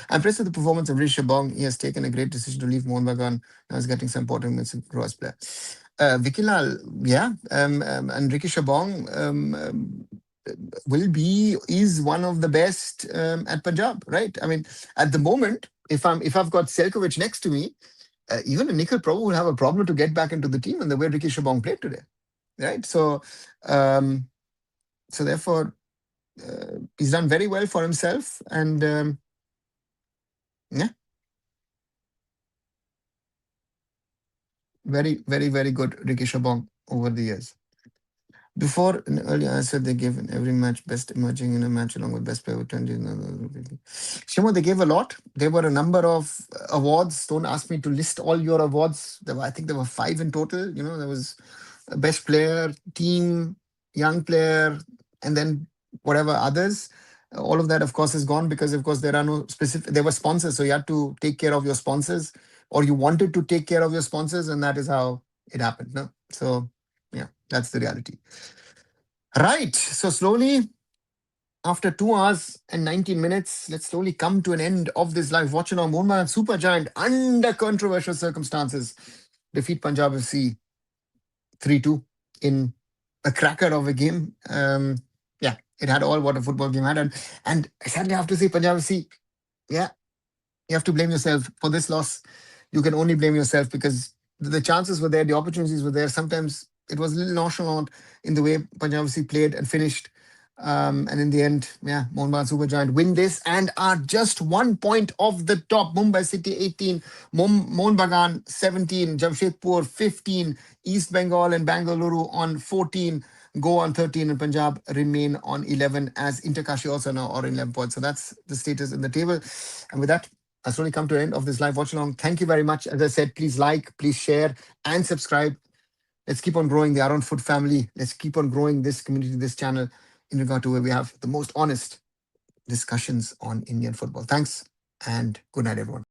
I'm impressed with the performance of Rishi Bong. He has taken a great decision to leave Mohun Bagan. Now he's getting some important minutes in Cross player. Vicky Lal, yeah, and Ricky Shabong is one of the best at Punjab, right? I mean, at the moment, if I've got Selkovic next to me, even a Nikhil Prabhu will have a problem to get back into the team in the way Ricky Shabong played today, right? So therefore, he's done very well for himself, and yeah, very, very, very good Ricky Shabong over the years. Before, earlier I said they gave in every match best emerging in a match along with best player with 20. Shimo, they gave a lot. There were a number of awards. Don't ask me to list all your awards. I think there were 5 in total. You know, there was a best player, team, young player, and then whatever others. All of that, of course, is gone because, of course, there were sponsors. So you had to take care of your sponsors, or you wanted to take care of your sponsors, and that is how it happened. No? So, yeah, that's the reality. Right. So slowly, after 2 hours and 19 minutes, let's slowly come to an end of this live Watchalong. Mohun Bagan Super Giant, under controversial circumstances, defeat Punjab FC 3-2 in a cracker of a game. Yeah, it had all what a football game had. And sadly, I have to say, Punjab FC, yeah, you have to blame yourself for this loss. You can only blame yourself because the chances were there, the opportunities were there. Sometimes it was a little nonchalant in the way Punjab FC played and finished. And in the end, yeah, Mohun Bagan Super Giant win this and are just 1 point off the top. Mumbai City 18, Mohun Bagan 17, Jamshedpur 15, East Bengal and Bangalore on 14, Goa on 13, and Punjab remain on 11 as Interkashi also now are in 11 points. So that's the status in the table. And with that, I've slowly come to the end of this live watch along. Thank you very much. As I said, please like, please share, and subscribe. Let's keep on growing the arunfoot family. Let's keep on growing this community, this channel, in regard to where we have the most honest discussions on Indian football. Thanks, and good night, everyone.